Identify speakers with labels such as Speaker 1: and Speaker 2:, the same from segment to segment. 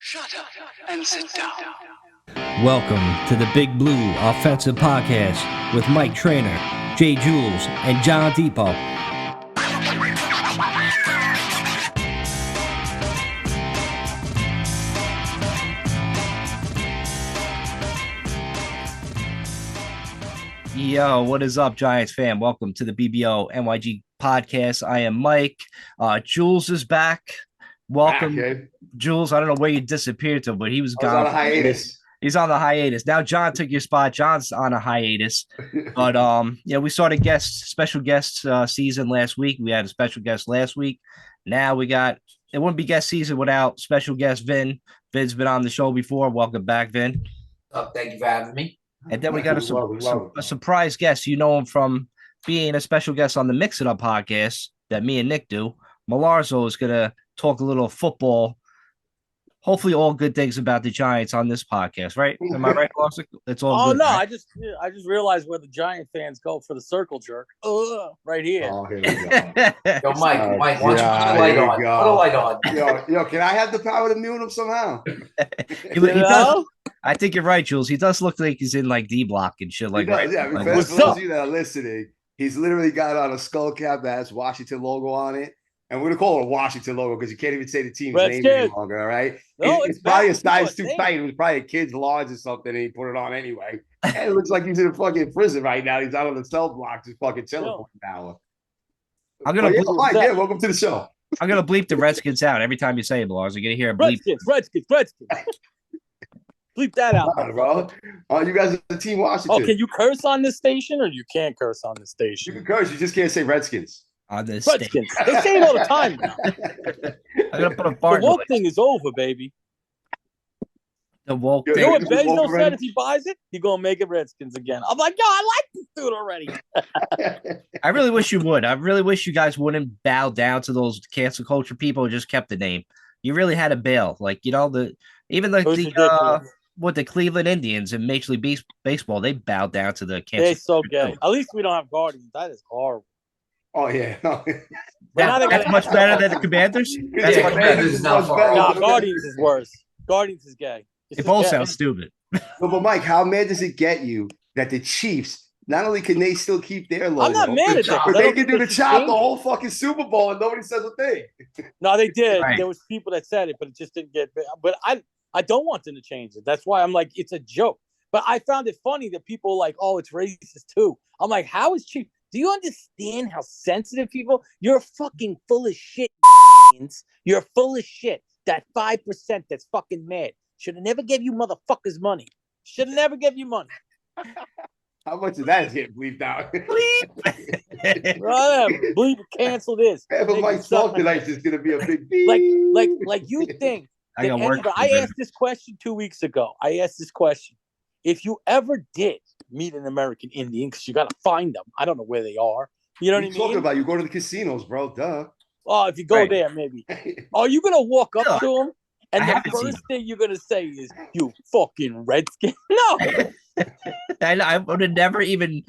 Speaker 1: Shut up and sit down.
Speaker 2: Welcome to the Big Blue Offensive Podcast with Mike Trainer, Jay Jules, and John Depot. Yo, what is up, Giants fan? Welcome to the BBO NYG Podcast. I am Mike. Jules is back. Welcome, Jules. I don't know where you disappeared to, but he was gone.
Speaker 3: On a hiatus.
Speaker 2: He's on the hiatus. Now John took your spot. John's on a hiatus. But we started special guest season last week. We had a special guest last week. Now it wouldn't be guest season without special guest Vin. Vin's been on the show before. Welcome back, Vin.
Speaker 4: Thank you for having me.
Speaker 2: And then we got a surprise guest. You know him from being a special guest on the Mix It Up podcast that me and Nick do. MELERZO is going to talk a little football. Hopefully all good things about the Giants on this podcast, right? Am I right, Larson? It's all good,
Speaker 5: no,
Speaker 2: right?
Speaker 5: I just realized where the Giant fans go for the circle jerk. Right here.
Speaker 3: Oh, here we go.
Speaker 4: Yo, Mike, why don't you put a light on? Put a light on.
Speaker 3: Yo, can I have the power to mute him somehow?
Speaker 2: he does, I think you're right, Jules. He does look like he's in like D block and shit like that.
Speaker 3: Yeah, for those of you that are listening, he's literally got on a skull cap that has Washington logo on it. And we're going to call it a Washington logo because you can't even say the team's name any longer, all right?
Speaker 5: No,
Speaker 3: it's probably a size too tight. It was probably a kid's large or something, and he put it on anyway. And it looks like he's in a fucking prison right now. He's out on the cell block just fucking chilling for an hour. Welcome to the show.
Speaker 2: I'm going to bleep the Redskins out every time you say it, Lars. You're going to hear a bleep.
Speaker 5: Redskins. Bleep that out.
Speaker 3: Bro. You guys are the team Washington.
Speaker 5: Oh, can you curse on this station or you can't curse on this station?
Speaker 3: You can curse. You just can't say Redskins.
Speaker 2: On this
Speaker 5: Redskins. They say it all the time now.
Speaker 2: I'm going to put a bar.
Speaker 5: The woke thing is over, baby.
Speaker 2: The woke thing.
Speaker 5: You know what Bezos said if he buys it? He's going to make it Redskins again. I'm like, yo, I like this dude already.
Speaker 2: I really wish you would. I really wish you guys wouldn't bow down to those cancel culture people who just kept the name. You really had to bail. Like, you know, the Cleveland Indians and Major League Baseball, they bowed down to the cancel.
Speaker 5: They're so gay. At least we don't have Guardians. That is horrible.
Speaker 3: Oh, yeah.
Speaker 2: That's much better than the Commanders? That's much better.
Speaker 5: Guardians is worse. Guardians is gay.
Speaker 2: It both sounds stupid.
Speaker 3: But Mike, how mad does it get you that the Chiefs, not only can they still keep their logo,
Speaker 5: I'm not mad at that.
Speaker 3: but they can do the chop the whole fucking Super Bowl and nobody says a thing.
Speaker 5: No, they did.
Speaker 2: Right.
Speaker 5: There was people that said it, but it just didn't get. But I don't want them to change it. That's why I'm like, it's a joke. But I found it funny that people are like, oh, it's racist too. I'm like, how is Chief? Do you understand how sensitive people? You're fucking full of shit. You're full of shit. That 5% that's fucking mad. Should have never gave you motherfuckers money. Should have never gave you money.
Speaker 3: How much of that is getting bleeped out?
Speaker 5: Bleep. Whatever. Bleep. Cancel this.
Speaker 3: But Mike's talk tonight is going to be a big beep.
Speaker 5: Like you think. I asked this question 2 weeks ago. I asked this question. If you ever did meet an American Indian, because you got to find them. I don't know where they are. You know what I mean?
Speaker 3: Talking about you go to the casinos, bro. Duh.
Speaker 5: Oh, if you go there, maybe. Are you gonna walk up to them and the first thing you're gonna say is, "You fucking redskin"? No.
Speaker 2: I would have never even.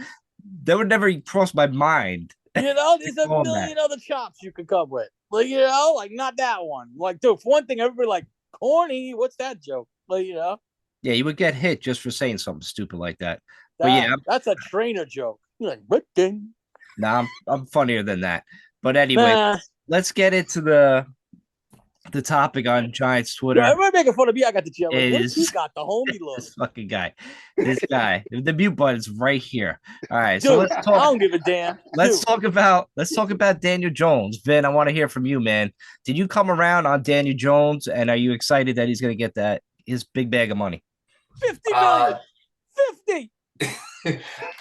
Speaker 2: That would never cross my mind.
Speaker 5: You know, there's a million other chops you could come with. Like, you know, like not that one. Like, dude, for one thing, everybody like corny. What's that joke? Like, you know.
Speaker 2: Yeah, you would get hit just for saying something stupid like that. But yeah,
Speaker 5: that's a trainer joke. You're like, what thing?
Speaker 2: Nah, I'm funnier than that. But anyway, let's get into the topic on Giants Twitter.
Speaker 5: Yeah, everybody making fun of me. I got the gym. He got the homie look.
Speaker 2: This fucking guy. This guy. The mute button's right here. All right,
Speaker 5: dude,
Speaker 2: so let's talk.
Speaker 5: I don't give a damn.
Speaker 2: Let's talk about Daniel Jones. Vin, I want to hear from you, man. Did you come around on Daniel Jones, and are you excited that he's going to get his big bag of money?
Speaker 5: 50 million. 50.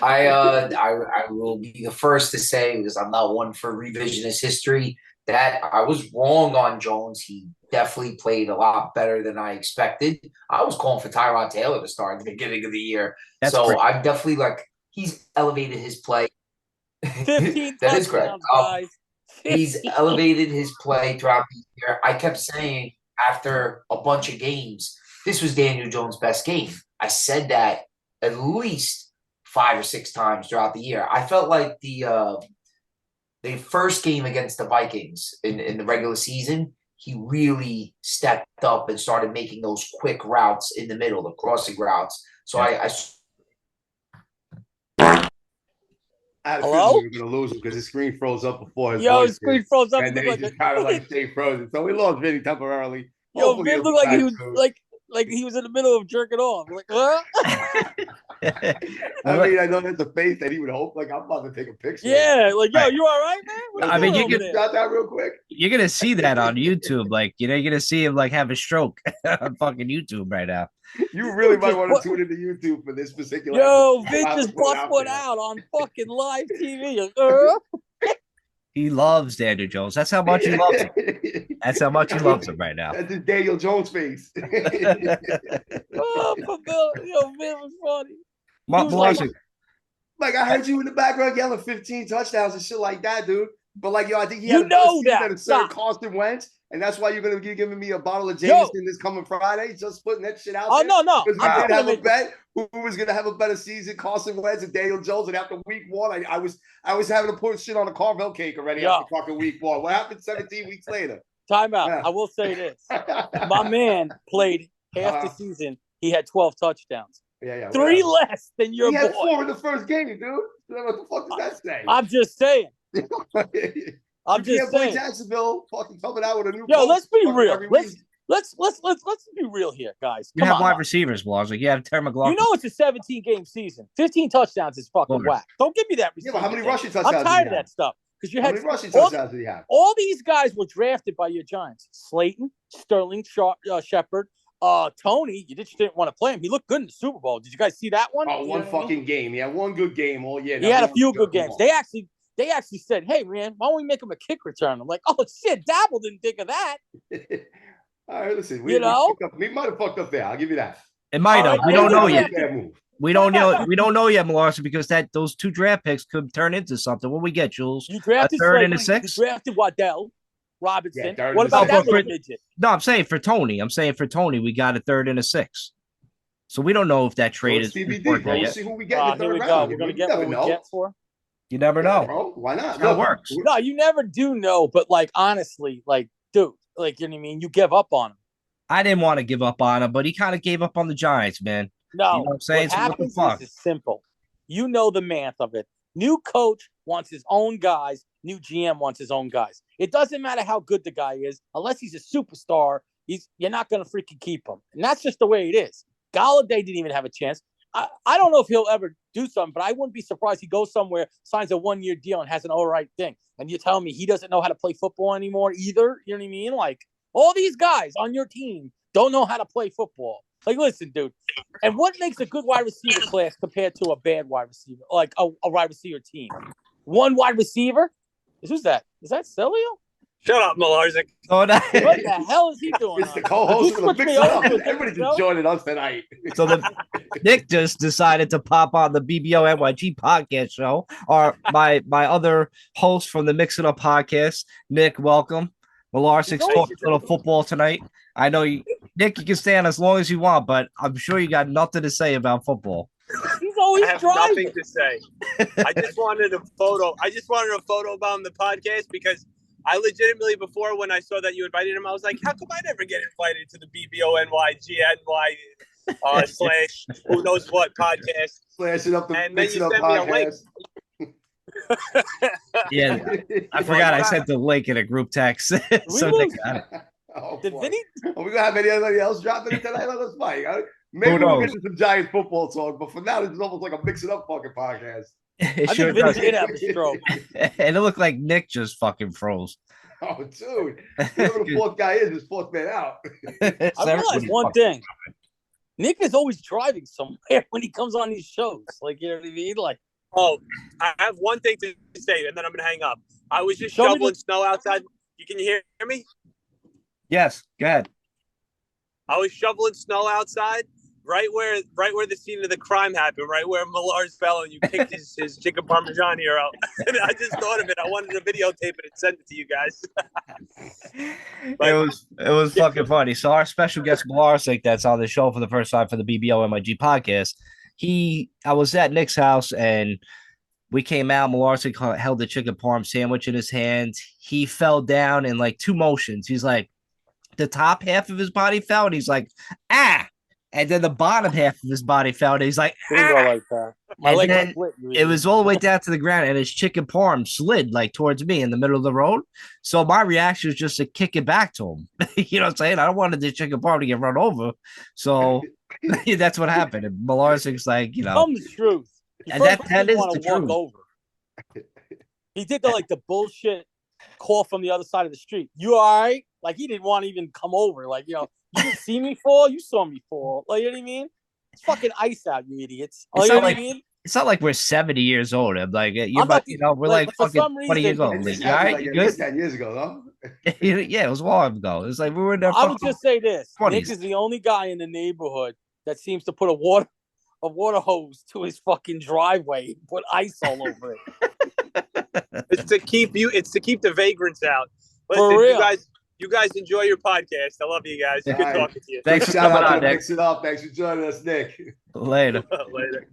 Speaker 4: I will be the first to say, because I'm not one for revisionist history, that I was wrong on Jones. He definitely played a lot better than I expected. I was calling for Tyrod Taylor to start at the beginning of the year. I'm definitely he's elevated his play.
Speaker 5: 15
Speaker 4: that is correct.
Speaker 5: Guys.
Speaker 4: He's elevated his play throughout the year. I kept saying after a bunch of games, this was Daniel Jones' best game. I said that at least 5 or 6 times throughout the year. I felt like the first game against the Vikings in the regular season, he really stepped up and started making those quick routes in the middle, the crossing routes. So I
Speaker 3: had a
Speaker 5: Hello?
Speaker 3: feeling we were going to lose him because his screen froze up before his
Speaker 5: Yo,
Speaker 3: voice
Speaker 5: his screen
Speaker 3: did.
Speaker 5: froze up.
Speaker 3: And then he just kind of like stayed frozen. So we lost Vinny temporarily.
Speaker 5: Yo,
Speaker 3: Hopefully
Speaker 5: Vin
Speaker 3: he'll
Speaker 5: looked
Speaker 3: be
Speaker 5: like he
Speaker 3: back
Speaker 5: was
Speaker 3: soon.
Speaker 5: like he was in the middle of jerking off. Like, huh?
Speaker 3: I mean, I know that's a face that he would hope. Like, I'm about to take a picture.
Speaker 5: Yeah, like, yo, you all right, man? What
Speaker 2: I mean, you
Speaker 5: can
Speaker 2: can
Speaker 3: shot that real quick.
Speaker 2: You're gonna see that on YouTube. Like, you're gonna see him like have a stroke on fucking YouTube right now.
Speaker 3: You really might
Speaker 5: just
Speaker 3: want to tune into YouTube for this particular.
Speaker 5: Yo,
Speaker 3: episode.
Speaker 5: Vin
Speaker 3: I'll
Speaker 5: just
Speaker 3: put it
Speaker 5: bust one
Speaker 3: there.
Speaker 5: out on fucking live TV. Like,
Speaker 2: He loves Daniel Jones. That's how much he loves him. That's how much he loves him right now.
Speaker 3: That's his Daniel Jones face.
Speaker 5: oh, yo, Vin was funny.
Speaker 2: Mark
Speaker 5: was
Speaker 3: Like I heard you in the background yelling 15 touchdowns and shit like that, dude. But like, yo, I think he
Speaker 5: You
Speaker 3: had a better
Speaker 5: know
Speaker 3: season
Speaker 5: that.
Speaker 3: than a certain
Speaker 5: Stop.
Speaker 3: Carson Wentz, and that's why you're gonna be giving me a bottle of
Speaker 5: Yo.
Speaker 3: Jameson this coming Friday. Just putting that shit out
Speaker 5: Oh,
Speaker 3: there.
Speaker 5: no.
Speaker 3: Because we
Speaker 5: I'm
Speaker 3: did
Speaker 5: gonna
Speaker 3: have a
Speaker 5: make
Speaker 3: bet who was gonna have a better season, Carson Wentz and Daniel Jones. And after week one, I was having to put shit on a Carvel cake already
Speaker 5: Yo.
Speaker 3: after fucking week one. What happened 17 weeks later?
Speaker 5: time out.
Speaker 3: Yeah.
Speaker 5: I will say this. My man played half the season. He had 12 touchdowns.
Speaker 3: Yeah.
Speaker 5: 3
Speaker 3: whatever.
Speaker 5: less than your
Speaker 3: He had
Speaker 5: boy.
Speaker 3: 4 in the first game, dude. What the fuck does that say?
Speaker 5: I'm just saying. I'm
Speaker 3: You
Speaker 5: just
Speaker 3: can't play
Speaker 5: saying.
Speaker 3: Jacksonville fucking coming out with a new
Speaker 5: Yo,
Speaker 3: coach
Speaker 5: let's be
Speaker 3: fucking
Speaker 5: real.
Speaker 3: every
Speaker 5: Let's
Speaker 3: week.
Speaker 5: be real here, guys.
Speaker 2: You
Speaker 5: Come
Speaker 2: have
Speaker 5: on.
Speaker 2: wide receivers, Blas. Like you have Terry McLaughlin.
Speaker 5: You know it's a 17-game season. 15 touchdowns is fucking
Speaker 2: Lord.
Speaker 5: whack. Don't give me that.
Speaker 3: Yeah, but how many
Speaker 5: receiver
Speaker 3: rushing
Speaker 5: thing.
Speaker 3: touchdowns
Speaker 5: I'm
Speaker 3: did he
Speaker 5: tired of
Speaker 3: have?
Speaker 5: that stuff because you
Speaker 3: How
Speaker 5: had
Speaker 3: many rushing
Speaker 5: all,
Speaker 3: touchdowns did he have?
Speaker 5: all these guys were drafted by your Giants. Slayton, Sterling, Shepard, Tony. You just didn't want to play him. He looked good in the Super Bowl. Did you guys see that one?
Speaker 3: Oh,
Speaker 5: You
Speaker 3: one
Speaker 5: know what I mean?
Speaker 3: fucking game. He had one good game all year.
Speaker 5: He had a few good games. They actually said, "Hey, man, why don't we make him a kick return?" I'm like, "Oh shit, Dabble didn't think of that."
Speaker 3: All right, listen.
Speaker 5: You know?
Speaker 3: We might have fucked up there. I'll give you that.
Speaker 2: It might have.
Speaker 5: All right,
Speaker 2: We don't know
Speaker 5: yeah.
Speaker 2: yet.
Speaker 3: Bad move.
Speaker 2: We don't know. We don't know yet, Melissa, because those 2 draft picks could turn into something. What we get, Jules?
Speaker 5: You drafted
Speaker 2: A third and a
Speaker 5: Slayton,
Speaker 2: 6?
Speaker 5: You drafted Waddell Robinson.
Speaker 3: Yeah, third
Speaker 5: What
Speaker 3: and a
Speaker 5: about that
Speaker 3: six.
Speaker 5: little midget?
Speaker 2: No, I'm saying for Tony. We got a 3rd and a 6. So we don't know if that trade is
Speaker 3: TBD,
Speaker 2: worked
Speaker 3: bro.
Speaker 2: out
Speaker 3: We'll
Speaker 2: yet.
Speaker 3: see who we get in the
Speaker 5: Here
Speaker 3: third
Speaker 5: we
Speaker 3: round.
Speaker 5: go. We're gonna
Speaker 3: You
Speaker 5: get
Speaker 3: never
Speaker 5: what we
Speaker 3: know.
Speaker 5: get for.
Speaker 2: You never
Speaker 3: Yeah,
Speaker 2: know.
Speaker 3: bro. Why not?
Speaker 2: That's how it works.
Speaker 5: No, you never do know. But like honestly, like dude, like you know what I mean. You give up on him.
Speaker 2: I didn't want to give up on him, but he kind of gave up on the Giants, man.
Speaker 5: No,
Speaker 2: You know what I'm saying?
Speaker 5: what
Speaker 2: So what the
Speaker 5: happens
Speaker 2: fuck?
Speaker 5: is simple. You know the math of it. New coach wants his own guys. New GM wants his own guys. It doesn't matter how good the guy is, unless he's a superstar. You're not going to freaking keep him, and that's just the way it is. Galladay didn't even have a chance. I don't know if he'll ever do something, but I wouldn't be surprised he goes somewhere, signs a 1-year deal, and has an all right thing. And you're telling me he doesn't know how to play football anymore either? You know what I mean? Like all these guys on your team don't know how to play football. Like, listen, dude. And what makes a good wide receiver class compared to a bad wide receiver, like a wide receiver team? One wide receiver? Who's that? Is that Celio?
Speaker 6: Shut up, Malarzik.
Speaker 2: Oh, no.
Speaker 5: What the hell is he doing?
Speaker 3: It's the co-host
Speaker 5: He
Speaker 3: of the
Speaker 5: switched
Speaker 3: Mix
Speaker 5: me
Speaker 3: It
Speaker 5: over
Speaker 3: Up.
Speaker 5: to a different
Speaker 3: Everybody's
Speaker 5: show?
Speaker 3: just joining us tonight.
Speaker 2: So Nick just decided to pop on the BBO NYG podcast show. Or my other host from the Mix It Up podcast, Nick. Welcome. Malarsik's talking a little football tonight. I know Nick. You can stay on as long as you want, but I'm sure you got nothing to say about football.
Speaker 5: He's always
Speaker 6: I have
Speaker 5: driving.
Speaker 6: nothing to say. I just wanted a photo. About him the podcast because I legitimately, before when I saw that you invited him, I was like, how come I never get invited to the BBONYGNY slash who knows what podcast?
Speaker 3: Slash it up the
Speaker 6: And then
Speaker 3: Mix It
Speaker 6: you
Speaker 3: Up
Speaker 6: sent me a link.
Speaker 3: podcast.
Speaker 2: Yeah, I forgot I sent the link in a group text. So Nick got it.
Speaker 3: Oh,
Speaker 5: Did
Speaker 3: boy.
Speaker 5: Vinny?
Speaker 3: Are we gonna have anybody else dropping it tonight on this mic? Maybe we'll get to some Giants football talk, but for now, this is almost like a Mix It Up fucking podcast.
Speaker 2: It
Speaker 5: I
Speaker 2: sure
Speaker 5: think Vinny
Speaker 2: does.
Speaker 5: did have a stroke.
Speaker 2: And it looked like Nick just fucking froze.
Speaker 3: Oh, dude. Whoever the fourth guy is fourth man out.
Speaker 5: I realized one thing. Nick is always driving somewhere when he comes on these shows. Like, you know what I mean? Like,
Speaker 6: Oh, I have one thing to say, and then I'm going to hang up. I was just
Speaker 5: Show me
Speaker 6: shoveling snow outside. Can you hear me?
Speaker 2: Yes, go ahead.
Speaker 6: I was shoveling snow outside, right where the scene of the crime happened, right where Millar's fell and you kicked his chicken parmesan here out. And I just thought of it. I wanted to videotape it and send it to you guys.
Speaker 2: It was fucking funny. So our special guest Malarzik, that's on the show for the first time for the BBO MIG podcast. I was at Nick's house and we came out. Malarzik held the chicken parm sandwich in his hands. He fell down in like 2 motions. He's like, the top half of his body fell, and he's like, ah. And then the bottom half of his body fell, and he's like,
Speaker 5: Didn't go like that. My
Speaker 2: and
Speaker 5: leg
Speaker 2: then
Speaker 5: split.
Speaker 2: it was all the way down to the ground, and his chicken parm slid like towards me in the middle of the road. So my reaction was just to kick it back to him. You know what I'm saying? I don't want the chicken parm to get run over. So that's what happened. And Malarsik's like, you know.
Speaker 5: Tell him the truth.
Speaker 2: And that is the truth.
Speaker 5: Over. He did the bullshit call from the other side of the street. You all right? Like, he didn't want to even come over. Like, you didn't see me fall. You saw me fall. Like, you know what I mean? It's fucking ice out, you idiots. Like, you know what I mean?
Speaker 2: It's not like we're 70 years old. I'm like, we're like fucking 20 years old. Like, all right,
Speaker 3: you good? 10 years ago, though.
Speaker 2: Yeah, it was a while ago. It's like we were in there.
Speaker 5: I would just say this:
Speaker 2: 20s.
Speaker 5: Nick is the only guy in the neighborhood that seems to put a water hose to his fucking driveway and put ice all over it.
Speaker 6: It's to keep the vagrants out. Listen,
Speaker 5: For real.
Speaker 6: you guys enjoy your podcast. I love you guys. Good talking to you.
Speaker 2: Thanks for coming on, Nick.
Speaker 3: Mix it up. Thanks for joining us, Nick.
Speaker 2: Later.
Speaker 6: Later.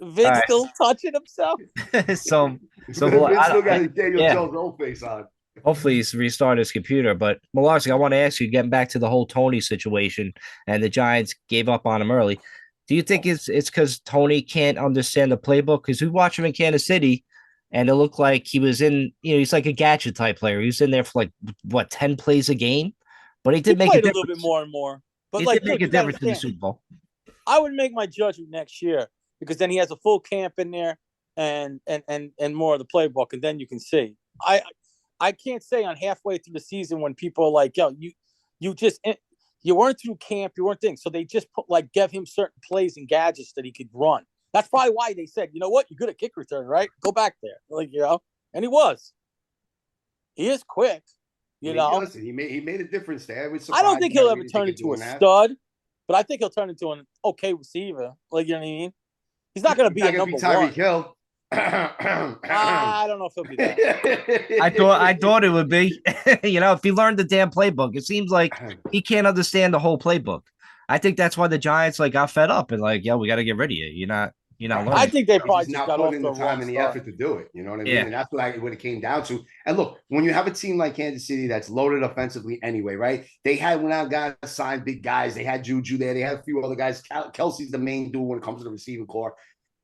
Speaker 5: Vince still touching himself.
Speaker 2: so
Speaker 3: Vince still got his Daniel Jones old face on.
Speaker 2: Hopefully he's restarted his computer. But Malarski, I want to ask you, getting back to the whole Tony situation, and the Giants gave up on him early. Do you think it's because Tony can't understand the playbook? Because we watch him in Kansas City, and it looked like he was in, he's like a gadget type player. He was in there for 10 plays a game, but he did make a
Speaker 5: little bit more and more. But
Speaker 2: he did make a difference in the Super Bowl.
Speaker 5: I would make my judgment next year, because then he has a full camp in there and more of the playbook, and then you can see. I can't say on halfway through the season when people are like, yo, you weren't through camp, you weren't things. So they just gave him certain plays and gadgets that he could run. That's probably why they said, you know what, you're good at kick return, right? Go back there. And he was. He is quick. You know.
Speaker 3: Listen, he made a difference there.
Speaker 5: I don't think he'll ever turn into a stud, but I think he'll turn into an okay receiver. You know what I mean? He's not going to be a number one.
Speaker 3: Hill.
Speaker 5: I don't know if he'll be that.
Speaker 2: I thought it would be. If he learned the damn playbook, it seems like he can't understand the whole playbook. I think that's why the Giants got fed up and we got to get rid of you. You're not learning.
Speaker 5: I think they probably
Speaker 3: just got put in the time and the effort to do it. You know what I mean? And that's what it came down to. And look, when you have a team like Kansas City that's loaded offensively anyway, right? They had went out guys signed big guys. They had Juju there. They had a few other guys. Kelsey's the main dude when it comes to the receiving core.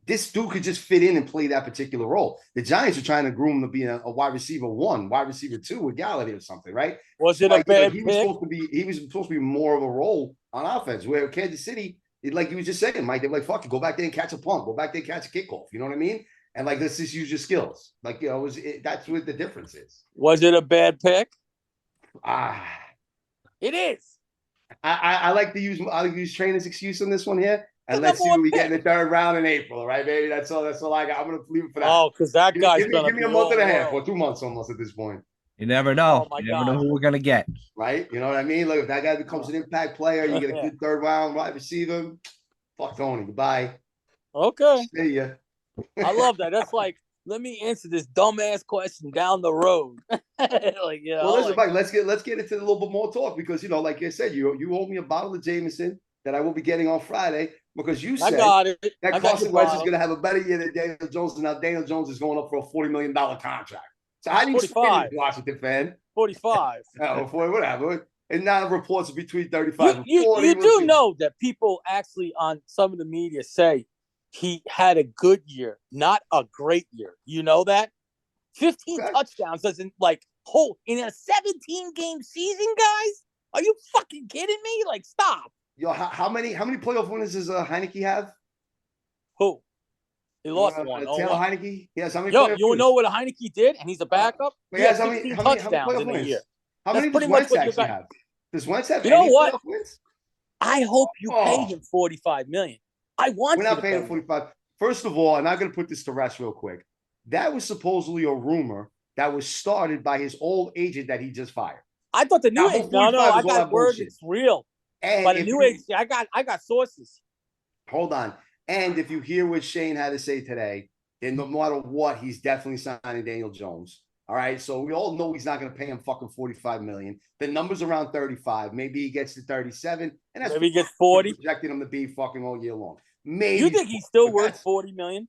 Speaker 3: This dude could just fit in and play that particular role. The Giants are trying to groom him to be a wide receiver 1, wide receiver 2 with Galladay or something, right?
Speaker 5: Was it a bad
Speaker 3: pick? He was supposed to be more of a role on offense, where Kansas City, like you were just saying, Mike, they're like, fuck it, go back there and catch a punt, go back there and catch a kickoff. You know what I mean? And let's just use your skills. That's what the difference is.
Speaker 5: Was it a bad pick? It is.
Speaker 3: I like to use trainer's excuse on this one here. And let's see what we get in the third round in April, all right, baby? That's all I got. I'm going to leave it for that.
Speaker 5: Oh, because that guy's going to
Speaker 3: give me a month and a half or 2 months almost at this point.
Speaker 2: You never know. You never know who we're going to get.
Speaker 3: Right? You know what I mean? Look, if that guy becomes an impact player, you get a good third round wide receiver. Fuck Tony. Goodbye.
Speaker 5: Okay.
Speaker 3: See ya.
Speaker 5: I love that. That's let me answer this dumbass question down the road.
Speaker 3: Well, listen, Mike, let's get into a little bit more talk because, like I said, you owe me a bottle of Jameson that I will be getting on Friday. Because you said that Carson Wentz is going to have a better year than Daniel Jones, and now Daniel Jones is going up for a $40 million contract. So how do you spin it, Washington fan?
Speaker 5: 45.
Speaker 3: Whatever. And now reports between 35 and 40.
Speaker 5: You do know that people actually on some of the media say he had a good year, not a great year. You know that? 15 touchdowns doesn't in a 17-game season, guys? Are you fucking kidding me? Stop.
Speaker 3: Yo, how many playoff winners does Heineke have?
Speaker 5: Who? He lost one.
Speaker 3: Taylor Heineke? Yes, how many?
Speaker 5: Yo, you know what a Heineke did, and he's a backup.
Speaker 3: He has how many
Speaker 5: touchdowns in a year.
Speaker 3: How many does Wentz actually have? Does Wentz have?
Speaker 5: You know what? I hope you pay him $45 million. I want.
Speaker 3: We're not paying him 45. First of all, and I'm going to put this to rest real quick. That was supposedly a rumor that was started by his old agent that he just fired.
Speaker 5: I thought the new agent. No, I got word it's real. But the new agent, I got sources.
Speaker 3: Hold on. And if you hear what Shane had to say today, then no matter what, he's definitely signing Daniel Jones. All right. So we all know he's not going to pay him fucking $45 million. The number's around 35. Maybe he gets to 37. And that's
Speaker 5: maybe he gets 40.
Speaker 3: Projecting him to be fucking all year long. Maybe.
Speaker 5: You think he's still worth $40 million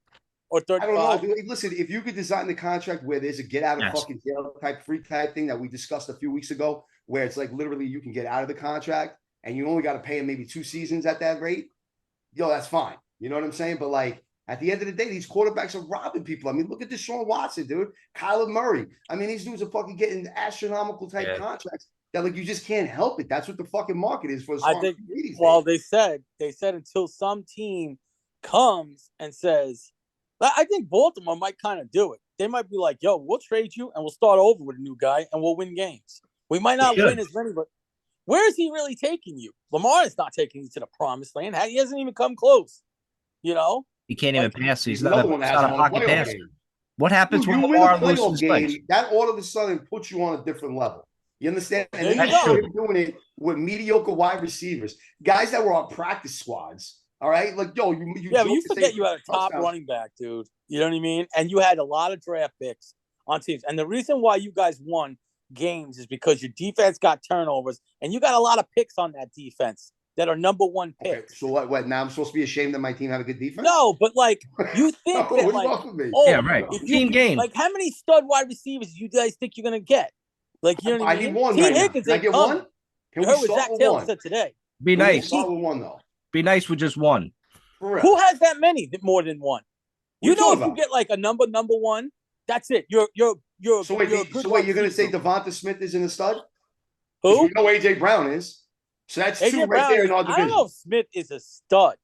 Speaker 5: or 35?
Speaker 3: I don't know. Dude. Listen, if you could design the contract where there's a get out of fucking jail free type thing that we discussed a few weeks ago, where it's like literally you can get out of the contract and you only got to pay him maybe 2 seasons at that rate, yo, that's fine. You know what I'm saying? But like at the end of the day, these quarterbacks are robbing people. I mean, look at Deshaun Watson, dude. Kyler Murray. I mean, these dudes are fucking getting astronomical type contracts that like you just can't help it. That's what the fucking market is for.
Speaker 5: I think. Well, they said until some team comes and says, I think Baltimore might kind of do it. They might be like, yo, we'll trade you and we'll start over with a new guy and we'll win games. We might not win as many, but where is he really taking you? Lamar is not taking you to the promised land. He hasn't even come close. You know?
Speaker 2: He can't even pass. He's not a pocket passer. What happens when
Speaker 3: you
Speaker 2: Lamar
Speaker 3: win a
Speaker 2: loses
Speaker 3: playoff
Speaker 2: game?
Speaker 3: That all of a sudden puts you on a different level. You understand? And then you're doing it with mediocre wide receivers, guys that were on practice squads. All right, like yo,
Speaker 5: but you forget you had a top running back, dude. You know what I mean? And you had a lot of draft picks on teams. And the reason why you guys won games is because your defense got turnovers, and you got a lot of picks on that defense that are number 1 picks.
Speaker 3: Okay, so what? Now I'm supposed to be ashamed that my team had a good defense?
Speaker 5: No, but like you think that like,
Speaker 2: yeah, right. Team game.
Speaker 5: Like how many stud wide receivers do you guys think you're gonna get? Like you know what I mean?
Speaker 3: Need one. Right now. Can I get one?
Speaker 5: Can we start Zach Taylor said today?
Speaker 2: Be nice.
Speaker 3: Start with one though.
Speaker 2: Be nice with just one.
Speaker 5: Who has that many? More than one? You know, if you get like a number 1, that's it. You're.
Speaker 3: So wait, you're gonna say Devonta Smith isn't a stud?
Speaker 5: Who?
Speaker 3: You know AJ Brown is. So that's
Speaker 5: AJ
Speaker 3: 2 right
Speaker 5: Brown
Speaker 3: there in our division.
Speaker 5: I don't know if Smith is a stud.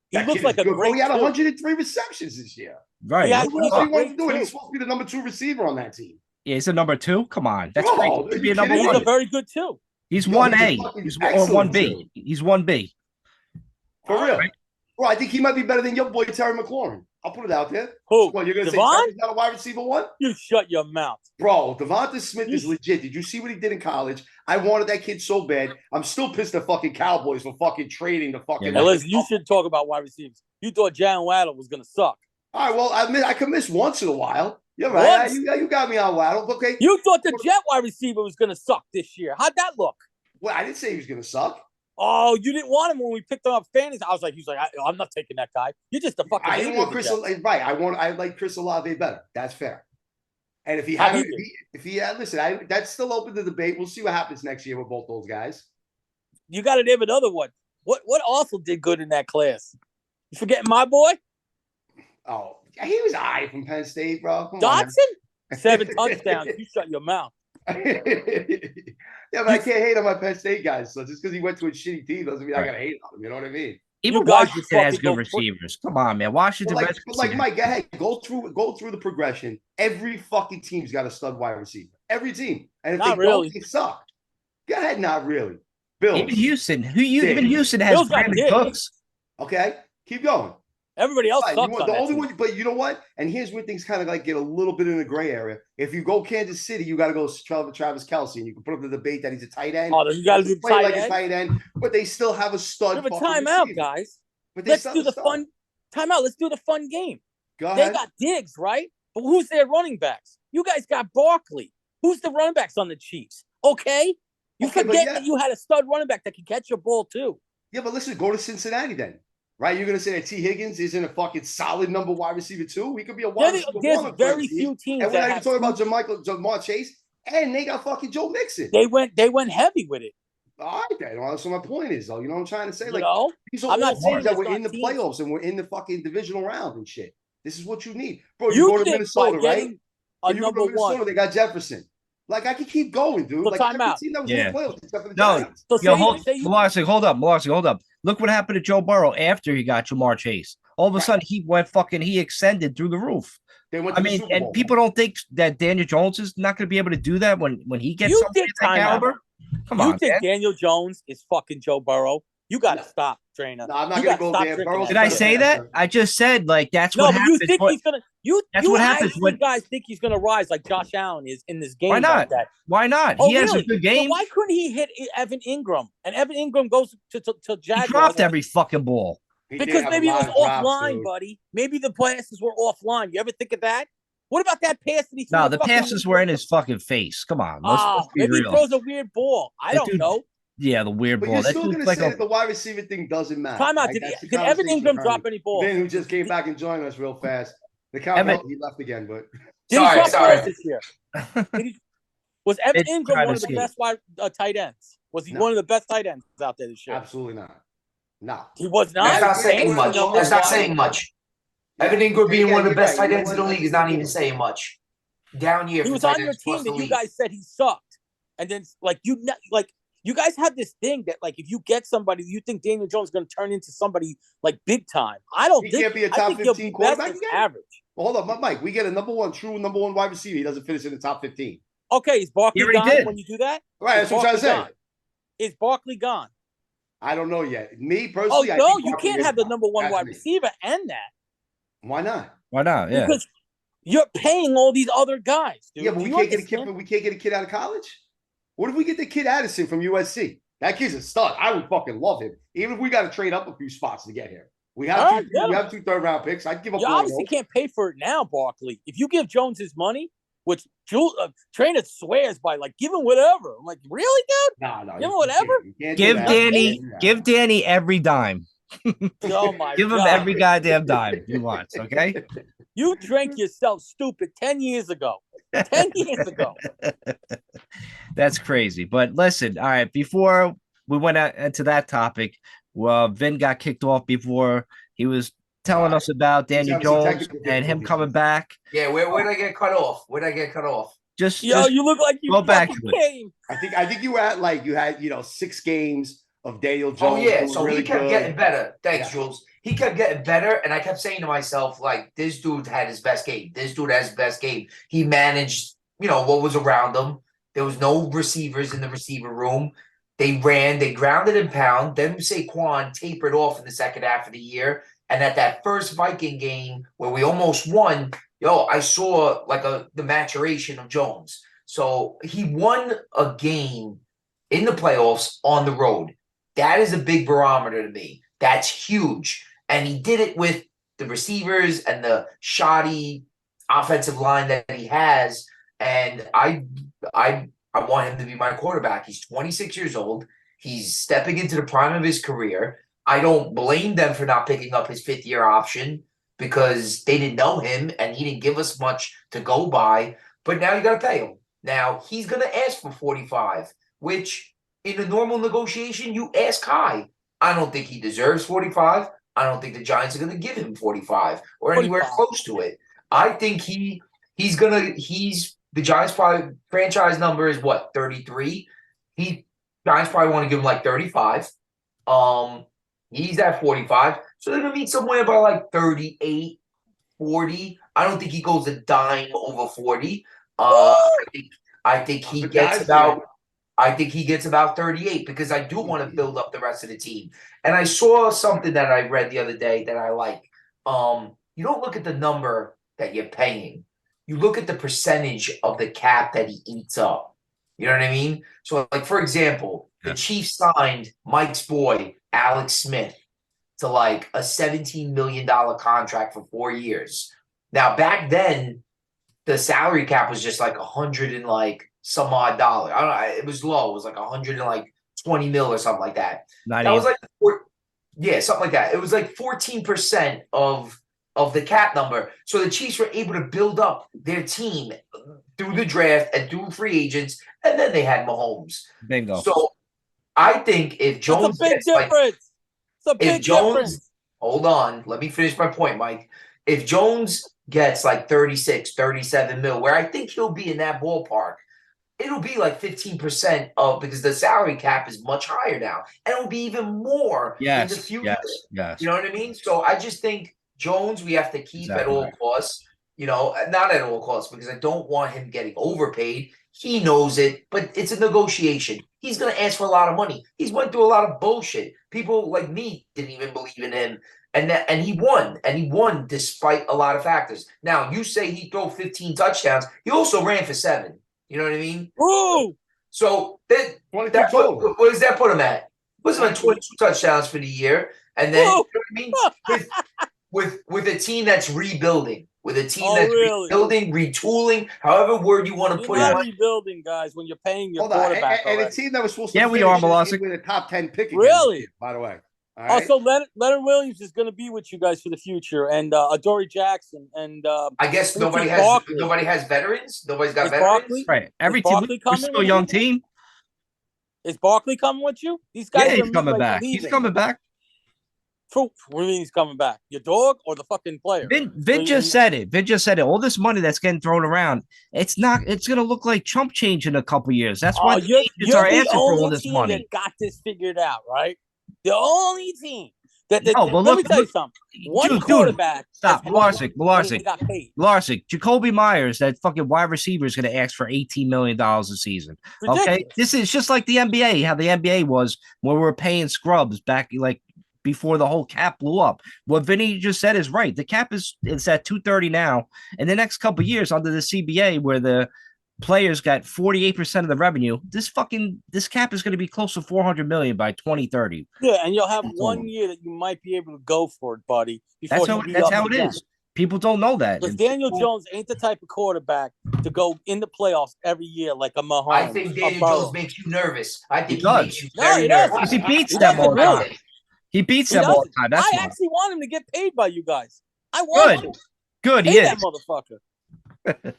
Speaker 5: He looks like a great.
Speaker 3: He had 103 receptions this year.
Speaker 2: Right.
Speaker 5: Yeah,
Speaker 3: what else do you want to do? He's supposed to be the number 2 receiver on that team.
Speaker 2: Yeah, he's a number 2. Come on, that's great. He'd be a number 1.
Speaker 5: He's a very good 2.
Speaker 2: He's 1A. He's or 1B. He's 1B.
Speaker 3: For real. Right. Bro, I think he might be better than your boy Terry McLaurin. I'll put it out there.
Speaker 5: Who?
Speaker 3: Well, you're gonna say Terry's not a wide receiver 1?
Speaker 5: You shut your mouth.
Speaker 3: Bro, Devonta Smith is legit. Did you see what he did in college? I wanted that kid so bad. I'm still pissed at fucking Cowboys for fucking trading the fucking.
Speaker 5: Yeah, listen, you should talk about wide receivers. You thought Jalen Waddle was gonna suck.
Speaker 3: All right, well, I can miss once in a while. You're right. You got me on Waddle. Okay.
Speaker 5: You thought the Jet wide receiver was gonna suck this year. How'd that look?
Speaker 3: Well, I didn't say he was gonna suck.
Speaker 5: Oh, you didn't want him when we picked him up fantasy. I was like, I'm not taking that guy. You're just a fucking.
Speaker 3: I didn't want Chris. Right. I like Chris Olave better. That's fair. And if he had, listen, that's still open to debate. We'll see what happens next year with both those guys.
Speaker 5: You got to name another one. What also did good in that class? You forgetting my boy?
Speaker 3: Oh, he was from Penn State, bro.
Speaker 5: Dotson, 7 touchdowns. You shut your mouth.
Speaker 3: Yeah, but I can't hate on my Penn State guys. So just because he went to a shitty team doesn't mean I gotta hate on him. You know what I mean?
Speaker 2: Even Washington has good receivers. Come on, man. Washington.
Speaker 3: Like Mike, go ahead, go through the progression. Every fucking team's got a stud wide receiver. Every team, and if
Speaker 5: not
Speaker 3: they
Speaker 5: really.
Speaker 3: don't, they suck. Go ahead, not really. Bills.
Speaker 2: Even Houston. Even Houston has Brandon Cooks.
Speaker 3: Okay, keep going.
Speaker 5: Everybody else sucks on
Speaker 3: the only one, but you know what? And here's where things kind of like get a little bit in the gray area. If you go Kansas City, you got to go Travis Kelce, and you can put up the debate that he's a tight end.
Speaker 5: Oh, you got to do
Speaker 3: play like a tight end, but they still have a stud.
Speaker 5: Have a timeout, guys.
Speaker 3: But
Speaker 5: let's do the fun timeout. Let's do the fun game.
Speaker 3: Go ahead.
Speaker 5: They got Diggs, right? But who's their running backs? You guys got Barkley. Who's the running backs on the Chiefs? Okay, you forget that you had a stud running back that can catch your ball too.
Speaker 3: Yeah, but listen, go to Cincinnati then. Right, you're gonna say that T. Higgins isn't a fucking solid number wide receiver too. He could be a wide receiver.
Speaker 5: There's very few teams.
Speaker 3: And we're not even talking about Jamar Chase, and they got fucking Joe Mixon.
Speaker 5: They went heavy with it.
Speaker 3: All right, then. So my point is, though, you know what I'm trying to say? Like, these are
Speaker 5: I'm not
Speaker 3: all teams that we're in the playoffs and we're in the fucking divisional round and shit. This is what you need, bro. You go to Minnesota, right?
Speaker 5: You go to Minnesota,
Speaker 3: they got Jefferson. Like I could keep going, dude. Like every team that was in the playoffs except for the Giants.
Speaker 2: Malarcy, hold up. Look what happened to Joe Burrow after he got Jamar Chase. All of a sudden, he extended through the roof. And people don't think that Daniel Jones is not going to be able to do that when he gets something at that caliber. Come on,
Speaker 5: you think Daniel Jones is fucking Joe Burrow? You got to stop, trainer.
Speaker 3: No, I'm not going to go there.
Speaker 2: Did I say that? I just said that's what happens.
Speaker 5: You think he's gonna? That's what happens when guys think he's gonna rise like Josh Allen is in this game.
Speaker 2: Why not?
Speaker 5: Like that.
Speaker 2: Why not? He has a good game.
Speaker 5: So why couldn't he hit Evan Ingram? And Evan Ingram goes to Jaguars.
Speaker 2: He dropped every fucking ball.
Speaker 5: Because maybe it was offline, buddy. Maybe the passes were offline. You ever think of that? What about that pass that he threw?
Speaker 2: No, the passes were in his fucking face. Come on.
Speaker 5: Maybe he throws a weird ball. I don't know.
Speaker 2: Yeah, the weird ball.
Speaker 3: You're still going to say that the wide receiver thing doesn't matter.
Speaker 5: Time out. Did Evan Ingram drop any balls?
Speaker 3: Ben, who just came back and joined us real fast. The Cowboys, he left again, but
Speaker 4: sorry.
Speaker 5: This year? Was Evan
Speaker 2: They
Speaker 5: Ingram
Speaker 2: tried
Speaker 5: one
Speaker 2: to
Speaker 5: of the
Speaker 2: escape.
Speaker 5: best tight ends? Was he
Speaker 3: No.
Speaker 5: one of the best tight ends out there this year?
Speaker 3: Absolutely not. No.
Speaker 5: He was not.
Speaker 4: That's not saying
Speaker 5: Fantasy
Speaker 4: much.
Speaker 5: numbers
Speaker 4: That's not
Speaker 5: wise.
Speaker 4: saying much.
Speaker 3: Yeah.
Speaker 4: Evan Ingram being
Speaker 3: Again,
Speaker 4: one of the
Speaker 3: you're
Speaker 4: best
Speaker 3: right.
Speaker 4: tight ends in the league is not even
Speaker 3: That's
Speaker 4: saying much. Down year
Speaker 5: He
Speaker 4: for
Speaker 5: was
Speaker 4: tight
Speaker 5: on your
Speaker 4: ends across
Speaker 5: team
Speaker 4: the
Speaker 5: that you
Speaker 4: league.
Speaker 5: guys said he sucked, and then you guys have this thing that like if you get somebody, you think Daniel Jones is going to turn into somebody like big time. I don't
Speaker 3: He
Speaker 5: think
Speaker 3: can't be a
Speaker 5: I
Speaker 3: top
Speaker 5: think he'll
Speaker 3: 15
Speaker 5: be best
Speaker 3: quarterback
Speaker 5: as
Speaker 3: again?
Speaker 5: average.
Speaker 3: Well, hold on, Mike. We get a true number one wide receiver. He doesn't finish in the top 15.
Speaker 5: Okay, is Barkley
Speaker 2: already
Speaker 5: gone
Speaker 2: did.
Speaker 5: when you do that?
Speaker 3: Right,
Speaker 5: Is
Speaker 3: that's what I'm trying to say.
Speaker 5: Barkley gone? Is Barkley gone?
Speaker 3: I don't know yet. Me
Speaker 5: Oh
Speaker 3: personally, I
Speaker 5: no,
Speaker 3: think
Speaker 5: you
Speaker 3: Barkley
Speaker 5: can't
Speaker 3: is
Speaker 5: have the
Speaker 3: top.
Speaker 5: number one
Speaker 3: That's
Speaker 5: wide
Speaker 3: me.
Speaker 5: receiver and that
Speaker 3: Why not?
Speaker 2: Why not? Yeah.
Speaker 5: because you're paying all these other guys, dude.
Speaker 3: Yeah, but
Speaker 5: Do
Speaker 3: we
Speaker 5: you
Speaker 3: can't get a kid.
Speaker 5: understand?
Speaker 3: We can't get a kid out of college. What if we get the kid Addison from USC? That kid's a stud. I would fucking love him, even if we got to trade up a few spots to get him. We have
Speaker 5: All right, yeah.
Speaker 3: we have 2 third-round picks. I'd give up
Speaker 5: You
Speaker 3: one of
Speaker 5: obviously
Speaker 3: those.
Speaker 5: can't pay for it now, Barkley. If you give Jones his money, which Trainer swears by, like, give him whatever. I'm like, really, dude?
Speaker 3: No,
Speaker 5: Give him whatever?
Speaker 3: You can't do
Speaker 2: Give
Speaker 3: that.
Speaker 2: Danny, give Danny every dime.
Speaker 5: Oh my
Speaker 2: Give him
Speaker 5: God.
Speaker 2: every goddamn dime he wants. Okay.
Speaker 5: You drank yourself stupid 10 years ago. 10 years ago.
Speaker 2: That's crazy. But listen, all right, before we went into that topic, well, Vin got kicked off before he was telling us about Daniel
Speaker 3: having some
Speaker 2: Jones
Speaker 3: technical
Speaker 2: and him
Speaker 3: difficulties.
Speaker 2: coming back.
Speaker 4: Yeah, where'd I get cut off? Where'd I get cut off?
Speaker 2: Just
Speaker 5: You look like you
Speaker 2: go back
Speaker 5: fucking
Speaker 2: to it.
Speaker 5: came.
Speaker 3: I think you were at like you had 6 games of Daniel Jones.
Speaker 4: Oh yeah,
Speaker 3: doing
Speaker 4: so
Speaker 3: really
Speaker 4: he kept
Speaker 3: good.
Speaker 4: getting better. Thanks,
Speaker 3: Yeah.
Speaker 4: Jules. He kept getting better, and I kept saying to myself, like, this dude had his best game. This dude has his best game. He managed, what was around him. There was no receivers in the receiver room. They ran, they grounded and pound. Then Saquon tapered off in the second half of the year. And at that first Viking game where we almost won, I saw like the maturation of Jones. So he won a game in the playoffs on the road. That is a big barometer to me. That's huge. And he did it with the receivers and the shoddy offensive line that he has. And I want him to be my quarterback. He's 26 years old. He's stepping into the prime of his career. I don't blame them for not picking up his 5th-year option because they didn't know him and he didn't give us much to go by. But now you got to pay him. Now he's going to ask for 45, which in a normal negotiation, you ask high. I don't think he deserves 45. I don't think the Giants are going to give him 45 or anywhere
Speaker 5: 45.
Speaker 4: close to it. I think he's the Giants probably franchise number is what, 33? Giants probably want to give him like 35. He's at 45. So they're going to meet somewhere by like 38, 40. I don't think he goes a dime over 40. I think he gets about 38 because I do want to build up the rest of the team. And I saw something that I read the other day that I like. You don't look at the number that you're paying. You look at the percentage of the cap that he eats up. You know what I mean? So, like, for example, the Chiefs signed Mike's boy, Alex Smith, to like a $17 million contract for 4 years. Now, back then, the salary cap was just like 100 and like some odd dollar. I don't know. It was low. It was like 120 mil or something like that. That was like, something like that. It was like 14% of the cap number. So the Chiefs were able to build up their team through the draft and through free agents, and then they had Mahomes.
Speaker 2: Bingo.
Speaker 4: So I think if Jones
Speaker 5: That's a big difference. It's a big difference.
Speaker 4: Hold on, let me finish my point, Mike. If Jones gets like 36, 37 mil, where I think he'll be in that ballpark, it'll be like 15% of because the salary cap is much higher now, and it'll be even more in the future.
Speaker 2: Yes.
Speaker 4: You know what I mean? So I just think Jones we have to keep at all costs. Not at all costs because I don't want him getting overpaid. He knows it, but it's a negotiation. He's going to ask for a lot of money. He's went through a lot of bullshit. People like me didn't even believe in him, and he won. And he won despite a lot of factors. Now, you say he threw 15 touchdowns. He also ran for 7. You know what I mean?
Speaker 5: Woo!
Speaker 4: So what does that put him at? Puts him at 22 touchdowns for the year. And then, you know what I mean? With a team that's rebuilding. With a team rebuilding, retooling, however word you want to put it.
Speaker 5: You're not rebuilding, guys, when you're paying your quarterback.
Speaker 3: And a team that was supposed to
Speaker 2: we are, Malosik.
Speaker 3: with a top 10 pick.
Speaker 5: Really?
Speaker 3: By the way. All right?
Speaker 5: Also, Leonard Williams is going to be with you guys for the future, and Adoree Jackson, and
Speaker 4: I guess nobody has veterans. Nobody's got
Speaker 5: Is
Speaker 4: veterans.
Speaker 5: Barkley?
Speaker 2: Right. Every
Speaker 5: Is
Speaker 2: team,
Speaker 5: Barkley
Speaker 2: we're
Speaker 5: coming
Speaker 2: still a
Speaker 5: with
Speaker 2: young
Speaker 5: you?
Speaker 2: team.
Speaker 5: Is Barkley coming with you? These guys
Speaker 2: Yeah,
Speaker 5: are
Speaker 2: he's coming
Speaker 5: like
Speaker 2: back.
Speaker 5: leaving.
Speaker 2: He's coming back.
Speaker 5: What do you mean he's coming back? Your dog or the fucking player?
Speaker 2: Vin just said it. Vin just said it. All this money that's getting thrown around, it's gonna look like chump change in a couple years. That's why the agents are asking for all this money.
Speaker 5: That got this figured out, right? The only team that
Speaker 2: No, but
Speaker 5: let me tell you something. One quarterback.
Speaker 2: Stop, Larsick.
Speaker 5: Got paid.
Speaker 2: Larsick, Jacoby Myers, that fucking wide receiver, is going to ask for $18 million a season.
Speaker 5: Ridiculous.
Speaker 2: Okay, this is just like the NBA. How the NBA was when we were paying scrubs back, like before the whole cap blew up. What Vinny just said is right. The cap is at 230 now. In the next couple of years, under the CBA, where the players got 48% of the revenue, this cap is going to be close to 400 million by 2030.
Speaker 5: Yeah, and you'll have 1 year that you might be able to go for it, buddy.
Speaker 2: That's how it is. People don't know that.
Speaker 5: Because Daniel Jones ain't the type of quarterback to go in the playoffs every year like a Mahomes.
Speaker 4: I think Daniel Jones makes you nervous. I think he makes you
Speaker 5: very
Speaker 4: nervous.
Speaker 2: He beats them all the time. He beats them all the time. That's
Speaker 5: I actually want him to get paid by you guys. I want him.
Speaker 2: Good,
Speaker 5: he is. That motherfucker.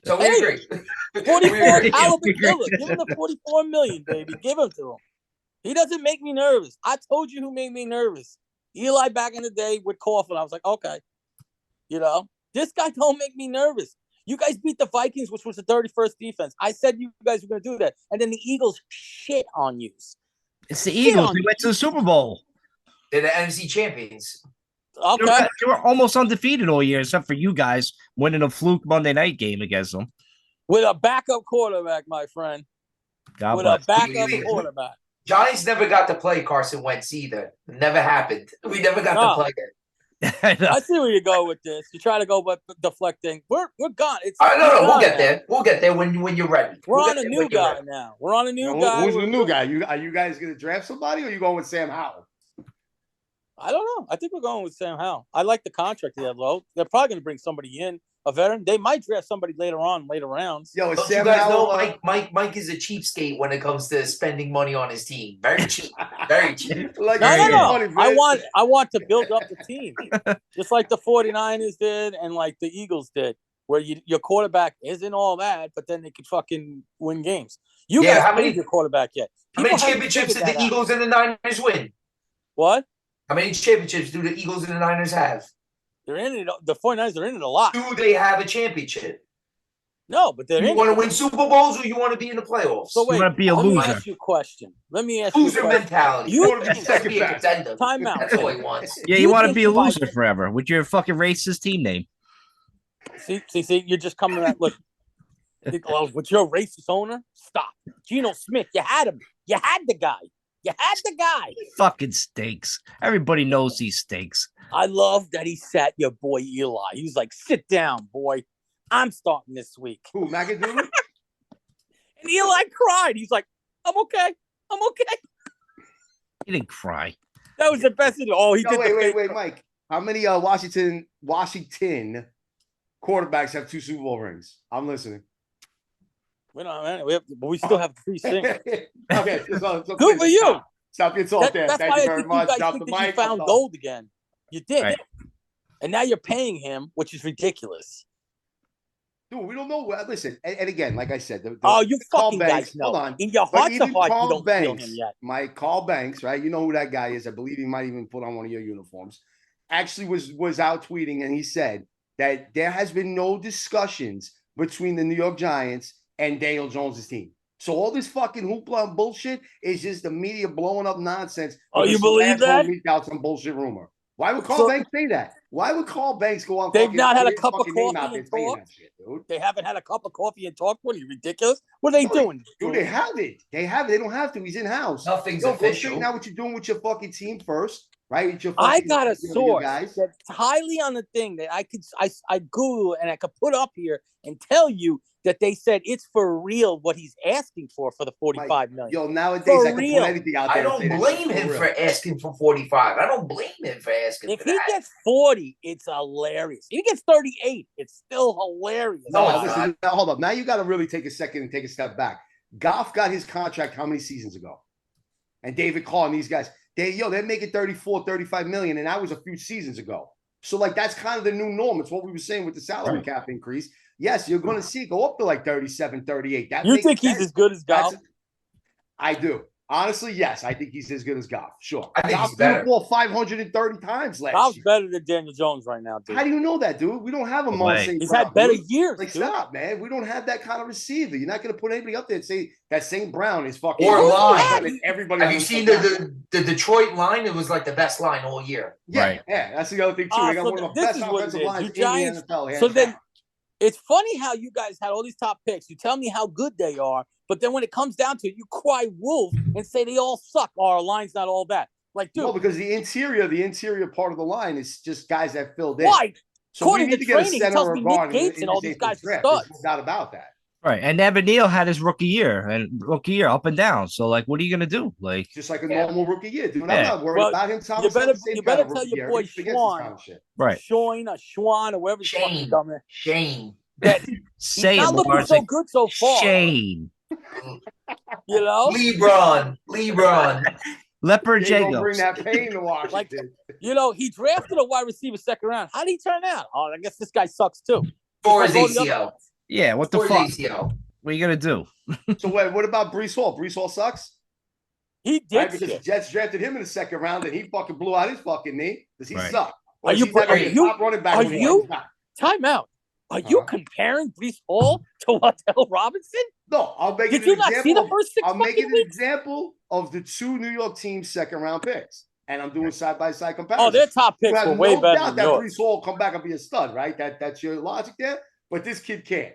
Speaker 4: So we agree.
Speaker 5: 44. Give him the 44 million, baby. Give him to him. He doesn't make me nervous. I told you who made me nervous. Eli back in the day with Coughlin. I was like, okay. You know, this guy don't make me nervous. You guys beat the Vikings, which was the 31st defense. I said you guys were going to do that. And then the Eagles shit on you.
Speaker 2: It's the Eagles. We went to the Super Bowl.
Speaker 4: They're the NFC champions.
Speaker 5: Okay.
Speaker 2: They were almost undefeated all year, except for you guys winning a fluke Monday night game against them.
Speaker 5: With a backup quarterback, my friend.
Speaker 2: God bless.
Speaker 5: A backup quarterback.
Speaker 4: Giants never got to play Carson Wentz either. It never happened. We never got to play it.
Speaker 5: I see where you go with this. You try to go but deflecting. We're gone. It's
Speaker 4: no. We'll get there. We'll get there when you're ready.
Speaker 5: We're on a new guy now. We're on a new guy.
Speaker 3: Who's the new guy? Are you guys going to draft somebody, or are you going with Sam Howell?
Speaker 5: I don't know. I think we're going with Sam Howell. I like the contract they have, though. They're probably going to bring somebody in, a veteran. They might draft somebody later rounds.
Speaker 3: Yo,
Speaker 4: don't Sam you guys Howell, know Mike is a cheapskate when it comes to spending money on his team. Very cheap. Very cheap.
Speaker 5: No. I want to build up the team. Just like the 49ers did and like the Eagles did, where your quarterback isn't all that, but then they can fucking win games. You guys haven't made your quarterback yet.
Speaker 4: How many championships did the Eagles and the Niners win?
Speaker 5: What?
Speaker 4: How many championships do the Eagles and the Niners have?
Speaker 5: They're in it. The 49ers are in it a lot.
Speaker 4: Do they have a championship?
Speaker 5: No, but they're in it.
Speaker 4: You want to win Super Bowls or you want to be in the playoffs?
Speaker 5: So wait,
Speaker 2: you want to be a loser.
Speaker 5: Let me ask you a question.
Speaker 4: Loser mentality.
Speaker 3: You want to be second best.
Speaker 5: Time out.
Speaker 4: That's all he wants.
Speaker 2: Yeah, you want to be a loser forever with your fucking racist team name.
Speaker 5: See, you're just coming at look. With your racist owner, stop. Geno Smith, you had him. You had the guy. He
Speaker 2: fucking stinks. Everybody knows he stinks.
Speaker 5: I love that he sat your boy Eli. He was like, sit down, boy. I'm starting this week.
Speaker 3: Who, McAdoo?
Speaker 5: And Eli cried. He's like, I'm okay.
Speaker 2: He didn't cry.
Speaker 5: That was the best. He did.
Speaker 3: Wait, Mike. How many Washington quarterbacks have 2 Super Bowl rings? I'm listening.
Speaker 5: We still have 3 singles.
Speaker 3: Okay,
Speaker 5: good for you.
Speaker 3: Stop your talk there. Thank you very much.
Speaker 5: Drop the mic. You found gold again. You did, right. And now you're paying him, which is ridiculous.
Speaker 3: Dude, we don't know. Listen, and again, like I said,
Speaker 5: you fucking guys know. Hold on. In your heart to heart, you don't feel him yet.
Speaker 3: Carl Banks, right? You know who that guy is. I believe he might even put on one of your uniforms. Actually, was out tweeting, and he said that there has been no discussions between the New York Giants and Daniel Jones' team. So all this fucking hoopla and bullshit is just the media blowing up nonsense.
Speaker 5: Oh, you believe that?
Speaker 3: Leaked out some bullshit rumor. Why would Carl Banks say that? Why would Carl Banks go on?
Speaker 5: They've not had a cup of coffee and talk. They haven't had a cup of coffee and talk. What are you, ridiculous? What are they doing?
Speaker 3: Dude, they have it. They don't have to. He's in house.
Speaker 4: Nothing's official.
Speaker 3: Now what you're doing with your fucking team first, right?
Speaker 5: I got a source that's highly on the thing that I Google and I could put up here and tell you that they said it's for real what he's asking for the $45 million.
Speaker 3: Yo, nowadays I can put anything out there.
Speaker 4: I don't blame him for asking for 45. I don't blame him for asking for that.
Speaker 5: If he gets 40, it's hilarious. If he gets 38, it's still hilarious.
Speaker 3: No, listen, now, hold up. Now you got to really take a second and take a step back. Goff got his contract how many seasons ago? And David Carr and these guys, they're making 34, 35 million, and that was a few seasons ago. So like that's kind of the new norm. It's what we were saying with the salary cap increase. Yes, you're going to see it go up to like 37, 38. That
Speaker 5: you think he's as good as Goff?
Speaker 3: I do. Honestly, yes, I think he's as good as Goff. Sure.
Speaker 4: I think
Speaker 3: Goff
Speaker 4: he's better.
Speaker 3: threw the ball 530 times last
Speaker 5: Goff's
Speaker 3: year.
Speaker 5: better than Daniel Jones right now, dude.
Speaker 3: How do you know that, dude? We don't have a Monson.
Speaker 5: He's had better years,
Speaker 3: Like,
Speaker 5: dude.
Speaker 3: stop, man. We don't have that kind of receiver. You're not going to put anybody up there and say that St. Brown is fucking.
Speaker 4: Or line.
Speaker 3: Everybody.
Speaker 4: Have you seen the Detroit line? It was like the best line all year.
Speaker 3: Yeah,
Speaker 2: Right.
Speaker 3: Yeah. That's the other thing too. They got
Speaker 5: So
Speaker 3: one of the
Speaker 5: this
Speaker 3: best
Speaker 5: is what
Speaker 3: offensive
Speaker 5: it is.
Speaker 3: lines
Speaker 5: You
Speaker 3: in
Speaker 5: Giants-
Speaker 3: the NFL.
Speaker 5: So then, it's funny how you guys had all these top picks. You tell me how good they are, but then when it comes down to it, you cry wolf and say they all suck. Or our line's not all that. Like, dude,
Speaker 3: no, because the interior part of the line is just guys that filled in.
Speaker 5: why?
Speaker 3: So
Speaker 5: According
Speaker 3: we need
Speaker 5: to
Speaker 3: to get a
Speaker 5: training, he
Speaker 3: center
Speaker 5: tells
Speaker 3: or
Speaker 5: me
Speaker 3: a
Speaker 5: Nick
Speaker 3: guard
Speaker 5: Gates and all these guys are studs.
Speaker 3: There's no doubt about that.
Speaker 2: Right. And Evan Neal had his rookie year up and down. So like, what are you gonna do? Like,
Speaker 3: Just like a normal rookie year, dude.
Speaker 2: Yeah.
Speaker 3: I'm not worried about him.
Speaker 5: You better tell your boy Schwan,
Speaker 2: right.
Speaker 5: Schwan or whatever the fuck he's done there.
Speaker 4: Shane.
Speaker 5: That
Speaker 2: Say
Speaker 5: he's
Speaker 2: it,
Speaker 5: not looking
Speaker 2: Mars.
Speaker 5: so good so far.
Speaker 2: Shane.
Speaker 5: You know?
Speaker 4: LeBron.
Speaker 2: Leopard
Speaker 3: They gonna
Speaker 2: Jacobs.
Speaker 3: bring that pain to Washington.
Speaker 5: Like, you know, he drafted a wide receiver second round. How did he turn out? Oh, I guess this guy sucks too.
Speaker 4: For his
Speaker 5: Just like all the
Speaker 4: ACL.
Speaker 5: other-
Speaker 2: Yeah, what the
Speaker 4: For
Speaker 2: fuck?
Speaker 4: his ACL.
Speaker 2: What are you gonna do?
Speaker 3: So wait, what about Brees Hall? Brees Hall sucks?
Speaker 5: He did
Speaker 3: Right? Because the
Speaker 5: shit.
Speaker 3: Jets drafted him in the second round and he fucking blew out his fucking knee. Does he
Speaker 2: Right.
Speaker 3: suck?
Speaker 5: Are
Speaker 3: Or is
Speaker 5: you-
Speaker 3: he never
Speaker 5: are
Speaker 3: be a
Speaker 5: you-
Speaker 3: top running back
Speaker 5: are
Speaker 3: when he
Speaker 5: you-
Speaker 3: comes back?
Speaker 5: Time out. Are you comparing Brees Hall to Waddell Robinson?
Speaker 3: No, I'll make
Speaker 5: Did
Speaker 3: it
Speaker 5: you
Speaker 3: an
Speaker 5: not see
Speaker 3: example.
Speaker 5: the first 6
Speaker 3: I'll make it
Speaker 5: fucking
Speaker 3: an
Speaker 5: weeks?
Speaker 3: example of the two New York teams' second round picks. And I'm doing side by side comparison.
Speaker 5: Oh, their top
Speaker 3: You
Speaker 5: picks
Speaker 3: have
Speaker 5: were way
Speaker 3: no
Speaker 5: better
Speaker 3: doubt
Speaker 5: than
Speaker 3: that
Speaker 5: yours.
Speaker 3: Brees Hall come back and be a stud, right? That's your logic there. But this kid can't,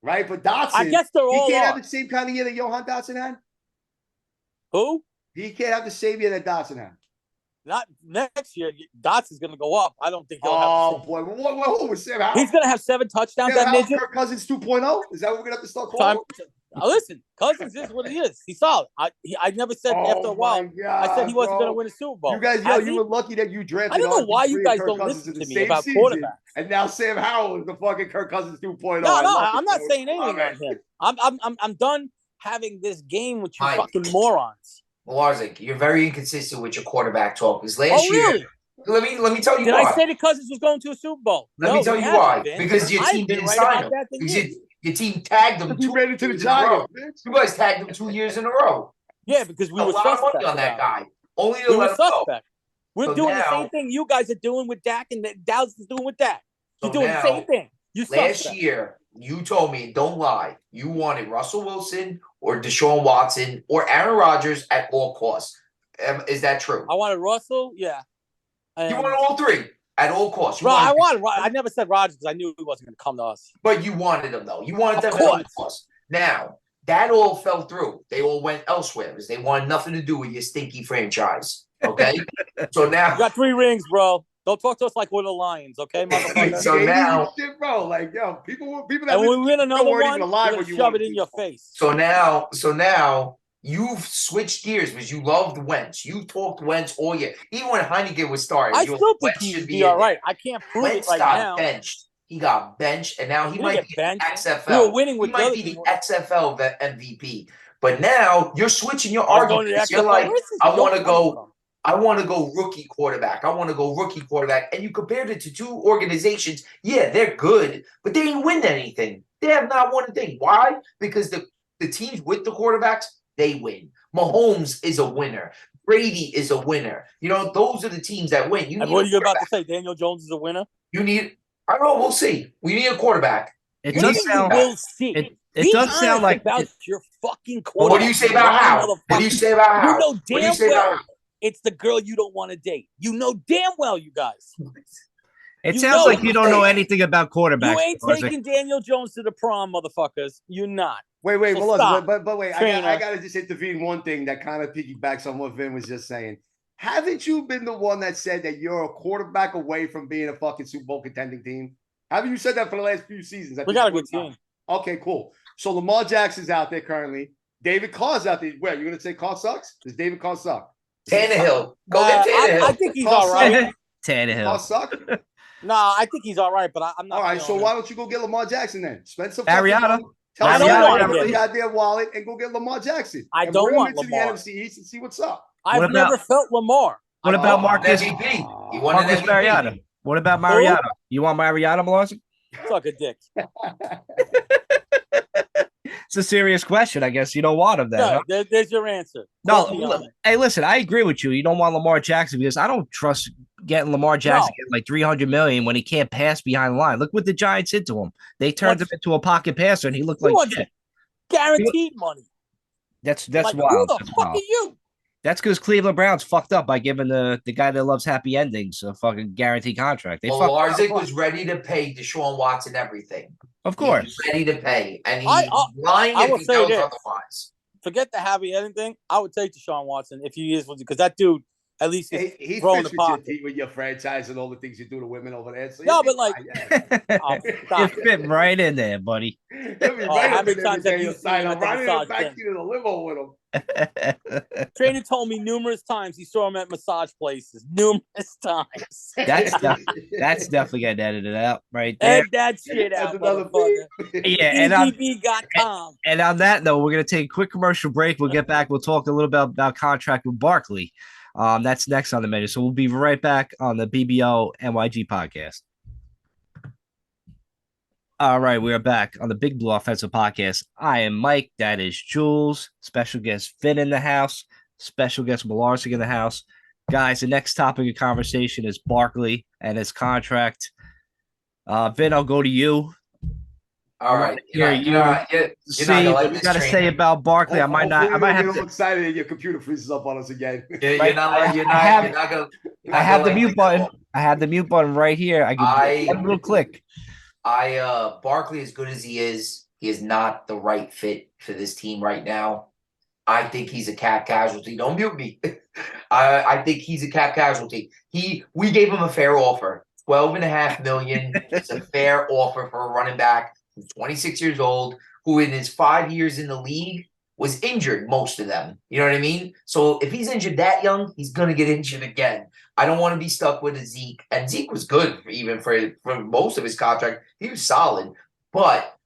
Speaker 3: right? But Dotson,
Speaker 5: I guess they're all
Speaker 3: he can't have
Speaker 5: are.
Speaker 3: the same kind of year that Johan Dotson had.
Speaker 5: Who?
Speaker 3: He can't have the same year that Dotson had.
Speaker 5: Not next year. Dotson's going to go up. I don't think he'll
Speaker 3: Oh
Speaker 5: have.
Speaker 3: boy, what was Sam Howell?
Speaker 5: He's going to have 7 touchdowns.
Speaker 3: Sam
Speaker 5: That
Speaker 3: Howell,
Speaker 5: midget.
Speaker 3: Kirk Cousins 2.0? Is that what we're gonna have to start calling?
Speaker 5: Time. Listen, Cousins is what he is. He's solid. I never said after a while. I said he wasn't going to win a Super Bowl.
Speaker 3: You guys,
Speaker 5: Has
Speaker 3: you
Speaker 5: he?
Speaker 3: were lucky that you drafted.
Speaker 5: I don't know why
Speaker 3: RG3
Speaker 5: you
Speaker 3: and
Speaker 5: guys
Speaker 3: Kirk
Speaker 5: don't
Speaker 3: Cousins
Speaker 5: listen
Speaker 3: in the
Speaker 5: to me
Speaker 3: same
Speaker 5: about
Speaker 3: season,
Speaker 5: quarterbacks.
Speaker 3: And now Sam Howell is the fucking Kirk Cousins 2.0.
Speaker 5: No,
Speaker 3: I love it,
Speaker 5: I'm not
Speaker 3: dude.
Speaker 5: saying anything
Speaker 3: Love
Speaker 5: on
Speaker 3: it.
Speaker 5: him. I'm done having this game with you
Speaker 4: Mike.
Speaker 5: fucking morons.
Speaker 4: Larzik, you're very inconsistent with your quarterback talk. Because last
Speaker 5: Oh, really?
Speaker 4: year, let me tell you
Speaker 5: Did
Speaker 4: why.
Speaker 5: I say that Cousins was going to a Super Bowl?
Speaker 4: Let me tell
Speaker 5: he
Speaker 4: you
Speaker 5: hasn't
Speaker 4: why.
Speaker 5: been.
Speaker 4: Because your
Speaker 5: I've
Speaker 4: team
Speaker 5: been
Speaker 4: didn't
Speaker 5: right
Speaker 4: sign
Speaker 5: about
Speaker 4: him.
Speaker 5: that than
Speaker 4: Because
Speaker 5: you.
Speaker 4: your team tagged him.
Speaker 3: He
Speaker 4: 2
Speaker 3: ran into the
Speaker 4: years in a row.
Speaker 3: Giants, bitch.
Speaker 4: You guys tagged him 2 years in a row.
Speaker 5: Yeah, because we
Speaker 4: A
Speaker 5: were
Speaker 4: lot of
Speaker 5: suspect
Speaker 4: money on that
Speaker 5: about it.
Speaker 4: guy. Only to
Speaker 5: We were
Speaker 4: let him go.
Speaker 5: suspect. We're
Speaker 4: So
Speaker 5: doing the
Speaker 4: now-
Speaker 5: same thing you guys are doing with Dak and that Dallas is doing with Dak. You're
Speaker 4: So
Speaker 5: doing the
Speaker 4: now,
Speaker 5: same thing. You
Speaker 4: Last
Speaker 5: suspect.
Speaker 4: year, you told me, don't lie, you wanted Russell Wilson or Deshaun Watson or Aaron Rodgers at all costs. Is that true?
Speaker 5: I wanted Russell. Yeah.
Speaker 4: You
Speaker 5: And-
Speaker 4: wanted all three at all costs. You
Speaker 5: I
Speaker 4: wanted-
Speaker 5: wanted. I never said Rodgers because I knew he wasn't going to come to us.
Speaker 4: But you wanted them, though. You wanted
Speaker 5: Of
Speaker 4: them at all
Speaker 5: course.
Speaker 4: costs. Now, that all fell through. They all went elsewhere because they wanted nothing to do with your stinky franchise. Okay? So now,
Speaker 5: You got 3 rings, bro. Don't talk to us like we're the Lions, okay, motherfucker?
Speaker 4: So now-
Speaker 3: shit, bro, like yo, people that
Speaker 5: And when
Speaker 3: listen
Speaker 5: we win another
Speaker 3: weren't
Speaker 5: one,
Speaker 3: even
Speaker 5: we're
Speaker 3: alive
Speaker 5: gonna
Speaker 3: when you
Speaker 5: shove
Speaker 3: won
Speaker 5: it in
Speaker 3: the
Speaker 5: your
Speaker 3: Super Bowl.
Speaker 5: face.
Speaker 4: so now you've switched gears because you loved Wentz. You talked Wentz all year. Even when Heineken was starting,
Speaker 5: I
Speaker 4: you were
Speaker 5: still
Speaker 4: like,
Speaker 5: think
Speaker 4: Wentz
Speaker 5: he'd
Speaker 4: should
Speaker 5: be
Speaker 4: in
Speaker 5: all
Speaker 4: there.
Speaker 5: right. I can't prove
Speaker 4: Wentz
Speaker 5: it right
Speaker 4: got
Speaker 5: now.
Speaker 4: benched. He got benched, and now he
Speaker 5: didn't
Speaker 4: might
Speaker 5: get
Speaker 4: be
Speaker 5: benched.
Speaker 4: XFL.
Speaker 5: We were winning with
Speaker 4: he might
Speaker 5: the
Speaker 4: be the
Speaker 5: other-
Speaker 4: XFL MVP. But now you're switching your
Speaker 5: I was going to the
Speaker 4: arguments. You're
Speaker 5: XFL.
Speaker 4: like,
Speaker 5: Where's this
Speaker 4: I
Speaker 5: joke
Speaker 4: want to
Speaker 5: coming
Speaker 4: go.
Speaker 5: from?
Speaker 4: I want to go rookie quarterback. I want to go rookie quarterback. And you compared it to two organizations. Yeah, they're good, but they didn't win anything. They have not won a thing. Why? Because the teams with the quarterbacks, they win. Mahomes is a winner. Brady is a winner. You know, those are the teams that win. You
Speaker 5: And
Speaker 4: need
Speaker 5: what
Speaker 4: a
Speaker 5: are you about to
Speaker 4: quarterback.
Speaker 5: say? Daniel Jones is a winner?
Speaker 4: You need, I don't know, we'll see. We need a quarterback.
Speaker 2: It
Speaker 4: You
Speaker 2: does
Speaker 4: need-
Speaker 2: sound.
Speaker 5: We'll see.
Speaker 2: It
Speaker 5: Be
Speaker 2: does sound
Speaker 5: honest
Speaker 2: like
Speaker 5: about
Speaker 2: it-
Speaker 5: your fucking
Speaker 4: Well,
Speaker 5: quarterback.
Speaker 4: what do you say about how? What do you say about how?
Speaker 5: You know
Speaker 4: What do you
Speaker 5: damn
Speaker 4: say about
Speaker 5: well
Speaker 4: how?
Speaker 5: it's the girl you don't want to date. You know damn well, you guys.
Speaker 2: It
Speaker 5: You
Speaker 2: sounds
Speaker 5: know
Speaker 2: like
Speaker 5: it.
Speaker 2: you don't know anything about quarterbacks.
Speaker 5: You ain't
Speaker 2: Barzik.
Speaker 5: taking Daniel Jones to the prom, motherfuckers. You not.
Speaker 3: Wait,
Speaker 5: So
Speaker 3: Melissa,
Speaker 5: stop,
Speaker 3: but wait,
Speaker 5: trainer.
Speaker 3: I gotta just intervene one thing that kind of piggybacks on what Vin was just saying. Haven't you been the one that said that you're a quarterback away from being a fucking Super Bowl contending team? Haven't you said that for the last few seasons?
Speaker 5: We got a good team.
Speaker 3: Okay, cool. So Lamar Jackson's out there currently. David Carr's out there. Where, you're gonna say Carr sucks? Does David Carr suck?
Speaker 4: Tannehill. Go get Tannehill.
Speaker 5: I think he's
Speaker 3: Carr
Speaker 5: all right.
Speaker 3: Carr
Speaker 2: Tannehill.
Speaker 3: suck?
Speaker 5: Nah, I think he's all right, but I'm not.
Speaker 3: All right, so
Speaker 5: feeling
Speaker 3: why
Speaker 5: it.
Speaker 3: don't you go get Lamar Jackson then? Spend some
Speaker 2: Ariana.
Speaker 3: fucking money. Tell
Speaker 5: I
Speaker 3: us
Speaker 5: don't
Speaker 3: you
Speaker 5: want
Speaker 3: got
Speaker 5: him.
Speaker 3: the goddamn wallet and go get Lamar Jackson.
Speaker 5: I
Speaker 3: And
Speaker 5: don't
Speaker 3: bring him
Speaker 5: want
Speaker 3: into
Speaker 5: Lamar.
Speaker 3: the NFC East and see what's up.
Speaker 5: I've never felt Lamar.
Speaker 2: What about Marcus?
Speaker 4: MVP. He won an
Speaker 2: Marcus
Speaker 4: MVP.
Speaker 2: Mariota. What about Mariota? You want Mariota, Malazzi?
Speaker 5: Suck a dick.
Speaker 2: It's a serious question. I guess you don't want him then.
Speaker 5: No,
Speaker 2: Huh?
Speaker 5: there's your answer.
Speaker 2: No, hey, listen, I agree with you. You don't want Lamar Jackson because I don't trust getting Lamar Jackson getting like $300 million when he can't pass behind the line. Look what the Giants did to him. They turned him into a pocket passer, and he looked like shit.
Speaker 5: Guaranteed money.
Speaker 2: That's
Speaker 5: like,
Speaker 2: wild.
Speaker 5: Who the fuck are you?
Speaker 2: That's because Cleveland Browns fucked up by giving the guy that loves happy endings a fucking guaranteed contract.
Speaker 4: Larzik was ready to pay Deshaun Watson everything.
Speaker 2: Of course.
Speaker 4: He's ready to pay. And he's lying if he tells otherwise.
Speaker 5: Forget the happy ending thing. I would take Deshaun Watson if he is, because that dude, at least he's throwing the pocket.
Speaker 3: With your franchise and all the things you do to women over there. So
Speaker 5: no, but like,
Speaker 2: you're fitting right in there, buddy.
Speaker 5: How many times have you seen him
Speaker 3: right in the back seat of the limo with him?
Speaker 5: Trainer told me numerous times he saw him at massage places. Numerous times.
Speaker 2: That's definitely getting edited out right there.
Speaker 5: Edit that shit out, motherfucker.
Speaker 2: Yeah, and on that note, we're gonna take a quick commercial break. We'll get back. We'll talk a little bit about contract with Barkley. That's next on the menu. So we'll be right back on the BBO NYG podcast. All right, we are back on the Big Blue Offensive Podcast. I am Mike. That is Jules. Special guest Finn in the house. Special guest Malarsic in the house. Guys, the next topic of conversation is Barkley and his contract. Vin, I'll go to you.
Speaker 4: All right.
Speaker 2: You're not what you got to say about Barkley. I might have
Speaker 3: to. Excited that your computer freezes up on us again.
Speaker 2: I have the mute button. I have the mute button right here. I can one little click.
Speaker 4: Barkley, as good as he is not the right fit for this team right now. I think he's a cap casualty. Don't mute me. I think he's a cap casualty. We gave him a fair offer. $12.5 million. It's a fair offer for a running back who's 26 years old, who in his 5 years in the league was injured, most of them. You know what I mean? So if he's injured that young, he's going to get injured again. I don't want to be stuck with a Zeke. And Zeke was good for most of his contract. He was solid. But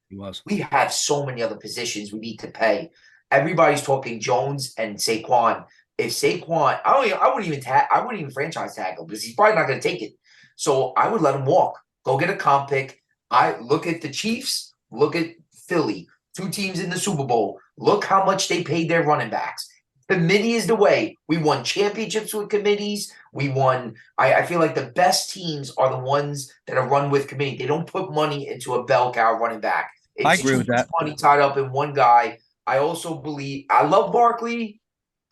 Speaker 4: we have so many other positions we need to pay. Everybody's talking Jones and Saquon. If Saquon, I wouldn't even franchise tag him because he's probably not going to take it. So I would let him walk. Go get a comp pick. I look at the Chiefs. Look at Philly. 2 teams in the Super Bowl. Look how much they paid their running backs. Committee is the way. We won championships with committees. We won. I feel like the best teams are the ones that are run with committee. They don't put money into a bell cow running back.
Speaker 2: I agree with that.
Speaker 4: Money tied up in one guy. I also believe I love Barkley.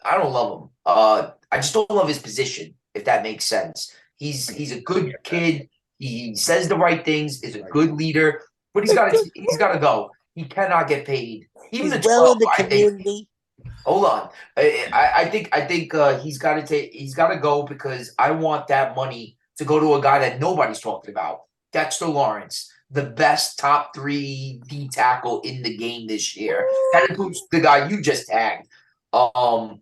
Speaker 4: I don't love him. I just don't love his position, if that makes sense. He's a good kid. He says the right things. Is a good leader, but he's got to go. He cannot get paid. Even the 12,
Speaker 5: the community.
Speaker 4: Hold on. I think he's got to go because I want that money to go to a guy that nobody's talking about. Dexter Lawrence, the best top 3 D tackle in the game this year. That includes the guy you just tagged. I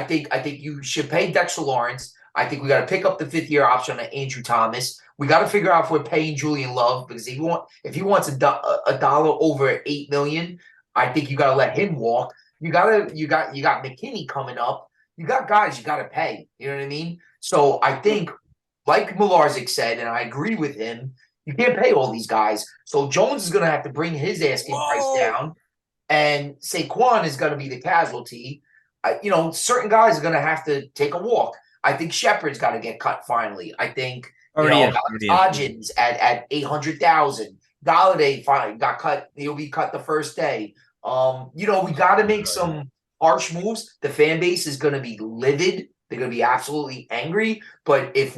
Speaker 4: think you should pay Dexter Lawrence. I think we got to pick up the 5th-year option on Andrew Thomas. We got to figure out if we're paying Julian Love because if he wants a dollar over $8 million, I think you got to let him walk. You got McKinney coming up. You got guys you got to pay. You know what I mean? So I think, like Malarzik said, and I agree with him, you can't pay all these guys. So Jones is going to have to bring his asking price down, and Saquon is going to be the casualty. Certain guys are going to have to take a walk. I think Shepard's got to get cut finally. I think Hodgins at $800,000. Galladay finally got cut. He'll be cut the first day. We got to make some harsh moves. The fan base is going to be livid. They're going to be absolutely angry. But if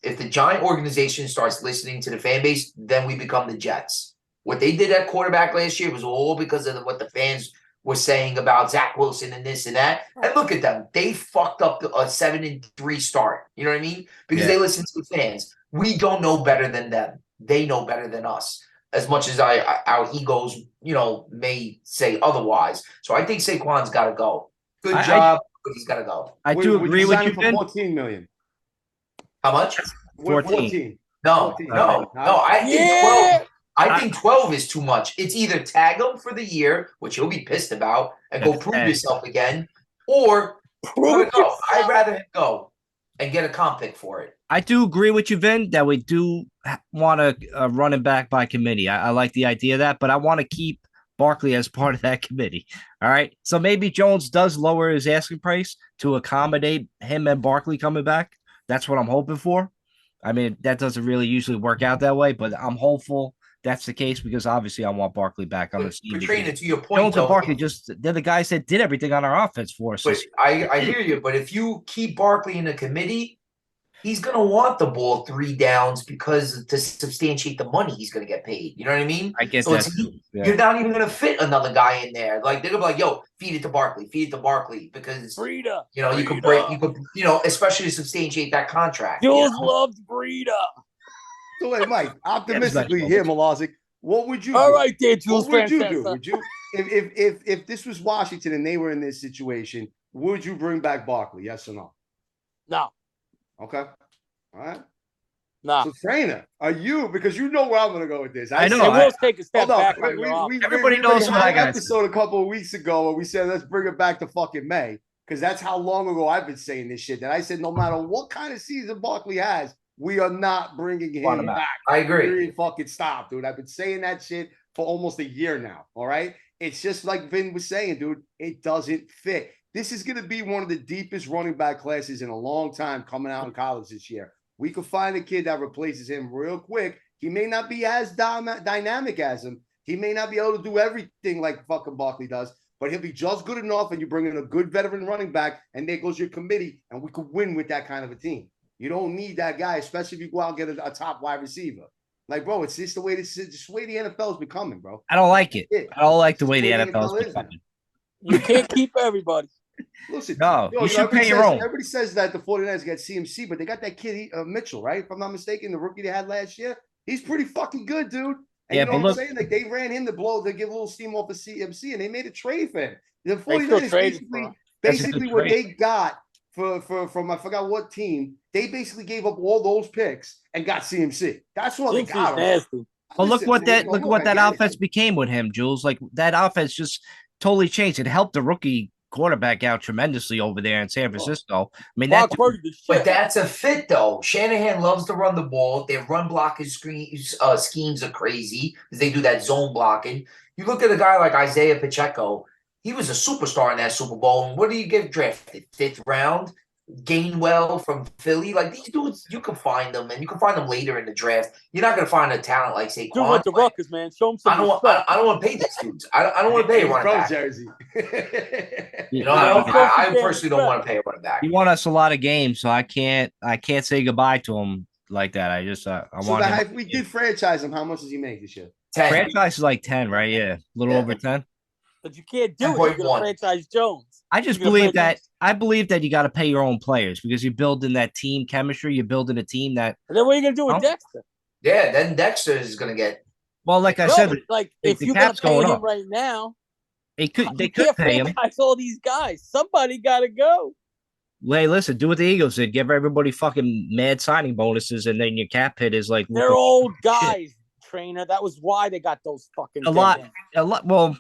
Speaker 4: the Giant organization starts listening to the fan base, then we become the Jets. What they did at quarterback last year was all because of what the fans were saying about Zach Wilson and this and that. And look at them. They fucked up a 7-3 start. You know what I mean? Because they listen to the fans. We don't know better than them. They know better than us. As much as our egos, may say otherwise. So I think Saquon's got to go. Good job, but he's got to go.
Speaker 2: I do agree with you, Ben.
Speaker 3: $14 million.
Speaker 4: How much?
Speaker 2: 14.
Speaker 4: No. I think 12. I think 12 is too much. It's either tag him for the year, which he'll be pissed about, and go prove yourself again, or
Speaker 5: Prove
Speaker 4: let it go.
Speaker 5: yourself.
Speaker 4: I'd rather him go and get a comp pick for it.
Speaker 2: I do agree with you, Vin, that we do want to run him back by committee. I like the idea of that, but I want to keep Barkley as part of that committee. All right. So maybe Jones does lower his asking price to accommodate him and Barkley coming back. That's what I'm hoping for. I mean, that doesn't really usually work out that way, but I'm hopeful that's the case because obviously I want Barkley back on the team.
Speaker 4: Trainer, to your point,
Speaker 2: Jones
Speaker 4: though,
Speaker 2: and Barkley they're the guys that did everything on our offense for us.
Speaker 4: But I hear you. But if you keep Barkley in the committee, he's going to want the ball 3 downs because to substantiate the money he's going to get paid. You know what I mean?
Speaker 2: I get
Speaker 4: so
Speaker 2: that.
Speaker 4: You're not even going to fit another guy in there. Like they're going to be like, "Yo, feed it to Barkley, because
Speaker 5: Breida.
Speaker 4: you could break, especially to substantiate that contract."
Speaker 5: Jules loved Breida.
Speaker 3: So wait, Mike, optimistically here, Melazic, what would you do?
Speaker 5: All right, there, Jules.
Speaker 3: What would you do? Would you, if this was Washington and they were in this situation, would you bring back Barkley? Yes or no?
Speaker 5: No.
Speaker 3: Okay. All right.
Speaker 5: No.
Speaker 3: So, trainer, are you, because you know where I'm going to go with this.
Speaker 2: I know.
Speaker 5: I will take a step back.
Speaker 2: Everybody knows what I got.
Speaker 3: Episode a couple of weeks ago where we said, let's bring it back to fucking May, because that's how long ago I've been saying this shit, that I said, no matter what kind of season Barkley has, we are not bringing him back.
Speaker 4: I agree.
Speaker 3: Period. Fucking stop, dude. I've been saying that shit for almost a year now. All right. It's just like Vin was saying, dude. It doesn't fit. This is going to be one of the deepest running back classes in a long time coming out in college this year. We could find a kid that replaces him real quick. He may not be as dynamic as him. He may not be able to do everything like fucking Barkley does, but he'll be just good enough, and you bring in a good veteran running back, and there goes your committee, and we could win with that kind of a team. You don't need that guy, especially if you go out and get a top wide receiver. Like, bro, it's just the way the NFL is becoming, bro.
Speaker 2: I don't like it. I don't like the way the NFL is becoming.
Speaker 5: You can't keep everybody.
Speaker 3: Listen,
Speaker 2: you should pay your own.
Speaker 3: Everybody says that the 49ers got CMC, but they got that kid Mitchell, right? If I'm not mistaken, the rookie they had last year. He's pretty fucking good, dude. And
Speaker 2: yeah,
Speaker 3: you know what I'm saying? Like, they ran him to give a little steam off the CMC, and they made a trade for him. The 49ers basically what they got from I forgot what team, they basically gave up all those picks and got CMC. That's what they got.
Speaker 2: Well, look what that offense became with him, Jules. Like, that offense just totally changed. It helped the rookie quarterback out tremendously over there in San Francisco. I mean,
Speaker 4: but that's a fit, though. Shanahan loves to run the ball. Their run blocking schemes are crazy because they do that zone blocking. You look at a guy like Isaiah Pacheco. He was a superstar in that Super Bowl. And what do you get drafted? 5th round? Gainwell from Philly. Like, these dudes, you can find them, and you can find them later in the draft. You're not going to find a talent like Saquon.
Speaker 5: Dude went to Rutgers, man. Show him some
Speaker 4: I don't want to pay these dudes. I don't want to pay a running back.
Speaker 3: Jersey.
Speaker 4: I personally don't want to pay a running back.
Speaker 2: He won us a lot of games, so I can't say goodbye to him like that. I just I want him.
Speaker 3: If we did franchise him, how much does he make this year?
Speaker 4: 10.
Speaker 2: Franchise is like 10, right? Yeah, a little over 10.
Speaker 5: But you can't do it. You're going to franchise Jones.
Speaker 2: I just believe that. I believe that you got to pay your own players because you're building that team chemistry. You're building a team that.
Speaker 5: And then what are you going to do with Dexter?
Speaker 4: Yeah, then Dexter is going to get.
Speaker 2: Well, like I said,
Speaker 5: like if you're going to pay him right now,
Speaker 2: they could pay him.
Speaker 5: All these guys, somebody got to go.
Speaker 2: Hey, listen, do what the Eagles did. Give everybody fucking mad signing bonuses, and then your cap hit is like
Speaker 5: they're old guys. Trainer. That was why they got those fucking
Speaker 2: a lot. Well.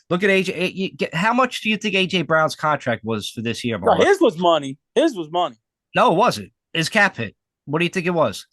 Speaker 2: Look at AJ. How much do you think AJ Brown's contract was for this year?
Speaker 5: No, his was money.
Speaker 2: No, it wasn't. His cap hit. What do you think it was?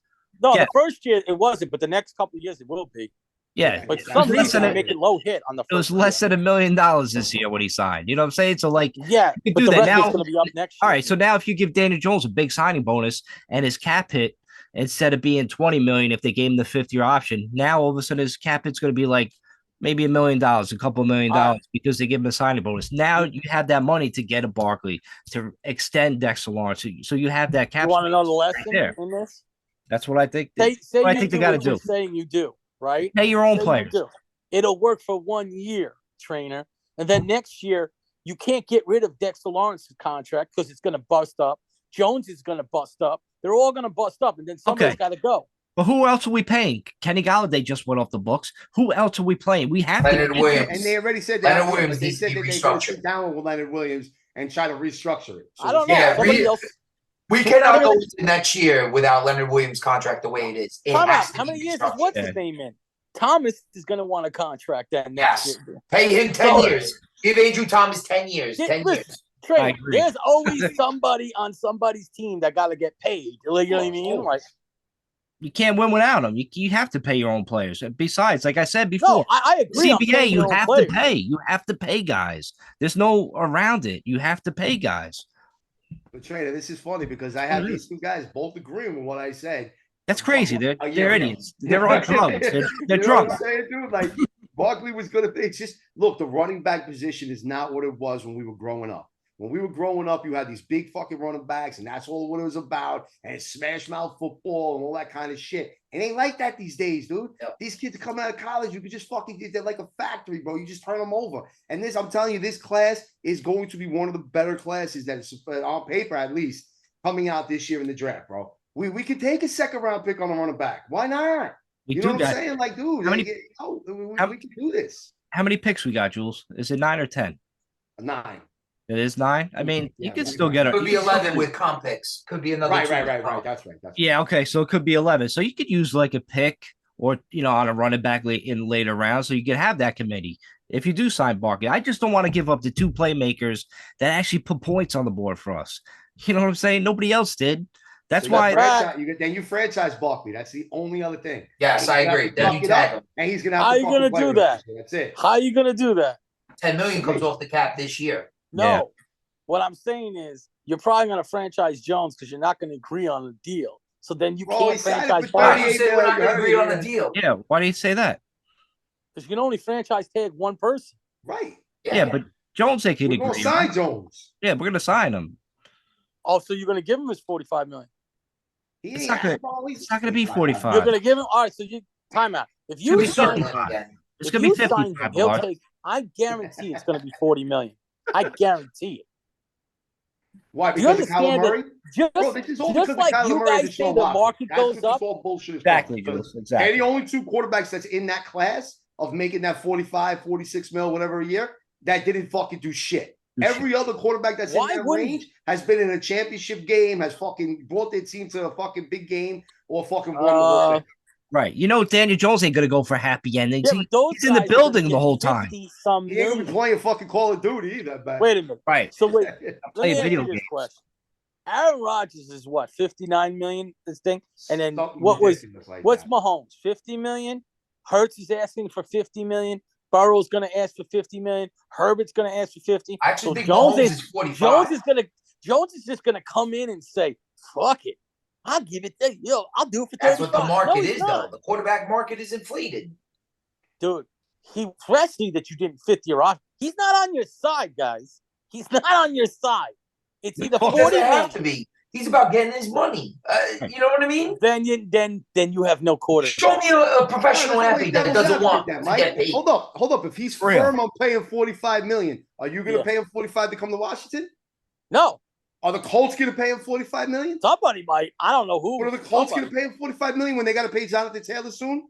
Speaker 5: No, the first year it wasn't, but the next couple of years it will be.
Speaker 2: Yeah,
Speaker 5: but some reason they make it low hit on the.
Speaker 2: It was less than $1 million this year when he signed. You know what I'm saying? So like,
Speaker 5: yeah,
Speaker 2: you
Speaker 5: but
Speaker 2: do
Speaker 5: the
Speaker 2: that
Speaker 5: rest
Speaker 2: now.
Speaker 5: is going to be up next year.
Speaker 2: All right, so now if you give Daniel Jones a big signing bonus and his cap hit instead of being $20 million, if they gave him the 5th-year option, now all of a sudden his cap hit's going to be like maybe $1 million, a couple $1 million because they give him a signing bonus. Now you have that money to get a Barkley, to extend Dexter Lawrence. So you have that cap.
Speaker 5: You want to know the lesson
Speaker 2: right
Speaker 5: in this?
Speaker 2: That's what I think.
Speaker 5: Say
Speaker 2: I think they got to do.
Speaker 5: Saying you do, right?
Speaker 2: Pay your own players.
Speaker 5: It'll work for 1 year, trainer. And then next year, you can't get rid of Dexter Lawrence's contract because it's going to bust up. Jones is going to bust up. They're all going to bust up, and then somebody's got to go.
Speaker 2: But who else are we paying? Kenny Golladay just went off the books. Who else are we playing? We have
Speaker 4: Leonard Williams.
Speaker 3: And they already said that.
Speaker 4: Leonard Williams
Speaker 3: they said that they go sit down with Leonard Williams and try to restructure it.
Speaker 5: So I don't know.
Speaker 4: We cannot go into next year without Leonard Williams' contract the way it is.
Speaker 5: How many years is what's his name in? Thomas is going to want a contract that next year.
Speaker 4: Pay him 10 years. Give Andrew Thomas 10 years. 10 years.
Speaker 5: Trey, there's always somebody on somebody's team that got to get paid. Like, you know what I mean? Like,
Speaker 2: you can't win without them. You have to pay your own players. Besides, like I said before,
Speaker 5: no, I agree.
Speaker 2: CBA, you have to pay. You have to pay guys. There's no around it. You have to pay guys.
Speaker 3: But Trader, this is funny because I have these two guys both agreeing with what I said.
Speaker 2: That's crazy. They're idiots. They're on drugs. They're drunk.
Speaker 3: What I'm saying, dude? Like Barkley was gonna. It's just look. The running back position is not what it was when we were growing up. When we were growing up, you had these big fucking running backs, and that's all what it was about. And smash mouth football and all that kind of shit. It ain't like that these days, dude. Yep. These kids are coming out of college. You could just fucking they're like a factory, bro. You just turn them over. And this, I'm telling you, this class is going to be one of the better classes that is on paper, at least, coming out this year in the draft, bro. We could take a second round pick on a running back. Why not? You know what I'm saying? Like, dude, we can do this.
Speaker 2: How many picks we got, Jules? Is it 9 or 10?
Speaker 3: 9.
Speaker 2: It is 9. I mean, you could still get
Speaker 4: it. Could be 11 with comp picks. Could be another.
Speaker 3: Right. That's right.
Speaker 2: Yeah. Okay. So it could be 11. So you could use like a pick or on a running back in later rounds, so you could have that committee if you do sign Barkley. I just don't want to give up the 2 playmakers that actually put points on the board for us. You know what I'm saying? Nobody else did. That's why
Speaker 3: you franchise Barkley. That's the only other thing.
Speaker 4: Yes, I agree. Then you tag him.
Speaker 3: And he's gonna have
Speaker 5: How are you gonna do that?
Speaker 3: That's it.
Speaker 5: How are you gonna do that?
Speaker 4: $10 million comes off the cap this year.
Speaker 5: No. Yeah. What I'm saying is you're probably going to franchise Jones because you're not going to agree on a deal. So then you can't franchise
Speaker 4: Barkley. You say we're not going to agree on the deal.
Speaker 2: Yeah. Why do you say that?
Speaker 5: Because you can only franchise tag one person.
Speaker 3: Right.
Speaker 2: Yeah, but Jones they could agree.
Speaker 3: We're going to sign Jones.
Speaker 2: Yeah, we're going to sign him.
Speaker 5: Oh, so you're going to give him his $45 million?
Speaker 2: It's not going to be 45.
Speaker 5: You're going to give him. All right. So time out. If you sign him,
Speaker 2: it's going to be 55.
Speaker 5: He'll take. I guarantee it's going to be $40 million. I guarantee it.
Speaker 3: Why? Because of Kyler Murray?
Speaker 5: Just like you guys say the market goes up.
Speaker 2: Exactly.
Speaker 3: They're the only 2 quarterbacks that's in that class of making that 45, 46 mil, whatever a year, that didn't fucking do shit. Every other quarterback that's in that range has been in a championship game, has fucking brought their team to a fucking big game, or fucking won the whole thing.
Speaker 2: Right. Daniel Jones ain't going to go for happy endings. Yeah, he's in the building the whole time.
Speaker 3: He ain't even playing fucking Call of Duty either. But...
Speaker 5: Wait a minute.
Speaker 2: Right.
Speaker 5: So wait. Let me ask you this question. Aaron Rodgers is what, $59 million, this thing? And then what's Mahomes? $50 million? Hurts is asking for $50 million. Burrow's going to ask for $50 million. Herbert's going to ask for 50.
Speaker 4: I actually think Jones is 45.
Speaker 5: Jones is just going to come in and say, fuck it. I'll give it to you. I'll do it for 35.
Speaker 4: That's what the market is, though. The quarterback market is inflated.
Speaker 5: Dude, especially that you didn't fit your offer. He's not on your side, guys. He's not on your side. It's either 40
Speaker 4: doesn't have to be. He's about getting his money. You know what I mean?
Speaker 5: Then you have no quarterback.
Speaker 4: Show me a professional athlete that doesn't want to get paid.
Speaker 3: Hold up. If he's firm on paying $45 million, are you going to pay him $45 to come to Washington?
Speaker 5: No.
Speaker 3: Are the Colts going to pay him $45 million?
Speaker 5: Somebody might. I don't know who.
Speaker 3: But are the Colts going to pay him $45 million when they got to pay Jonathan Taylor soon?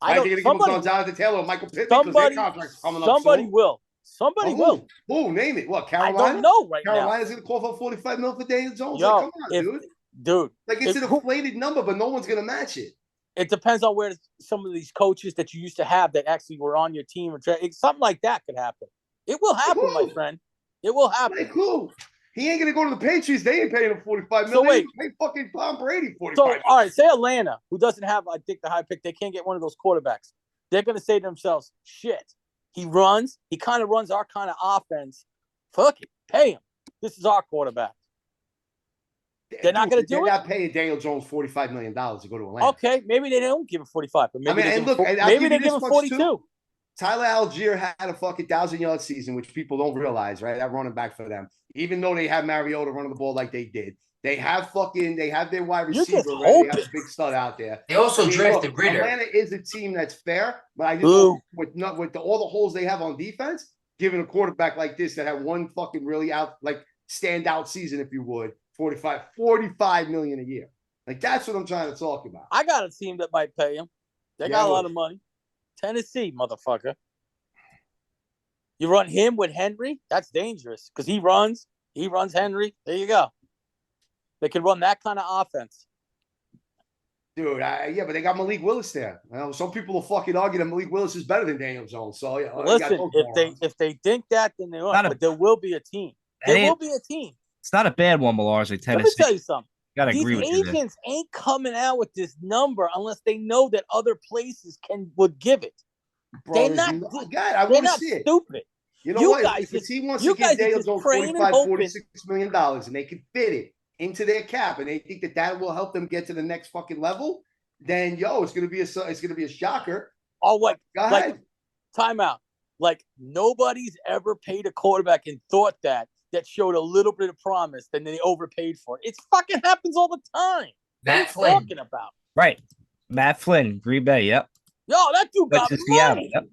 Speaker 5: I don't.
Speaker 3: They're going to give him Jonathan Taylor or Michael Pittman because their contract's coming up soon.
Speaker 5: Somebody will. Somebody will.
Speaker 3: Who? Name it. What? Carolina?
Speaker 5: I don't know right
Speaker 3: Carolina's going to call for $45 million for Daniel Jones.
Speaker 5: Yo,
Speaker 3: like, come on,
Speaker 5: dude.
Speaker 3: Like, it's an inflated number, but no one's going to match it.
Speaker 5: It depends on where some of these coaches that you used to have that actually were on your team. Or something like that could happen. It will happen, my friend. It will happen.
Speaker 3: Like who? He ain't going to go to the Patriots. They ain't paying him $45 million.
Speaker 5: So wait.
Speaker 3: They pay fucking Tom Brady $45
Speaker 5: million. All right, say Atlanta, who doesn't have, I think, the high pick. They can't get one of those quarterbacks. They're going to say to themselves, shit. He kind of runs our kind of offense. Fuck it. Pay him. This is our quarterback. They're not going to do it?
Speaker 3: They're not paying Daniel Jones $45 million to go to Atlanta.
Speaker 5: Okay, maybe they don't give him 45, but maybe they give him 42. Too.
Speaker 3: Tyler Algier had a fucking 1,000-yard season, which people don't realize, right? That running back for them. Even though they have Mariota running the ball like they did. They have their wide receiver, right? They have a big stud out there.
Speaker 4: They also drafted Ritter.
Speaker 3: Atlanta is a team that's fair, but I just with all the holes they have on defense, giving a quarterback like this that had one fucking really standout season, if you would, $45 million a year. Like that's what I'm trying to talk about.
Speaker 5: I got a team that might pay him. They got a lot of money. Tennessee, motherfucker. You run him with Henry, that's dangerous because he runs Henry. There you go. They can run that kind of offense.
Speaker 3: Dude, but they got Malik Willis there. Well, some people will fucking argue that Malik Willis is better than Daniel Jones. So, yeah.
Speaker 5: Listen, if they think that, then they will. But there will be a team. There will be a team.
Speaker 2: It's not a bad one, Millarzo. Tennessee.
Speaker 5: Let me tell you something.
Speaker 2: Gotta
Speaker 5: These
Speaker 2: agree with you there.
Speaker 5: agents ain't coming out with this number unless they know that other places would give it.
Speaker 3: Bro,
Speaker 5: They're not.
Speaker 3: God, I
Speaker 5: They're
Speaker 3: want to
Speaker 5: not
Speaker 3: see it.
Speaker 5: stupid.
Speaker 3: You know
Speaker 5: You
Speaker 3: what?
Speaker 5: guys
Speaker 3: If the
Speaker 5: just-
Speaker 3: team wants
Speaker 5: you
Speaker 3: to give
Speaker 5: guys are
Speaker 3: Daniel
Speaker 5: just
Speaker 3: Jones
Speaker 5: praying and
Speaker 3: 45,
Speaker 5: hoping.
Speaker 3: $46 million and they can fit it into their cap and they think that will help them get to the next fucking level, then it's gonna be a shocker.
Speaker 5: Oh, what?
Speaker 3: Go ahead.
Speaker 5: Timeout. Like nobody's ever paid a quarterback and thought that showed a little bit of promise, then they overpaid for it. It fucking happens all the time.
Speaker 4: Matt
Speaker 5: What are you
Speaker 4: Flynn.
Speaker 5: talking about?
Speaker 2: Right. Matt Flynn, Green Bay. Yep.
Speaker 5: Yo, that dude
Speaker 2: Went
Speaker 5: got
Speaker 2: to Seattle.
Speaker 5: money.
Speaker 2: Yep.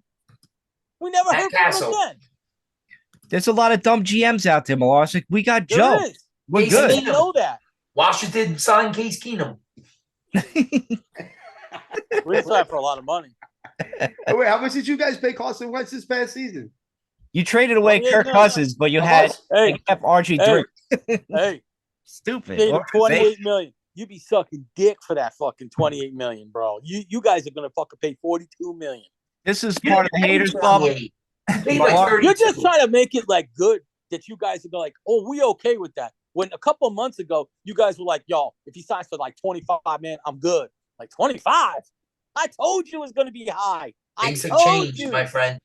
Speaker 5: We never
Speaker 4: Matt
Speaker 5: heard from him
Speaker 4: Castle.
Speaker 5: again.
Speaker 2: There's a lot of dumb GMs out there, Millarzo. We got
Speaker 5: There
Speaker 2: Joe.
Speaker 5: is.
Speaker 2: We're
Speaker 4: Case
Speaker 2: good.
Speaker 5: They
Speaker 4: Keenum.
Speaker 5: know that.
Speaker 4: Washington signed Case Keenum.
Speaker 5: We signed for a lot of money.
Speaker 3: Oh, wait, how much did you guys pay Carson Wentz this past season?
Speaker 2: You traded away
Speaker 5: 28
Speaker 2: Kirk
Speaker 5: million.
Speaker 2: Cousins, but you had
Speaker 5: Hey,
Speaker 2: you kept RG3.
Speaker 5: hey,
Speaker 2: Stupid.
Speaker 5: paid him
Speaker 2: organization.
Speaker 5: $28 million. You be sucking dick for that fucking $28 million, bro. You guys are gonna fucking pay $42 million.
Speaker 2: This is part of the haters' club.
Speaker 4: 28. You paid like 32.
Speaker 5: You're just trying to make it like good that you guys are like, oh, we okay with that. When a couple of months ago, you guys were like, yo, if he signs for like 25, man, I'm good. Like 25? I told you it was going to be high.
Speaker 4: Things
Speaker 5: I
Speaker 4: have
Speaker 5: told
Speaker 4: changed,
Speaker 5: you.
Speaker 4: my friend.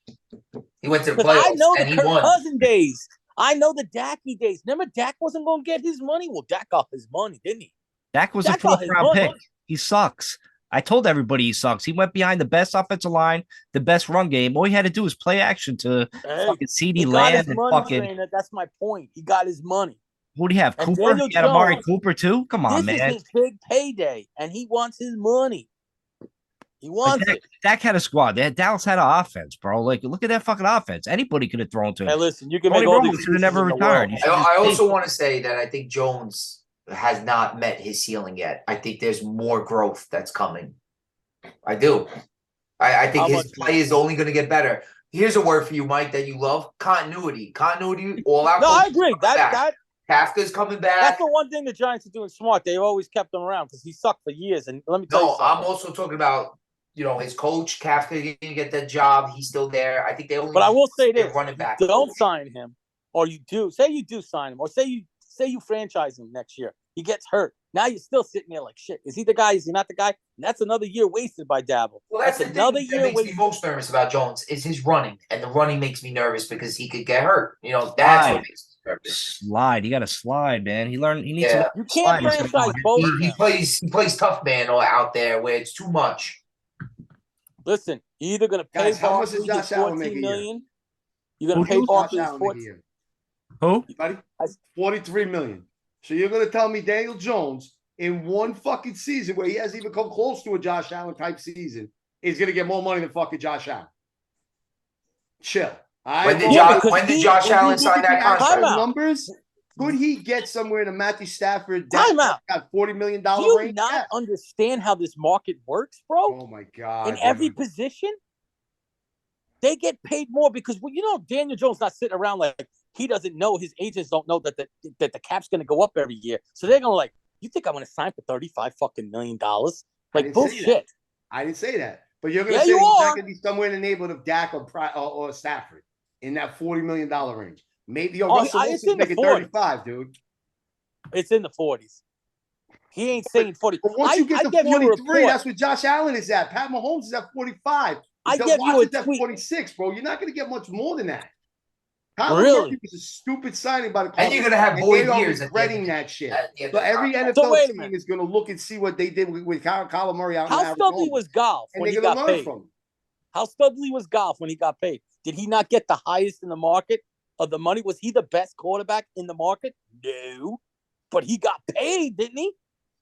Speaker 4: He went to the
Speaker 5: Because I
Speaker 4: playoffs
Speaker 5: know the
Speaker 4: and he
Speaker 5: Kirk
Speaker 4: won.
Speaker 5: Cousins days. I know the Dacky days. Remember, Dak wasn't going to get his money? Well, Dak got his money, didn't he?
Speaker 2: Dak was a
Speaker 5: Dak got his
Speaker 2: fourth-round
Speaker 5: money.
Speaker 2: pick. He sucks. I told everybody he sucks. He went behind the best offensive line, the best run game. All he had to do was play action to fucking
Speaker 5: He
Speaker 2: CeeDee
Speaker 5: got
Speaker 2: Lamb
Speaker 5: his
Speaker 2: and
Speaker 5: money,
Speaker 2: fucking.
Speaker 5: Trainer. That's my point. He got his money.
Speaker 2: Who do you have?
Speaker 5: And
Speaker 2: Cooper?
Speaker 5: Daniel
Speaker 2: He had Amari
Speaker 5: Jones,
Speaker 2: Cooper too? Come on,
Speaker 5: This
Speaker 2: man.
Speaker 5: is his big payday, and he wants his money. He wants it.
Speaker 2: Dak had a squad. Dallas had an offense, bro. Like, look at that fucking offense. Anybody could have thrown to him.
Speaker 5: Hey, listen, you can
Speaker 2: Tony
Speaker 5: make all
Speaker 2: Romo
Speaker 5: these
Speaker 2: should have never
Speaker 5: excuses in the
Speaker 2: retired.
Speaker 5: world.
Speaker 2: You should just
Speaker 4: I
Speaker 2: take
Speaker 4: also
Speaker 2: it.
Speaker 4: want to say that I think Jones has not met his ceiling yet. I think there's more growth that's coming. I do. I think
Speaker 5: How
Speaker 4: his
Speaker 5: much?
Speaker 4: play is only going to get better. Here's a word for you, Mike, that you love: continuity. Continuity. All out.
Speaker 5: No, I agree. That
Speaker 4: Kafka's coming back.
Speaker 5: that's the one thing the Giants are doing smart. They've always kept him around because he sucked for years. And let me tell you
Speaker 4: No,
Speaker 5: something.
Speaker 4: I'm also talking about his coach. Kafka didn't get that job. He's still there. I think they only.
Speaker 5: But I will say
Speaker 4: their
Speaker 5: this:
Speaker 4: running back.
Speaker 5: don't
Speaker 4: coach.
Speaker 5: sign him, or you do. Say you do sign him, or say you franchise him next year. He gets hurt. Now you're still sitting there like shit. Is he the guy? Is he not the guy? And that's another year wasted by Dabble.
Speaker 4: Well, that's the
Speaker 5: another
Speaker 4: thing
Speaker 5: year
Speaker 4: that makes
Speaker 5: wasted.
Speaker 4: me most nervous about Jones is his running, and the running makes me nervous because he could get hurt. That's what makes me nervous.
Speaker 2: Slide. You got to slide, man. He needs
Speaker 4: Yeah.
Speaker 2: to
Speaker 5: You can't
Speaker 2: slide.
Speaker 5: franchise both.
Speaker 4: He
Speaker 5: of them.
Speaker 4: plays tough man out there where it's too much.
Speaker 5: Listen, you're either gonna pay
Speaker 3: Guys, how much
Speaker 5: Barkley
Speaker 3: does Josh Allen make a
Speaker 5: $14
Speaker 3: year?
Speaker 5: million. You're gonna
Speaker 2: Who
Speaker 5: pay
Speaker 2: does
Speaker 5: Barkley
Speaker 3: Josh Allen make a
Speaker 5: 14.
Speaker 3: year?
Speaker 2: Who?
Speaker 3: Buddy? 43 million. So you're gonna tell me Daniel Jones in one fucking season where he hasn't even come close to a Josh Allen type season is gonna get more money than fucking Josh Allen? Chill.
Speaker 4: When did
Speaker 5: because
Speaker 4: Josh
Speaker 3: When
Speaker 4: Allen
Speaker 3: you look
Speaker 4: sign
Speaker 3: at
Speaker 4: that
Speaker 3: the actual
Speaker 4: contract?
Speaker 5: Time out.
Speaker 3: numbers, could he get somewhere in a Matthew Stafford
Speaker 5: Time out.
Speaker 3: got $40 million
Speaker 5: Do you
Speaker 3: range?
Speaker 5: not
Speaker 3: Yeah.
Speaker 5: understand how this market works, bro?
Speaker 3: Oh my god!
Speaker 5: In every
Speaker 3: bro.
Speaker 5: position, they get paid more because Daniel Jones not sitting around like he doesn't know. His agents don't know that the cap's going to go up every year. So they're going to you think I'm going to sign for $35 fucking million? Like bullshit.
Speaker 3: I didn't say that. But you're going to
Speaker 5: Yeah,
Speaker 3: say
Speaker 5: you
Speaker 3: he's
Speaker 5: are.
Speaker 3: not going to be somewhere in the neighborhood of Dak or Stafford in that $40 million range. Maybe
Speaker 5: it's
Speaker 3: Russell
Speaker 5: in
Speaker 3: Wilson's
Speaker 5: the
Speaker 3: making
Speaker 5: 40s.
Speaker 3: 35, dude.
Speaker 5: It's in the 40s. He ain't saying 40.
Speaker 3: But once you get to
Speaker 5: gave you a
Speaker 3: 43,
Speaker 5: report.
Speaker 3: that's what Josh Allen is at. Pat Mahomes is at 45.
Speaker 5: I
Speaker 3: Bill
Speaker 5: gave you a
Speaker 3: Watson's at
Speaker 5: tweet.
Speaker 3: 46, bro. You're not going to get much more than that. Kyler
Speaker 5: Really?
Speaker 3: Murray was a stupid signing by the
Speaker 4: And
Speaker 3: Cardinals.
Speaker 4: you're gonna have
Speaker 3: and
Speaker 4: Boyd
Speaker 3: they are
Speaker 4: years at the
Speaker 3: regretting
Speaker 4: end.
Speaker 3: that shit.
Speaker 4: At the end
Speaker 3: So
Speaker 4: of the
Speaker 3: every
Speaker 4: contract.
Speaker 3: NFL
Speaker 5: So wait a
Speaker 3: team
Speaker 5: minute.
Speaker 3: is going to look and see what they did with Kyler Murray out in
Speaker 5: How
Speaker 3: Arizona.
Speaker 5: Studley was golf
Speaker 3: and
Speaker 5: when
Speaker 3: they're
Speaker 5: he
Speaker 3: going to
Speaker 5: got
Speaker 3: learn
Speaker 5: paid?
Speaker 3: from him.
Speaker 5: How Studley was golf when he got paid? Did he not get the highest in the market of the money? Was he the best quarterback in the market? No. But he got paid, didn't he?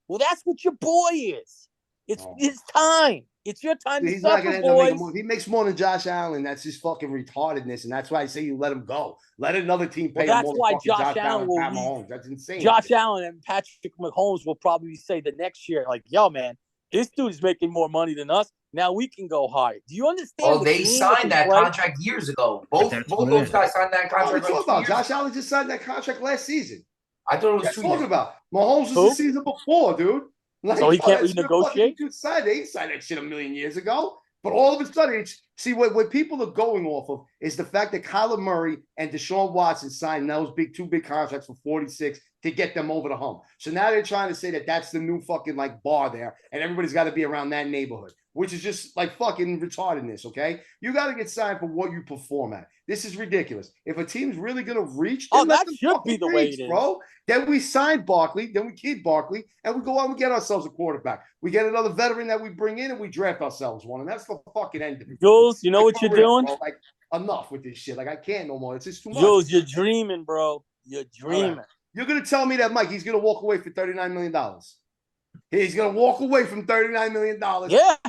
Speaker 5: Well, that's what your boy is. It's his time. It's your time to
Speaker 3: He's not
Speaker 5: suffer,
Speaker 3: going to end up making
Speaker 5: boys.
Speaker 3: more. If he makes more than Josh Allen, that's just fucking retardedness. And that's why I say you let him go. Let another team pay
Speaker 5: Well,
Speaker 3: him more
Speaker 5: that's why
Speaker 3: than fucking
Speaker 5: Josh Allen
Speaker 3: and
Speaker 5: will
Speaker 3: Pat
Speaker 5: leave.
Speaker 3: Mahomes. That's insane.
Speaker 5: Josh Allen and Patrick Mahomes will probably say the next year, like, yo, man, this dude is making more money than us. Now we can go higher. Do you understand?
Speaker 4: Well,
Speaker 5: the
Speaker 4: they
Speaker 5: game
Speaker 4: signed that
Speaker 5: play?
Speaker 4: contract years ago. Both
Speaker 2: That's what it
Speaker 4: those
Speaker 2: is.
Speaker 4: guys signed that
Speaker 3: What are we
Speaker 4: contract.
Speaker 3: talking
Speaker 4: like 2
Speaker 3: about?
Speaker 4: years
Speaker 3: Josh
Speaker 4: ago.
Speaker 3: Allen just signed that contract last season.
Speaker 4: I thought it was
Speaker 3: What
Speaker 4: 2
Speaker 3: are you talking
Speaker 4: years.
Speaker 3: about? Mahomes was
Speaker 5: Who?
Speaker 3: the season before, dude. Like,
Speaker 5: So he can't
Speaker 3: that shit
Speaker 5: renegotiate?
Speaker 3: fucking dude signed. They signed that shit a million years ago. But all of a sudden, See, what people are going off of is the fact that Kyler Murray and Deshaun Watson signed those two big contracts for 46 to get them over the hump. So now they're trying to say that that's the new fucking like bar there, and everybody's got to be around that neighborhood, which is just like fucking retardedness, okay? You got to get signed for what you perform at. This is ridiculous. If a team's really going to reach,
Speaker 5: that should be the way it is,
Speaker 3: bro. Then we sign Barkley, then we keep Barkley, and we go out and get ourselves a quarterback. We get another veteran that we bring in, and we draft ourselves one, and that's the fucking end of it.
Speaker 5: Jules, you know what you're doing?
Speaker 3: Bro. Like, enough with this shit. Like, I can't no more. It's just too much.
Speaker 5: Jules, you're dreaming, bro. You're dreaming.
Speaker 3: Right. You're going to tell me that, Mike, he's going to walk away for $39 million. He's going to walk away from $39 million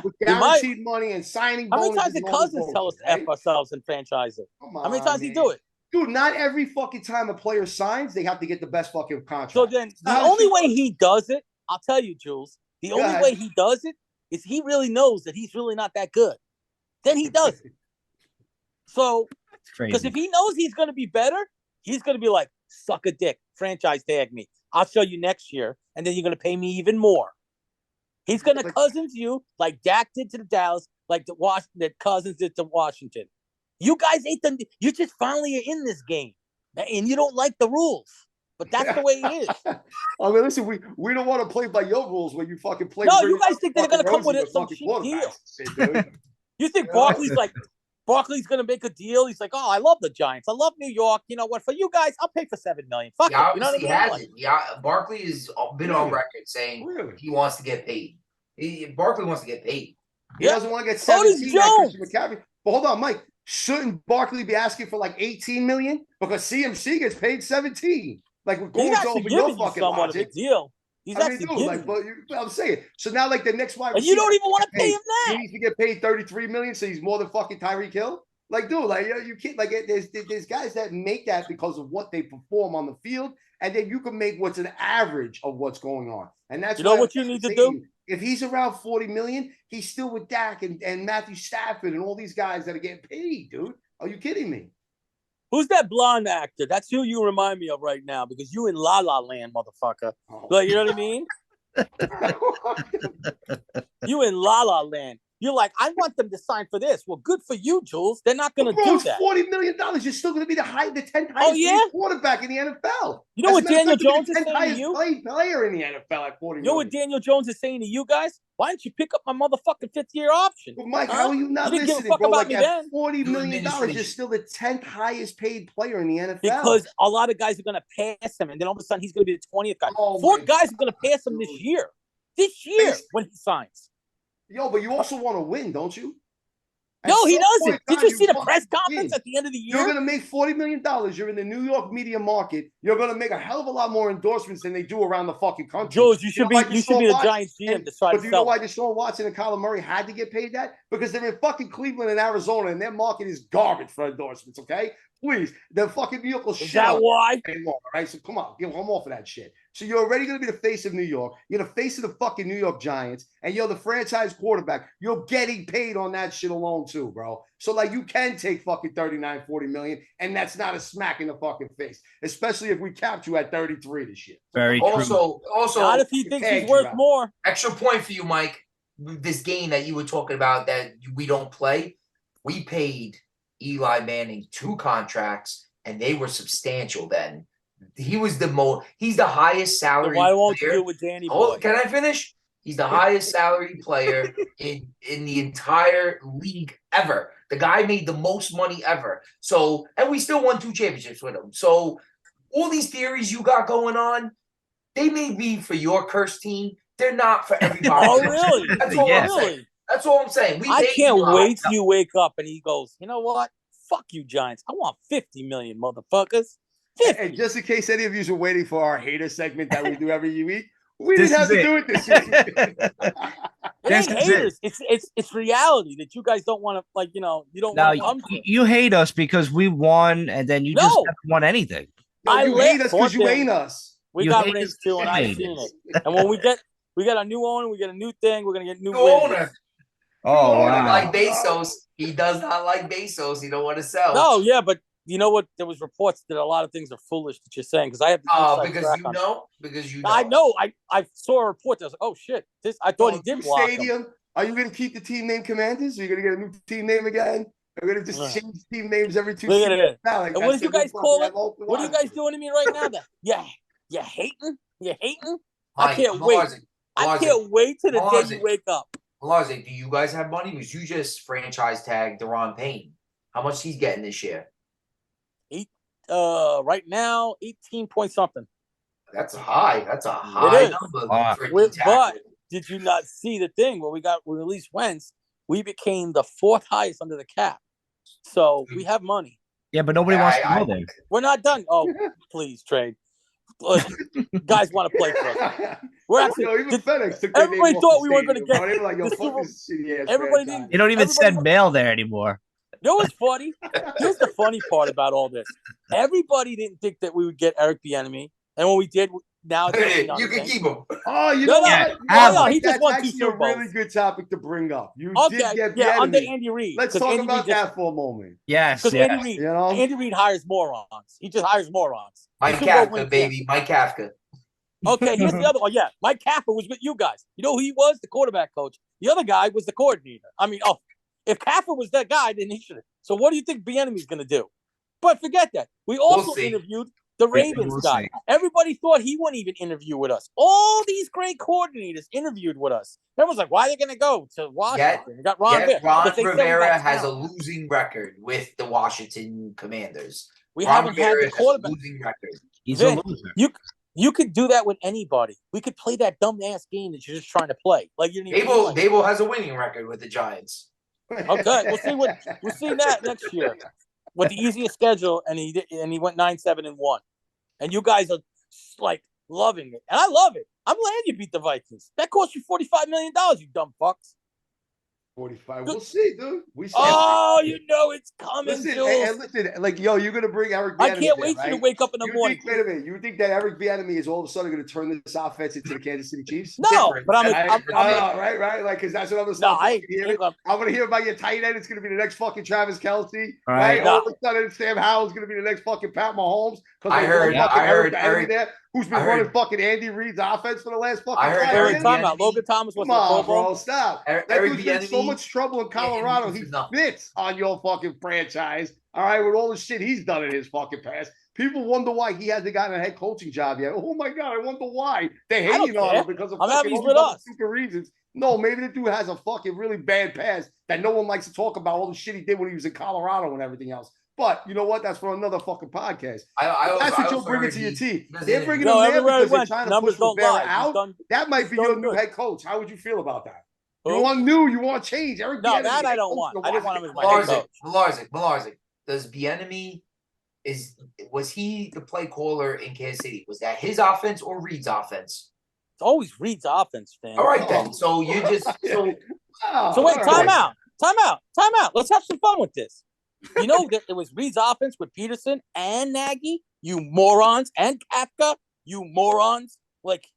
Speaker 3: with guaranteed money and signing
Speaker 5: bonuses.
Speaker 3: How
Speaker 5: many times did Cousins tell us to F ourselves and franchise it? How many times did he do it?
Speaker 3: Dude, not every fucking time a player signs, they have to get the best fucking contract.
Speaker 5: So then the only way he does it, I'll tell you, Jules, the only way he does it is he really knows that he's really not that good. Then he does it. So, because if he knows he's going to be better, he's going to be like, suck a dick, franchise tag me. I'll show you next year, and then you're going to pay me even more. He's going to Cousins you like Dak did to the Dallas, like that Cousins did to Washington. You guys ain't done. You just finally are in this game, and you don't like the rules. But that's the way it is.
Speaker 3: I mean, listen, we don't want to play by your rules when you fucking play.
Speaker 5: No, you guys think they're going to come with some cheap deal. You think Barkley's like, Barkley's going to make a deal? He's like, oh, I love the Giants. I love New York. You know what? For you guys, I'll pay for $7 million. Fuck it. You know what I mean?
Speaker 4: Barkley has been on record saying he wants to get paid. Barkley wants to get paid.
Speaker 3: He doesn't want to get 17 like McCaffrey. But hold on, Mike. Shouldn't Barkley be asking for like 18 million? Because CMC gets paid 17. Like we're going over your fucking logic.
Speaker 5: Deal. He's actually
Speaker 3: like, but I'm saying. So now, like the next wide
Speaker 5: receiver, you don't even want to pay him that.
Speaker 3: He needs to get paid 33 million, so he's more than fucking Tyreek Hill. Like, dude, like you can't. Like, there's guys that make that because of what they perform on the field, and then you can make what's an average of what's going on. And that's
Speaker 5: what you need to do.
Speaker 3: If he's around 40 million, he's still with Dak and Matthew Stafford and all these guys that are getting paid, dude. Are you kidding me?
Speaker 5: Who's that blonde actor? That's who you remind me of right now because you in La La Land, motherfucker. Oh. Like, you know what I mean? You in La La Land. You're like, I want them to sign for this. Well, good for you, Jules. They're not going to do that.
Speaker 3: $40 million. You're still going to be the 10th highest quarterback in the NFL.
Speaker 5: You know what Daniel Jones is saying to you?
Speaker 3: Player in the NFL at $40 million.
Speaker 5: You know what Daniel Jones is saying to you guys? Why don't you pick up my motherfucking fifth-year option?
Speaker 3: Well, Mike, how are you not listening, bro? Like at $40 million, you're still the 10th highest paid player in the NFL.
Speaker 5: Because a lot of guys are going to pass him, and then all of a sudden he's going to be the 20th guy. 4 guys are going to pass him this year. This year when he signs.
Speaker 3: Yo, but you also want to win, don't you?
Speaker 5: No, he doesn't. Did you see the press conference at the end of the year?
Speaker 3: You're going to make $40 million. You're in the New York media market. You're going to make a hell of a lot more endorsements than they do around the fucking country.
Speaker 5: Jules, you should be the Giants GM to try to sell.
Speaker 3: But do you know why Deshaun Watson and Kyler Murray had to get paid that? Because they're in fucking Cleveland and Arizona, and their market is garbage for endorsements, okay? Please. The fucking New York will shut up.
Speaker 5: Is that why?
Speaker 3: All right, so come on. I'm off of that shit. So you're already going to be the face of New York. You're the face of the fucking New York Giants, and you're the franchise quarterback. You're getting paid on that shit alone too, bro. So like you can take fucking 39, 40 million, and that's not a smack in the fucking face, especially if we capped you at 33 this year.
Speaker 2: Very true.
Speaker 4: Also,
Speaker 5: not if he thinks he's worth more.
Speaker 4: Extra point for you, Mike. This game that you were talking about that we don't play, we paid Eli Manning 2 contracts, and they were substantial then. He was he's the highest salary
Speaker 5: player. Why won't
Speaker 4: player.
Speaker 5: you deal with Danny Boy?
Speaker 4: Oh, can I finish? He's the highest salary player in the entire league ever. The guy made the most money ever. So, and we still won 2 championships with him. So all these theories you got going on, they may be for your cursed team. They're not for everybody.
Speaker 5: Oh, really?
Speaker 4: That's all I'm saying. That's all I'm saying.
Speaker 5: I can't wait till you wake up and he goes, you know what? Fuck you, Giants. I want 50 million, motherfuckers. 50.
Speaker 3: And just in case any of you are waiting for our hater segment that we do every week, we didn't have to do it this week.
Speaker 5: It ain't haters. It's reality that you guys don't want to, like, you don't want to come to.
Speaker 2: You hate us because we won and then you just haven't won anything.
Speaker 3: No, you hate us because you ain't us.
Speaker 5: We got rings too, and I've seen it. And when we got a new owner, we get a new thing, we're going to get new
Speaker 4: owner.
Speaker 2: Oh, wow.
Speaker 4: Like Bezos. He does not like Bezos. He don't want to sell.
Speaker 5: No, yeah, but you know what? There was reports that a lot of things are foolish that you're saying because I have.
Speaker 4: Because you know.
Speaker 5: I know. I saw a report that was like, oh shit! I thought he did block
Speaker 3: stadium.
Speaker 5: him.
Speaker 3: Are you going to keep the team name Commanders? Are you going to get a new team name again? Are we going to just change team names every 2
Speaker 5: Look at
Speaker 3: seasons?
Speaker 5: it.
Speaker 3: Like,
Speaker 5: And what did you guys call it?
Speaker 3: What
Speaker 5: What are you guys doing to me right now? That you hating? You hating? I
Speaker 4: Mike,
Speaker 5: can't wait. I can't wait till the day you wake up.
Speaker 4: Malarzik, do you guys have money? Because you just franchise tagged Deron Payne. How much he's getting this year?
Speaker 5: Right now, 18 point something.
Speaker 4: That's high. That's a high number.
Speaker 5: But did you not see the thing where we released Wentz? We became the 4th highest under the cap. So we have money.
Speaker 2: Yeah, but nobody wants to go there.
Speaker 5: We're not done. Oh, please, trade. Guys want to play for us. We're actually. Everybody thought we weren't going to get it. Everybody didn't.
Speaker 2: They don't even send mail there anymore.
Speaker 5: You know what's funny? Here's the funny part about all this. Everybody didn't think that we would get Eric Bieniemy, and when we did, now it's
Speaker 4: you can keep him.
Speaker 3: Oh, you know what?
Speaker 5: He just won 2
Speaker 3: That's
Speaker 5: Super Bowls.
Speaker 3: a really good topic to bring up. You did get
Speaker 5: Bieniemy under
Speaker 3: Bieniemy.
Speaker 5: Andy Reid.
Speaker 3: Let's talk about that for a moment.
Speaker 2: Yes,
Speaker 5: because Andy Reid hires morons. He just hires morons.
Speaker 4: Mike Kafka, baby. Mike Kafka.
Speaker 5: Okay, here's the other one. Yeah, Mike Kafka was with you guys. You know who he was? The quarterback coach. The other guy was the coordinator. I mean, if Kafka was that guy, then he should have. So what do you think Bieniemy's going to do? But forget that. We also interviewed the Ravens guy. Everybody thought he wouldn't even interview with us. All these great coordinators interviewed with us. Everyone's like, why are they going to go to Washington? You got Ron
Speaker 4: Rivera has a losing record with the Washington Commanders.
Speaker 5: We haven't had the quarterback.
Speaker 4: Losing record.
Speaker 2: He's a loser.
Speaker 5: You could do that with anybody. We could play that dumb-ass game that you're just trying to play. Like you
Speaker 4: Dable has a winning record with the Giants.
Speaker 5: Okay, we'll see that next year with the easiest schedule, and he went 9-7-1, and you guys are like loving it, and I love it. I'm glad you beat the Vikings. That cost you $45 million, you dumb fucks.
Speaker 3: 45. We'll see, dude. We see.
Speaker 5: Oh, you know it's coming,
Speaker 3: listen, like, yo, you're gonna bring Eric Bieniemy.
Speaker 5: I can't wait for you to wake up in the morning.
Speaker 3: Wait a minute. You think that Eric Bieniemy is all of a sudden going to turn this offense into the Kansas City Chiefs?
Speaker 5: No, but I'm
Speaker 3: right, like, because that's what I'm going to start. I'm going to hear about your tight end. It's going to be the next fucking Travis Kelce. Right? All of a sudden, Sam Howell's going to be the next fucking Pat Mahomes.
Speaker 4: I heard Eric
Speaker 3: there, who's been running fucking Andy Reid's offense for the last fucking
Speaker 5: 5 years. Logan Thomas was
Speaker 3: the bro, stop.
Speaker 4: That
Speaker 3: dude's been in so much trouble in Colorado. He fits on your fucking franchise. All right, with all the shit he's done in his fucking past. People wonder why he hasn't gotten a head coaching job yet. Oh my God, I wonder why. They hating on him because of stupid reasons. No, maybe the dude has a fucking really bad past that no one likes to talk about, all the shit he did when he was in Colorado and everything else. But you know what? That's for another fucking podcast. That's what you'll bring it to your team. They're bringing him there because they're trying to push Rivera out. That might be your new head coach. How would you feel about that? You want new, you want change.
Speaker 5: No, that I don't want. I didn't want him as my head coach.
Speaker 4: Malarzik. Does Bieniemy was he the play caller in Kansas City? Was that his offense or Reid's offense?
Speaker 5: It's always Reid's offense, man.
Speaker 4: All right then. So you just
Speaker 5: so wait, time out. Let's have some fun with this. You know that it was Reid's offense with Peterson and Nagy, you morons, and Kafka, you morons. Like,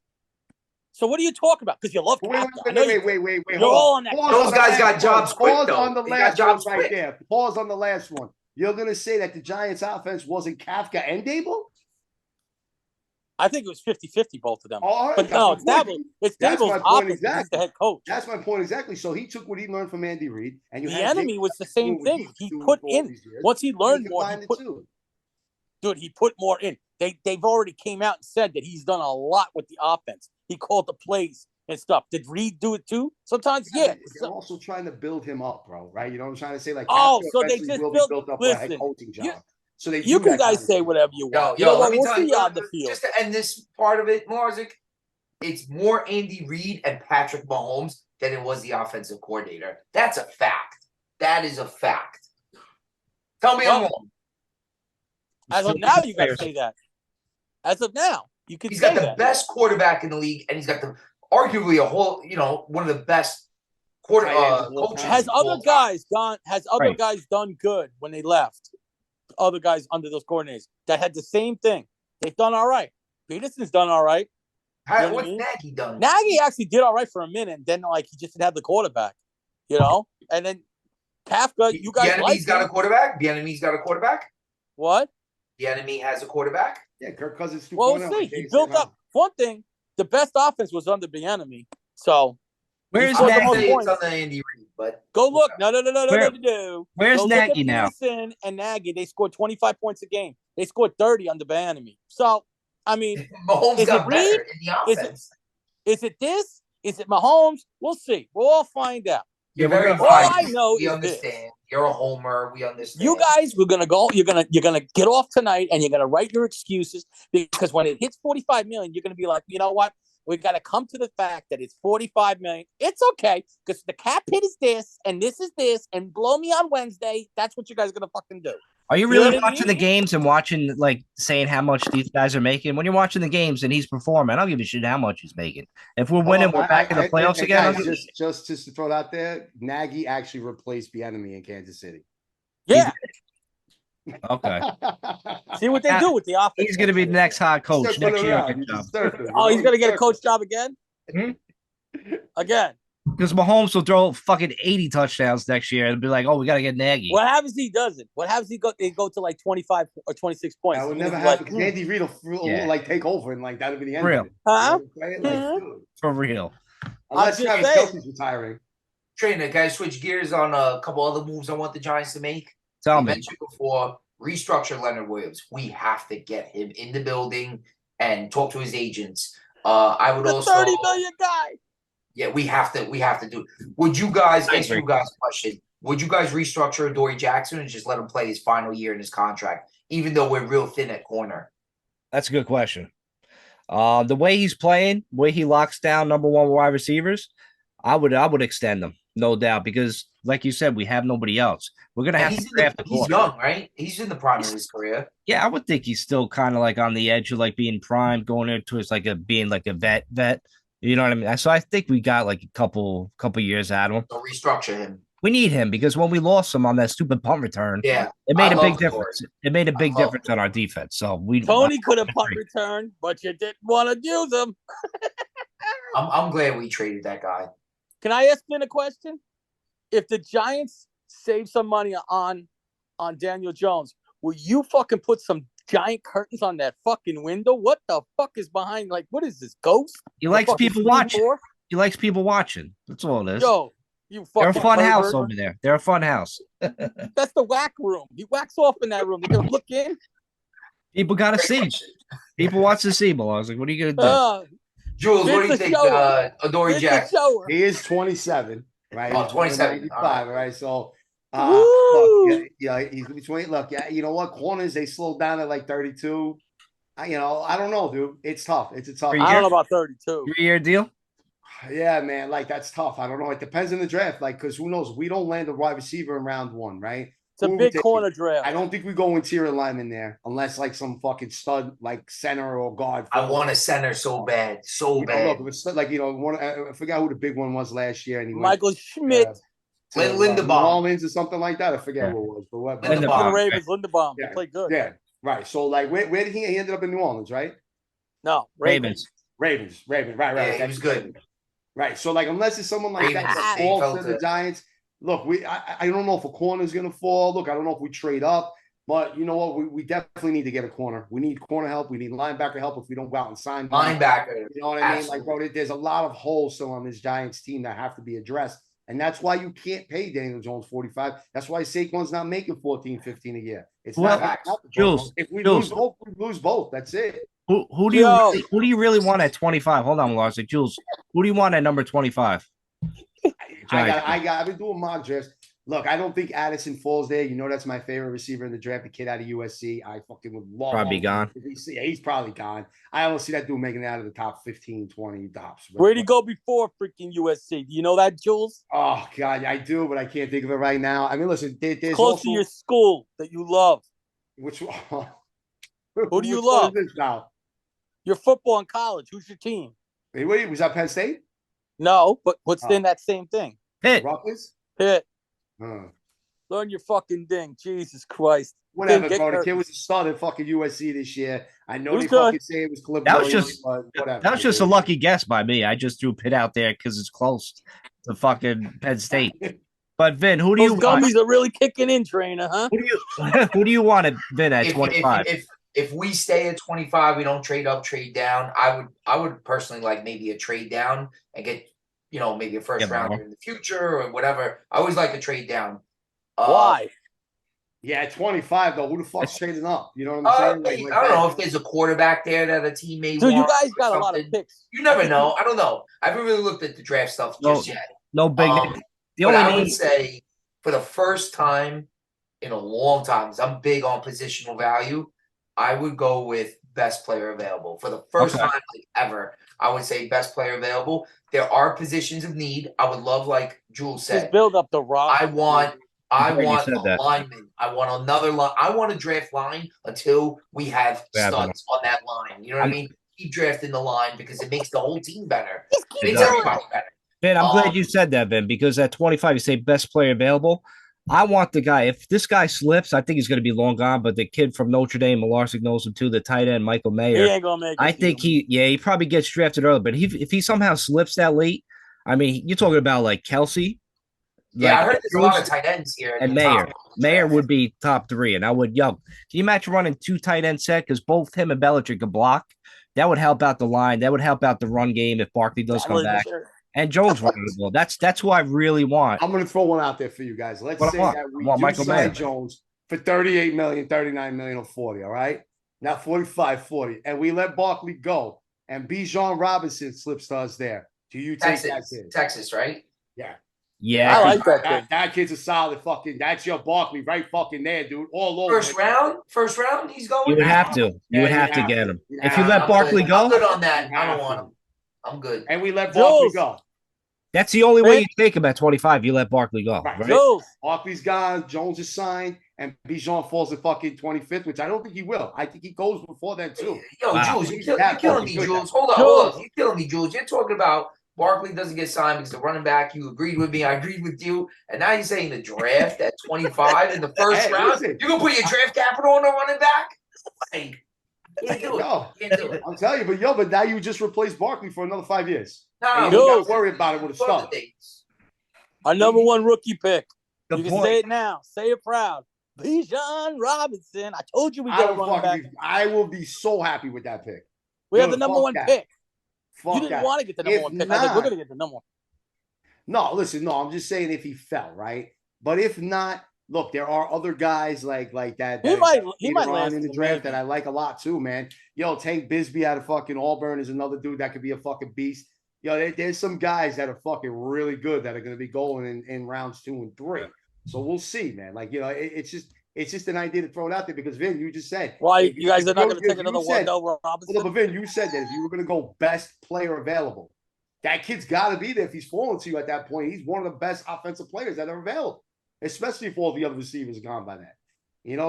Speaker 5: so what are you talking about? Because you love Kafka.
Speaker 3: Wait.
Speaker 5: You're all on that.
Speaker 4: Those guys got jobs quick,
Speaker 3: though. Pause on the last one right there. Pause on the last one. You're going to say that the Giants' offense wasn't Kafka and Dable?
Speaker 5: I think it was 50-50, both of them.
Speaker 3: All right,
Speaker 5: but no, it's Dable's offense. He's the head coach.
Speaker 3: That's my point exactly. So he took what he learned from Andy Reid. And
Speaker 5: the enemy was the same thing. He put in. Once he learned more, he put more in. They've already came out and said that he's done a lot with the offense. He called the plays and stuff. Did Reid do it too? Sometimes, yeah.
Speaker 3: They're also trying to build him up, bro. Right? You know what I'm trying to say? Like,
Speaker 5: so they just built
Speaker 3: up a head coaching job. So
Speaker 5: you can guys say whatever you want. Let me tell you, on the field.
Speaker 4: Just to end this part of it, Malarzik, it's more Andy Reid and Patrick Mahomes than it was the offensive coordinator. That's a fact. That is a fact. Tell me I'm wrong.
Speaker 5: As of now, you got to say that. As of now, you can.
Speaker 4: He's got the best quarterback in the league, and he's got arguably one of the best coaches.
Speaker 5: Has other guys done good when they left? Other guys under those coordinators that had the same thing. They've done all right. Peterson's done all right.
Speaker 4: What's Nagy done?
Speaker 5: Nagy actually did all right for a minute, and then he just didn't have the quarterback, And then Kafka, you guys.
Speaker 4: Bieniemy's got a quarterback. Bieniemy's got a quarterback.
Speaker 5: What?
Speaker 4: Bieniemy has a quarterback.
Speaker 3: Yeah, Kirk Cousins.
Speaker 5: Well, we'll see. He built up one thing. The best offense was under Bieniemy. So
Speaker 2: Where's
Speaker 5: scored the
Speaker 2: Nagy?
Speaker 5: most
Speaker 4: It's
Speaker 5: points.
Speaker 4: on the Andy Reid, but
Speaker 5: Go look. No.
Speaker 2: Where's
Speaker 5: Go look
Speaker 2: Nagy
Speaker 5: at
Speaker 2: now?
Speaker 5: Peterson and Nagy. They scored 25 points a game. They scored 30 under Bieniemy. So, I mean,
Speaker 4: Mahomes
Speaker 5: is
Speaker 4: got
Speaker 5: it
Speaker 4: better
Speaker 5: Reid?
Speaker 4: in the offense.
Speaker 5: Is it this? Is it Mahomes? We'll see. We'll all find out.
Speaker 4: You're
Speaker 2: Yeah, we're
Speaker 4: very
Speaker 2: gonna
Speaker 5: All
Speaker 2: find
Speaker 5: I
Speaker 4: biased.
Speaker 5: know
Speaker 4: We
Speaker 5: is
Speaker 4: understand. You're a homer. We understand.
Speaker 5: you guys, we're gonna go. You're gonna get off tonight, and you're gonna write your excuses because when it hits 45 million, you're gonna be like, you know what? We got to come to the fact that it's 45 million. It's okay because the cap hit is this, and this is this, and blow me on Wednesday. That's what you guys are gonna fucking do.
Speaker 2: Are you
Speaker 5: You know
Speaker 2: really
Speaker 5: what I
Speaker 2: watching
Speaker 5: mean?
Speaker 2: the games and watching, like, saying how much these guys are making? When you're watching the games and he's performing, I don't give a shit how much he's making. If we're winning, we're back in the playoffs again.
Speaker 3: Guys, just to throw it out there, Nagy actually replaced Bieniemy in Kansas City.
Speaker 5: Yeah.
Speaker 2: Okay.
Speaker 5: See what they do with the offense.
Speaker 2: He's going to be the next hot coach
Speaker 3: Just
Speaker 2: next
Speaker 3: put it
Speaker 2: year.
Speaker 3: around. He deserved it,
Speaker 5: Oh, he's gonna get a
Speaker 3: deserved
Speaker 5: coach job again.
Speaker 2: Hmm?
Speaker 5: Again.
Speaker 2: Because Mahomes will throw fucking 80 touchdowns next year and be like, oh, we got to get Nagy.
Speaker 5: What happens if he doesn't? What happens if they go to like 25 or 26 points?
Speaker 3: That would
Speaker 5: He's
Speaker 3: never
Speaker 5: gonna be
Speaker 3: happen
Speaker 5: like,
Speaker 3: because Andy Reid will like take over and like that'll be the end.
Speaker 2: Real.
Speaker 3: Of it.
Speaker 5: Huh?
Speaker 3: You know what I'm saying? Like, dude,
Speaker 2: For real.
Speaker 3: unless
Speaker 5: just
Speaker 3: Travis
Speaker 5: saying.
Speaker 3: Kelce's retiring.
Speaker 4: Trainer, can I switch gears on a couple other moves I want the Giants to make?
Speaker 2: Tell
Speaker 4: You
Speaker 2: me.
Speaker 4: mentioned before, restructure Leonard Williams. We have to get him in the building and talk to his agents. I would
Speaker 5: the
Speaker 4: also
Speaker 5: 30 million guy.
Speaker 4: Yeah, we have to do it. Would you guys
Speaker 2: I
Speaker 4: ask
Speaker 2: agree.
Speaker 4: you guys a question? Would you guys restructure Adoree Jackson and just let him play his final year in his contract, even though we're real thin at corner?
Speaker 2: That's a good question. The way he's playing, way he locks down number one wide receivers, I would extend them, no doubt, because like you said, we have nobody else. We're gonna have to draft a
Speaker 4: He's
Speaker 2: corner.
Speaker 4: young, right? He's in the prime of his career.
Speaker 2: Yeah, I would think he's still kind of like on the edge of like being prime, going into his like being like a vet. You know what I mean? So I think we got like a couple years out of him.
Speaker 4: So restructure him.
Speaker 2: We need him because when we lost him on that stupid punt return,
Speaker 4: Yeah,
Speaker 2: it made
Speaker 4: I
Speaker 2: a big
Speaker 4: love
Speaker 2: difference.
Speaker 4: Adoree.
Speaker 2: It made a big
Speaker 4: I love
Speaker 2: difference on our defense. So
Speaker 5: Tony could have punt return, but you didn't want to use him.
Speaker 4: I'm glad we traded that guy.
Speaker 5: Can I ask Ben a question? If the Giants save some money on Daniel Jones, will you fucking put some giant curtains on that fucking window? What the fuck is behind? Like, what is this, ghost?
Speaker 2: He likes
Speaker 5: fucking
Speaker 2: people
Speaker 5: screen
Speaker 2: watching.
Speaker 5: door?
Speaker 2: He likes people watching. That's all it is.
Speaker 5: Yo, you
Speaker 2: They're
Speaker 5: fucking
Speaker 2: a fun house
Speaker 5: pervert.
Speaker 2: over there. They're a fun house.
Speaker 5: That's the whack room. He whacks off in that room. They're gonna look in.
Speaker 2: People got to see. People watch to see. But I was like, what are you gonna do?
Speaker 4: Jules, what do you
Speaker 5: Vince
Speaker 4: think,
Speaker 5: Shower.
Speaker 4: Adoree
Speaker 5: Vince the
Speaker 4: Jackson?
Speaker 5: shower.
Speaker 3: He is 27, right?
Speaker 4: Oh,
Speaker 3: He's
Speaker 4: 27.
Speaker 3: 95, right? So,
Speaker 5: Woo!
Speaker 3: look, yeah, he's between. Look, yeah, you know what? Corners they slowed down at like 32. I don't know, dude. It's tough. It's a tough.
Speaker 2: For
Speaker 5: I don't know about 32.
Speaker 2: 3-year deal.
Speaker 3: Yeah, man. Like that's tough. I don't know. It depends on the draft. Like, because who knows? We don't land a wide receiver in round one, right?
Speaker 5: It's a
Speaker 3: Who
Speaker 5: big
Speaker 3: would
Speaker 5: corner
Speaker 3: take it?
Speaker 5: draft.
Speaker 3: I don't think we go interior lineman there unless like some fucking stud like center or guard.
Speaker 4: I want a center so bad, so
Speaker 3: You know,
Speaker 4: bad.
Speaker 3: look, if it's like I forgot who the big one was last year, and he
Speaker 5: Michael Schmidt.
Speaker 3: went to,
Speaker 4: Linderbaum.
Speaker 3: New Orleans or something like that. I forget who it was, but what?
Speaker 4: Linderbaum.
Speaker 5: For the Ravens, Linderbaum.
Speaker 3: Yeah,
Speaker 5: They played good.
Speaker 3: Yeah, right. So like, where did he ended up in New Orleans, right?
Speaker 5: No,
Speaker 2: Ravens.
Speaker 3: Ravens. Right.
Speaker 4: Yeah, he
Speaker 3: That's
Speaker 4: was good.
Speaker 3: Right. So like, unless it's someone like that
Speaker 4: Ravens,
Speaker 3: that
Speaker 4: they
Speaker 3: falls
Speaker 4: felt
Speaker 3: to the
Speaker 4: it.
Speaker 3: Giants. Look, I don't know if a corner is going to fall. Look, I don't know if we trade up, but you know what? We definitely need to get a corner. We need corner help. We need linebacker help if we don't go out and sign one.
Speaker 4: Linebacker.
Speaker 3: You know what I mean?
Speaker 4: Absolutely.
Speaker 3: Like, bro, there's a lot of holes still on this Giants team that have to be addressed. And that's why you can't pay Daniel Jones 45. That's why Saquon's not making 14, 15 a year. It's
Speaker 2: Well,
Speaker 3: not gonna happen, bro.
Speaker 2: Jules,
Speaker 3: If we
Speaker 2: Jules.
Speaker 3: lose both, we lose both. That's it.
Speaker 2: Who do you really want at 25? Hold on, Lars. Like, Jules, who do you want at number 25?
Speaker 3: I've been doing mock drafts. Look, I don't think Addison falls there. You know, that's my favorite receiver in the draft, the kid out of USC. I fucking would love
Speaker 2: Probably
Speaker 3: him.
Speaker 2: gone.
Speaker 3: He's probably gone. I don't see that dude making it out of the top 15, 20 tops.
Speaker 5: Where'd he go before freaking USC? Do you know that, Jules?
Speaker 3: Oh, God, I do, but I can't think of it right now. I mean, listen, there's
Speaker 5: Close
Speaker 3: also,
Speaker 5: to your school that you love.
Speaker 3: which one?
Speaker 5: Who do you
Speaker 3: Which one
Speaker 5: love?
Speaker 3: is this now?
Speaker 5: Your football in college. Who's your team?
Speaker 3: Hey, wait, was that Penn State?
Speaker 5: No, but what's
Speaker 3: Oh.
Speaker 5: in that same thing?
Speaker 2: Pitt.
Speaker 3: Rutgers?
Speaker 5: Pitt.
Speaker 3: Huh.
Speaker 5: Learn your fucking ding. Jesus Christ.
Speaker 3: Whatever,
Speaker 5: Get
Speaker 3: bro. The
Speaker 5: hurt.
Speaker 3: kid was a star at fucking USC this year. I know
Speaker 5: Who's
Speaker 3: they
Speaker 5: good?
Speaker 3: fucking say it was Cliff
Speaker 2: That was
Speaker 3: Williams,
Speaker 2: just-
Speaker 3: but whatever.
Speaker 2: That was just a lucky guess by me. I just threw Pitt out there because it's close to fucking Penn State. But Vin, who do
Speaker 5: Those
Speaker 2: you want?
Speaker 5: gummies are really kicking in, trainer, huh?
Speaker 2: Who do you want at Vin at 25?
Speaker 4: If we stay at 25, we don't trade up, trade down. I would personally like maybe a trade down and get maybe a first rounder in the future or whatever. I always like to trade down.
Speaker 5: Why?
Speaker 3: Yeah, at 25 though, who the fuck's trading up? You know what I'm saying?
Speaker 4: I don't know if there's a quarterback there that a team may
Speaker 5: Dude,
Speaker 4: want.
Speaker 5: you guys got a lot of picks.
Speaker 4: You never know. I don't know. I haven't really looked at the draft stuff just yet.
Speaker 2: No big.
Speaker 4: But I would say for the first time in a long time, because I'm big on positional value, I would go with best player available. For the first time ever, I would say best player available. There are positions of need. I would love, like Jules said,
Speaker 5: just build up the roster.
Speaker 4: I want a lineman. I want another line. I want to draft line until we have studs on that line. You know what I mean? Keep drafting the line because it makes the whole team better. It makes everybody better.
Speaker 2: Ben, I'm glad you said that, Ben, because at 25, you say best player available. I want the guy. If this guy slips, I think he's going to be long gone. But the kid from Notre Dame, Malarsic knows him too, the tight end, Michael Mayer.
Speaker 5: He ain't going to make it.
Speaker 2: I think he probably gets drafted early. But if he somehow slips that late, I mean, you're talking about like Kelsey.
Speaker 4: Yeah, I heard there's a lot of tight ends here.
Speaker 2: And Mayer. Mayer would be top 3. And I would, can you imagine running 2 tight end set? Because both him and Belichick can block. That would help out the line. That would help out the run game if Barkley does come back. Sure. And Jones running the ball. That's who I really want.
Speaker 3: I'm going to throw one out there for you guys. Let's say that we do sign Jones for $38 million, $39 million, or $40, all right? Not 45, 40. And we let Barkley go. And Bijan Robinson slips to us there. Do you take that kid?
Speaker 4: Texas, right?
Speaker 3: Yeah.
Speaker 2: Yeah.
Speaker 5: I like that kid.
Speaker 3: That kid's a solid fucking – that's your Barkley right fucking there, dude. All over.
Speaker 4: First round, he's going.
Speaker 2: You would have to. You would have to get him. If you let Barkley go.
Speaker 4: I'm good on that. I don't want him. I'm good.
Speaker 3: And we let Barkley go.
Speaker 2: That's the only way you take him at 25. You let Barkley go. Right?
Speaker 3: Barkley's gone. Jones is signed. And Bijan falls at fucking 25th, which I don't think he will. I think he goes before that, too.
Speaker 4: Jules, you're killing me, Jules. Hold on. You're killing me, Jules. You're talking about Barkley doesn't get signed because the running back, you agreed with me. I agreed with you. And now you're saying the draft at 25 in the first round? You're going to put your draft capital on the running back? Like, can't do it.
Speaker 3: I'm telling you, but now you just replaced Barkley for another 5 years.
Speaker 4: No,
Speaker 3: you don't worry about it with a start.
Speaker 5: Our number 1 rookie pick. You can say it now. Say it proud. Bijan Robinson. I told you we got a running back.
Speaker 3: I will be so happy with that pick.
Speaker 5: We have the number 1 pick. You didn't want to get the number 1 pick. I think we're going to get the number 1.
Speaker 3: No, listen, no, I'm just saying if he fell, right? But if not, look, there are other guys like that.
Speaker 5: He might land
Speaker 3: in the draft that I like a lot too, man. Tank Bisbee out of fucking Auburn is another dude that could be a fucking beast. There's some guys that are fucking really good that are going to be going in rounds 2 and 3. So we'll see, man. Like, it's just an idea to throw it out there because Vin, you just said.
Speaker 5: Why you guys are not going to take another Wardell Robinson?
Speaker 3: But Vin, you said that if you were going to go best player available, that kid's got to be there. If he's falling to you at that point, he's one of the best offensive players that are available, especially if all the other receivers are gone by that.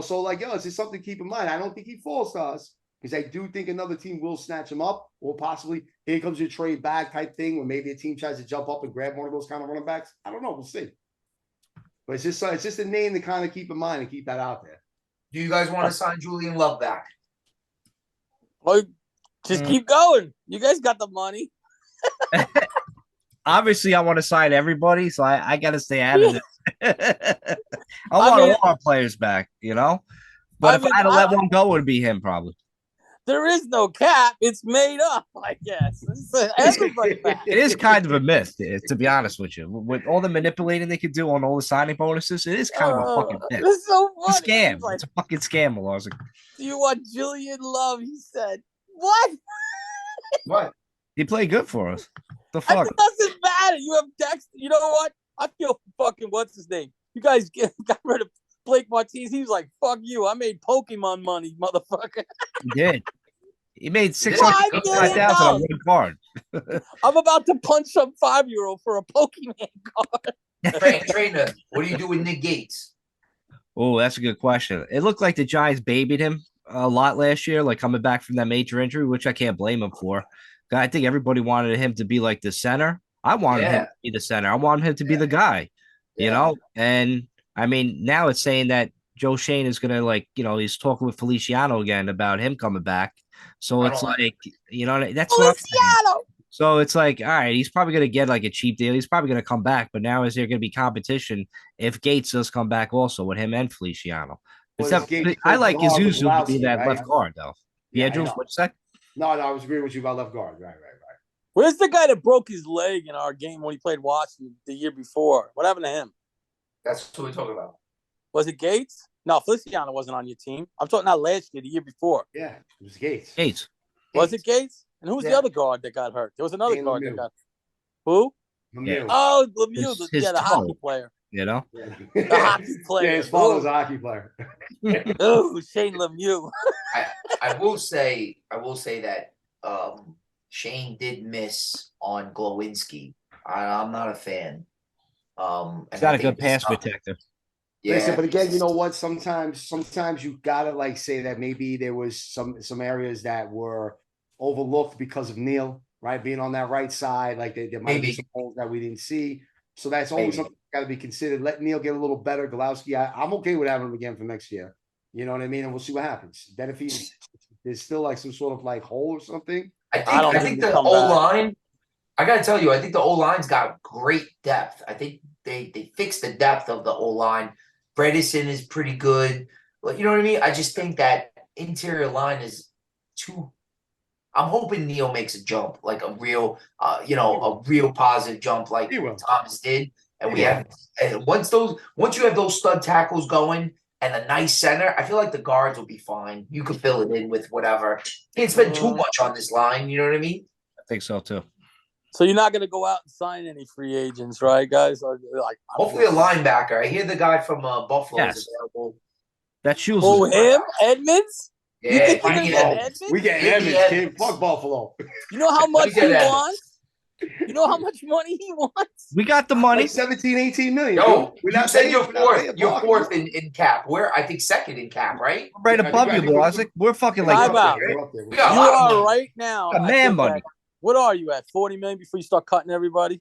Speaker 3: So like, it's just something to keep in mind. I don't think he falls to us because I do think another team will snatch him up or possibly here comes your trade back type thing where maybe a team tries to jump up and grab one of those kind of running backs. I don't know. We'll see. But it's just a name to kind of keep in mind and keep that out there.
Speaker 4: Do you guys want to sign Julian Love back?
Speaker 5: Well, just keep going. You guys got the money.
Speaker 2: Obviously, I want to sign everybody, so I got to stay out of it. I want all our players back, But if I had to let one go, it would be him probably.
Speaker 5: There is no cap. It's made up, I guess. Everybody back.
Speaker 2: It is kind of a myth, to be honest with you. With all the manipulating they could do on all the signing bonuses, it is kind of a fucking myth.
Speaker 5: It's so funny.
Speaker 2: It's a scam. It's a fucking scam, Malarsic.
Speaker 5: Do you want Julian Love? He said, what?
Speaker 3: What?
Speaker 2: He played good for us. The fuck?
Speaker 5: It doesn't matter. You have Dex. You know what? I feel fucking, what's his name? You guys got rid of Blake Martinez. He was like, fuck you. I made Pokemon money, motherfucker.
Speaker 2: He did. He made $605,000 on one card.
Speaker 5: I'm about to punch some 5-year-old for a Pokemon card.
Speaker 4: Trainer, what do you do with Nick Gates?
Speaker 2: Oh, that's a good question. It looked like the Giants babied him a lot last year, like coming back from that major injury, which I can't blame him for. I think everybody wanted him to be like the center. I wanted him to be the center. I wanted him to be the guy, And I mean, now it's saying that Joe Shane is going to he's talking with Feliciano again about him coming back. So it's like, that's
Speaker 5: Feliciano.
Speaker 2: So it's like, all right, he's probably going to get like a cheap deal. He's probably going to come back. But now is there going to be competition if Gates does come back also with him and Feliciano? I like Izuzu to be that left guard, though. Yeah, Jules, what's that?
Speaker 3: No, I was agreeing with you about left guard. Right.
Speaker 5: Where's the guy that broke his leg in our game when he played Washington the year before? What happened to him?
Speaker 4: That's what we're talking about.
Speaker 5: Was it Gates? No, Feliciano wasn't on your team. I'm talking not last year, the year before.
Speaker 3: Yeah, it was Gates.
Speaker 2: Gates.
Speaker 5: Was it Gates? And who's the other guard that got hurt? There was another guard that got who?
Speaker 3: Lemieux.
Speaker 5: Oh, Lemieux,
Speaker 2: His
Speaker 5: the hockey player.
Speaker 2: You know?
Speaker 5: The hockey player.
Speaker 3: Yeah, his father's a hockey player.
Speaker 5: Oh, Shane Lemieux.
Speaker 4: I will say that Shane did miss on Glowinski. I'm not a fan.
Speaker 2: He's got a good pass protector.
Speaker 4: Yeah.
Speaker 3: Listen, but again, you know what? Sometimes you gotta like say that maybe there was some areas that were overlooked because of Neil, right? Being on that right side, like there might be some holes that we didn't see. So that's always something got to be considered. Let Neil get a little better. Galowski, I'm okay with having him again for next year. You know what I mean? And we'll see what happens. Then if there's still like some sort of like hole or something.
Speaker 4: I think the O-line, I got to tell you, I think the O-line's got great depth. I think they fixed the depth of the O-line. Bredesen is pretty good. But you know what I mean? I just think that interior line is too – I'm hoping Neil makes a jump, like a real a real positive jump like Thomas did. And once you have those stud tackles going and a nice center, I feel like the guards will be fine. You could fill it in with whatever. Can't spend too much on this line, you know what I mean?
Speaker 2: I think so too.
Speaker 5: So you're not going to go out and sign any free agents, right, guys? Or like
Speaker 4: hopefully a linebacker. I hear the guy from Buffalo is available.
Speaker 2: That's Jules.
Speaker 5: Oh, him? Edmonds?
Speaker 4: Yeah,
Speaker 5: you think we're going to get Edmonds?
Speaker 3: We get Edmonds, kid. Fuck Buffalo.
Speaker 5: You know how much he wants? You know how much money he wants?
Speaker 2: We got the money.
Speaker 3: Like 17, 18 million.
Speaker 4: Yo, you said you're fourth in cap. We're, I think, second in cap, right?
Speaker 2: Right above you, boy. I was like, we're fucking like.
Speaker 5: You are right now.
Speaker 2: A man money.
Speaker 5: What are you at? 40 million before you start cutting everybody?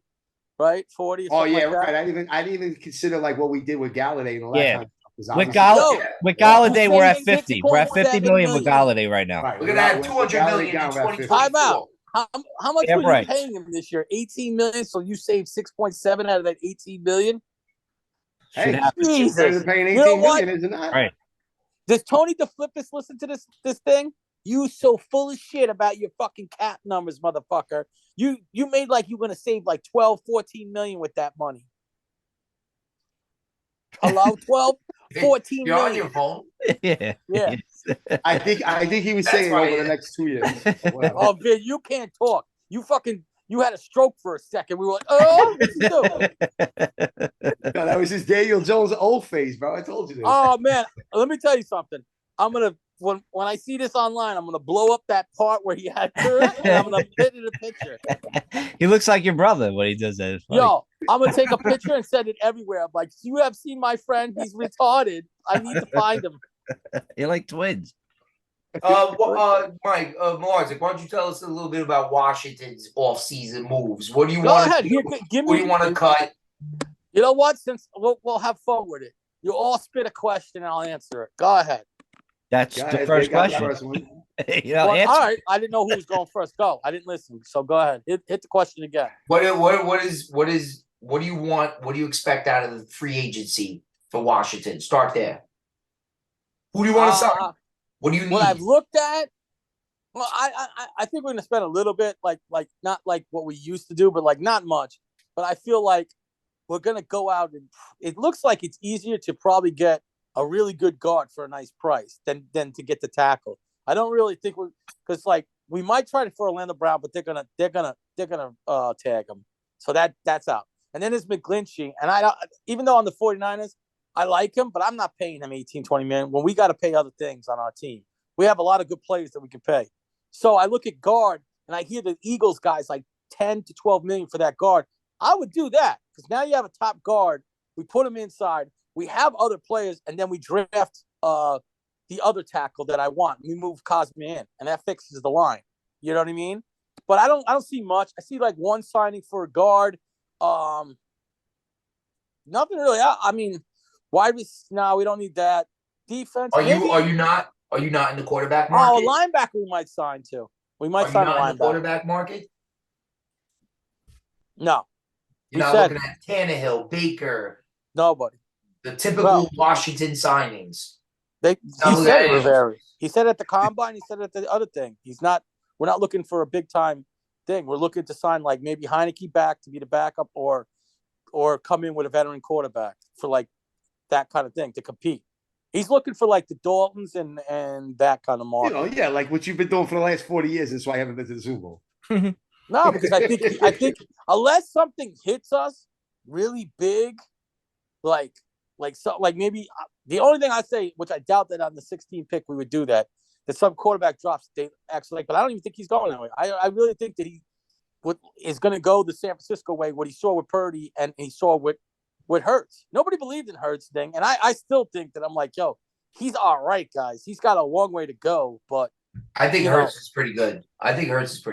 Speaker 5: Right? 40?
Speaker 3: Oh, yeah, right. I didn't even consider like what we did with Galladay in the last time.
Speaker 2: With Galladay, we're at 50. We're at 50 million with Galladay right now.
Speaker 4: Right. We're going to have 200 million in 2024.
Speaker 5: Time out. How much were you paying him this year? 18 million. So you saved 6.7 out of that 18 million.
Speaker 3: Hey,
Speaker 5: Jesus.
Speaker 3: Paying 18 million, isn't that?
Speaker 2: Right.
Speaker 5: Does Tony DeFlippis listen to this thing? You so full of shit about your fucking cap numbers, motherfucker. You made like you're gonna save like 12, 14 million with that money. Hello, 12, 14
Speaker 4: You're
Speaker 5: million.
Speaker 4: on your phone.
Speaker 5: Yeah.
Speaker 3: I think he was saying over the next 2 years.
Speaker 5: Oh, Vin, you can't talk. You had a stroke for a second. We were like, oh, what's he doing?
Speaker 3: No, that was just Daniel Jones' old face, bro. I told you this.
Speaker 5: Oh man, let me tell you something. I'm gonna when I see this online, I'm gonna blow up that part where he had Kurt, and I'm gonna put in a picture.
Speaker 2: He looks like your brother when he does that.
Speaker 5: Yo, I'm gonna take a picture and send it everywhere. I'm like, you have seen my friend? He's retarded. I need to find him.
Speaker 2: You're like twins.
Speaker 4: Mike, Melarzik, why don't you tell us a little bit about Washington's off-season moves? What do you want?
Speaker 5: Go ahead. Give me.
Speaker 4: What do you want to cut?
Speaker 5: You know what? Since we'll have fun with it. You all spit a question and I'll answer it. Go ahead.
Speaker 2: That's the first question.
Speaker 5: You know, all right. I didn't know who was going first. Go. I didn't listen. So go ahead. Hit the question again.
Speaker 4: What do you want? What do you expect out of the free agency for Washington? Start there. Who do you want to sign? What do you need?
Speaker 5: What I've looked at, well, I think we're going to spend a little bit, like not like what we used to do, but like not much. But I feel like we're going to go out and it looks like it's easier to probably get a really good guard for a nice price than to get the tackle. I don't really think because like we might try for Orlando Brown, but they're gonna tag him. So that's out. And then there's McGlinchey, and even though on the 49ers. I like him, but I'm not paying him 18, 20 million when we got to pay other things on our team. We have a lot of good players that we can pay. So I look at guard and I hear the Eagles guys like 10 to 12 million for that guard. I would do that because now you have a top guard. We put him inside. We have other players, and then we draft the other tackle that I want. We move Cosme in, and that fixes the line. You know what I mean? But I don't see much. I see like one signing for a guard. Nothing really. I mean. No, we don't need that. Defense.
Speaker 4: Are you not in the quarterback market?
Speaker 5: Oh, linebacker we might sign too. We might sign a linebacker.
Speaker 4: In the quarterback market?
Speaker 5: No.
Speaker 4: You're not looking at Tannehill, Baker.
Speaker 5: Nobody.
Speaker 4: The typical Washington signings.
Speaker 5: He said Rivera. He said at the combine. He said at the other thing. We're not looking for a big time thing. We're looking to sign like maybe Heineke back to be the backup, or come in with a veteran quarterback for like that kind of thing to compete. He's looking for like the Daltons and that kind of market.
Speaker 3: Yeah, like what you've been doing for the last 40 years. That's why I haven't been to the Super Bowl.
Speaker 5: No, because I think unless something hits us really big, like maybe the only thing I say, which I doubt that on the 16th pick we would do that some quarterback drops. They actually but I don't even think he's going that way. I really think that he is going to go the San Francisco way. What he saw with Purdy and he saw with Hurts. Nobody believed in Hurts thing, and I still think that I'm like, yo, he's all right, guys. He's got a long way to go, but
Speaker 4: I think Hurts is pretty good.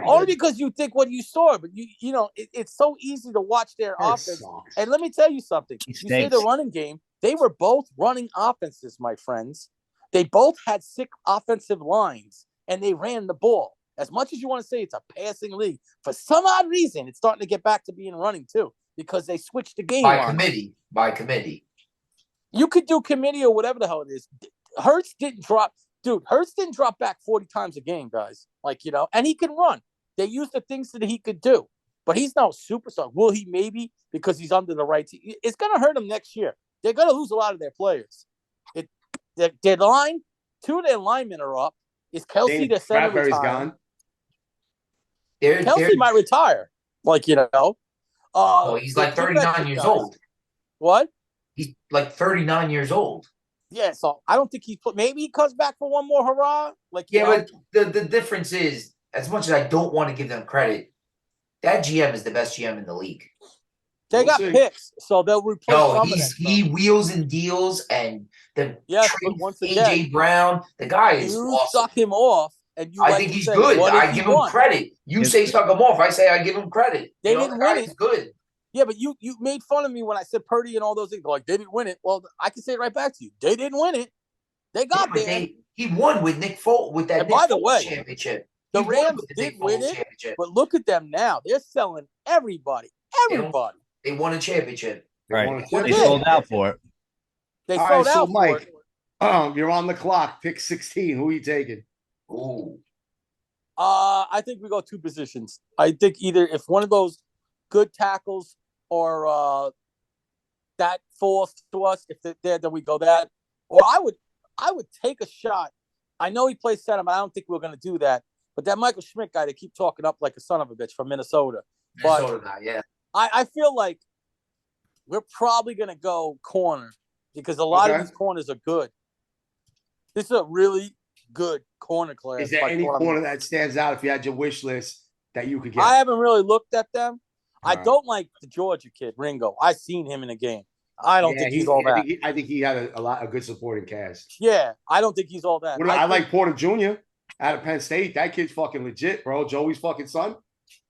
Speaker 5: Only because you think what you saw, but you know it's so easy to watch their offense. Sucks. And let me tell you something. You say the running game, they were both running offenses, my friends. They both had sick offensive lines, and they ran the ball. As much as you want to say it's a passing league, for some odd reason, it's starting to get back to being running too, because they switched the game
Speaker 4: by committee.
Speaker 5: You could do committee or whatever the hell it is. Hurts didn't drop. Dude, Hurts didn't drop back 40 times a game, guys. Like, you know, and he can run. They use the things that he could do. But he's no superstar. Will he? Maybe, because he's under the right team. It's going to hurt him next year. They're going to lose a lot of their players. Their line, 2 of their linemen are up. Is Kelsey the center
Speaker 3: Bradbury's gone?
Speaker 5: Kelsey might retire. Like, you know.
Speaker 4: He's like 39 years old.
Speaker 5: What?
Speaker 4: He's like 39 years old.
Speaker 5: Yeah, so I don't think maybe he comes back for one more hurrah. Like,
Speaker 4: but the difference is, as much as I don't want to give them credit, that GM is the best GM in the league.
Speaker 5: They got picks, so they'll replace some of that.
Speaker 4: He wheels and deals, and the AJ Brown, the guy is awesome.
Speaker 5: Suck him off, and
Speaker 4: I think he's good. I give him credit. You say suck him off, I say I give him credit.
Speaker 5: They didn't win it.
Speaker 4: Good.
Speaker 5: Yeah, but you made fun of me when I said Purdy and all those things. Like, they didn't win it. Well, I can say it right back to you. They didn't win it. They got there.
Speaker 4: He won with Nick Foles with that championship.
Speaker 5: The Rams did win it, but look at them now. They're selling everybody. Everybody.
Speaker 4: They won a championship.
Speaker 2: Right. They sold out for it.
Speaker 5: They sold out for it.
Speaker 3: Mike, you're on the clock. Pick 16. Who are you taking?
Speaker 4: Ooh.
Speaker 5: I think we go 2 positions. I think either if one of those good tackles or that falls to us, if they're there, then we go that. Or I would take a shot. I know he plays center, but I don't think we're going to do that. But that Michael Schmidt guy, they keep talking up like a son of a bitch from Minnesota. I feel like we're probably going to go corner because a lot of these corners are good. This is a really good corner class.
Speaker 3: Is there any corner that stands out if you had your wish list that you could get?
Speaker 5: I haven't really looked at them. I don't like the Georgia kid, Ringo. I've seen him in a game. I don't think he's all that.
Speaker 3: I think he had a good supporting cast.
Speaker 5: Yeah, I don't think he's all that.
Speaker 3: I like Porter Jr. out of Penn State. That kid's fucking legit, bro. Joey's fucking son.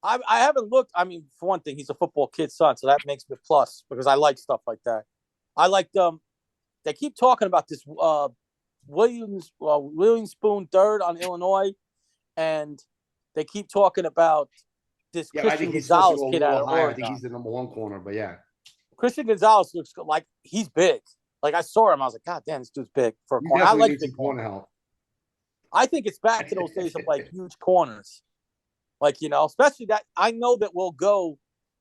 Speaker 5: I haven't looked. I mean, for one thing, he's a football kid's son, so that makes me a plus because I like stuff like that. I like them. They keep talking about this William Spoon third on Illinois, and they keep talking about this Christian Gonzalez kid out of Oregon.
Speaker 3: I think he's the number 1 corner, but yeah.
Speaker 5: Christian Gonzalez looks like he's big. Like I saw him, I was like, God damn, this dude's big for a corner. I like big corner help. I think it's back to those days of like huge corners. Like, you know, especially that I know that we'll go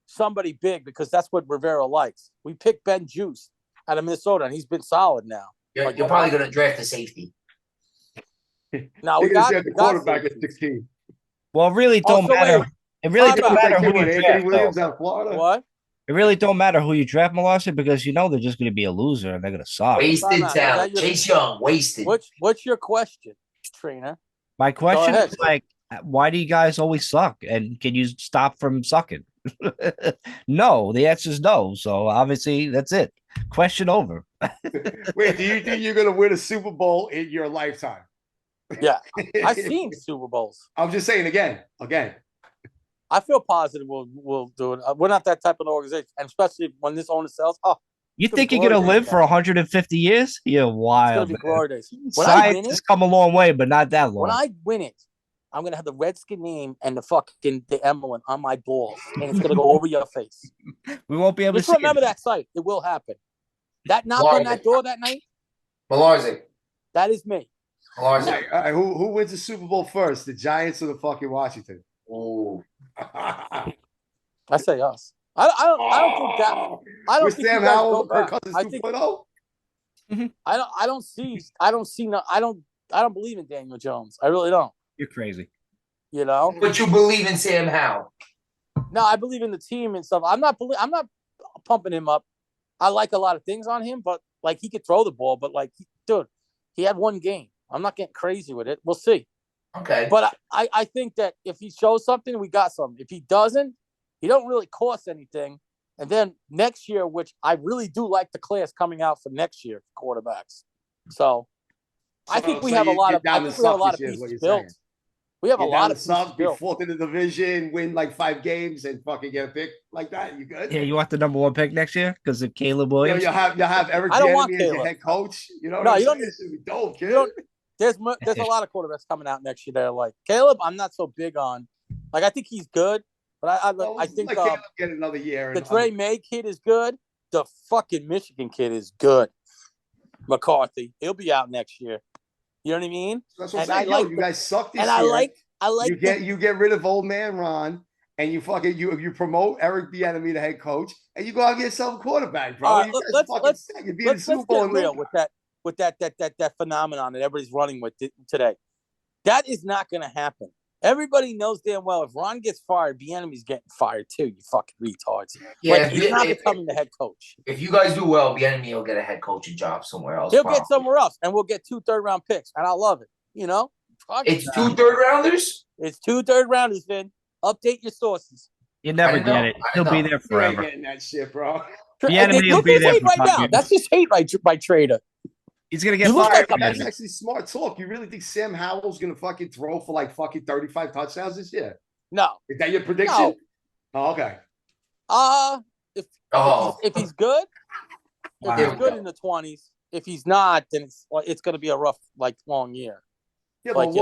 Speaker 5: somebody big because that's what Rivera likes. We picked Ben Juice out of Minnesota, and he's been solid now.
Speaker 4: You're probably going to draft a safety.
Speaker 5: Now we got
Speaker 3: the quarterback at 16.
Speaker 2: Well, it really don't matter. It really don't matter who you draft.
Speaker 3: Williams out of Florida.
Speaker 5: What?
Speaker 2: It really don't matter who you draft, Mellerzo, because you know they're just going to be a loser and they're going to suck.
Speaker 4: Wasted talent. Chase Young, wasted.
Speaker 5: What's your question, Trina?
Speaker 2: My question is like, why do you guys always suck? And can you stop from sucking? No, the answer is no. So obviously that's it. Question over.
Speaker 3: Wait, do you think you're going to win a Super Bowl in your lifetime?
Speaker 5: Yeah, I've seen Super Bowls.
Speaker 3: I'm just saying again.
Speaker 5: I feel positive we'll do it. We're not that type of organization, and especially when this owner sells. Oh,
Speaker 2: you think you're gonna live for 150 years? You're wild.
Speaker 5: It's gonna be glory days.
Speaker 2: Science has come a long way, but not that long.
Speaker 5: When I win it, I'm gonna have the Redskin name and the emblem on my balls, and it's gonna go over your face.
Speaker 2: We won't be able to
Speaker 5: remember that sight. It will happen. That knock on that door that night.
Speaker 4: Mellerzo.
Speaker 5: That is me.
Speaker 3: Who wins the Super Bowl first? The Giants or the fucking Washington?
Speaker 4: Oh,
Speaker 5: I say us. I don't think that. I don't
Speaker 3: With
Speaker 5: think
Speaker 3: Sam
Speaker 5: you guys
Speaker 3: Howell,
Speaker 5: go back.
Speaker 3: Kirk Cousins
Speaker 5: I think
Speaker 3: 2.0.
Speaker 5: I don't believe in Daniel Jones. I really don't.
Speaker 2: You're crazy.
Speaker 5: You know.
Speaker 4: But you believe in Sam Howell.
Speaker 5: No, I believe in the team and stuff. I'm not pumping him up. I like a lot of things on him, but like he could throw the ball, but like, dude, he had one game. I'm not getting crazy with it. We'll see.
Speaker 4: Okay.
Speaker 5: But I think that if he shows something, we got something. If he doesn't, he don't really cost anything. And then next year, which I really do like the class coming out for next year for quarterbacks. So I think we have a lot of pieces built. We have a lot of pieces
Speaker 3: be
Speaker 5: built.
Speaker 3: fourth in the division, win like 5 games, and fucking get a pick like that. You good?
Speaker 2: Yeah, you want the number 1 pick next year because of Caleb Williams?
Speaker 3: You have Eric Bieniemy as your head coach. You know what I'm saying? This should be dope, kid.
Speaker 5: There's a lot of quarterbacks coming out next year that are like Caleb. I'm not so big on. Like I think he's good, but I think
Speaker 3: Caleb get another year.
Speaker 5: The Dre May kid is good. The fucking Michigan kid is good. McCarthy, he'll be out next year. You know what I mean?
Speaker 3: That's what I'm saying. You guys suck this year.
Speaker 5: I like
Speaker 3: you get rid of old man Ron, and you fucking you promote Eric Bieniemy, the head coach, and you go out and get yourself a quarterback, bro.
Speaker 5: Right, let's get real with that phenomenon that everybody's running with today. That is not going to happen. Everybody knows damn well if Ron gets fired, Bieniemy's getting fired too. You fucking retards.
Speaker 4: Yeah,
Speaker 5: like, he's not becoming the head coach.
Speaker 4: If you guys do well, Bieniemy will get a head coaching job somewhere else.
Speaker 5: He'll get somewhere else, and we'll get 2 third-round picks, and I'll love it. You know,
Speaker 4: it's 2 third-rounders.
Speaker 5: It's 2 third-rounders, Vin. Update your sources.
Speaker 2: You never get it. He'll be there forever.
Speaker 3: You ain't getting that shit, bro.
Speaker 2: Bieniemy will be there
Speaker 5: right now. That's just hate by Trader.
Speaker 2: He's gonna get fired.
Speaker 3: That's actually smart talk. You really think Sam Howell's gonna fucking throw for like fucking 35 touchdowns this year?
Speaker 5: No.
Speaker 3: Is that your prediction?
Speaker 5: No.
Speaker 3: Oh, okay.
Speaker 5: If he's good, if he's good in the 20s. If he's not, then it's gonna be a rough, like, long year.
Speaker 3: Yeah, but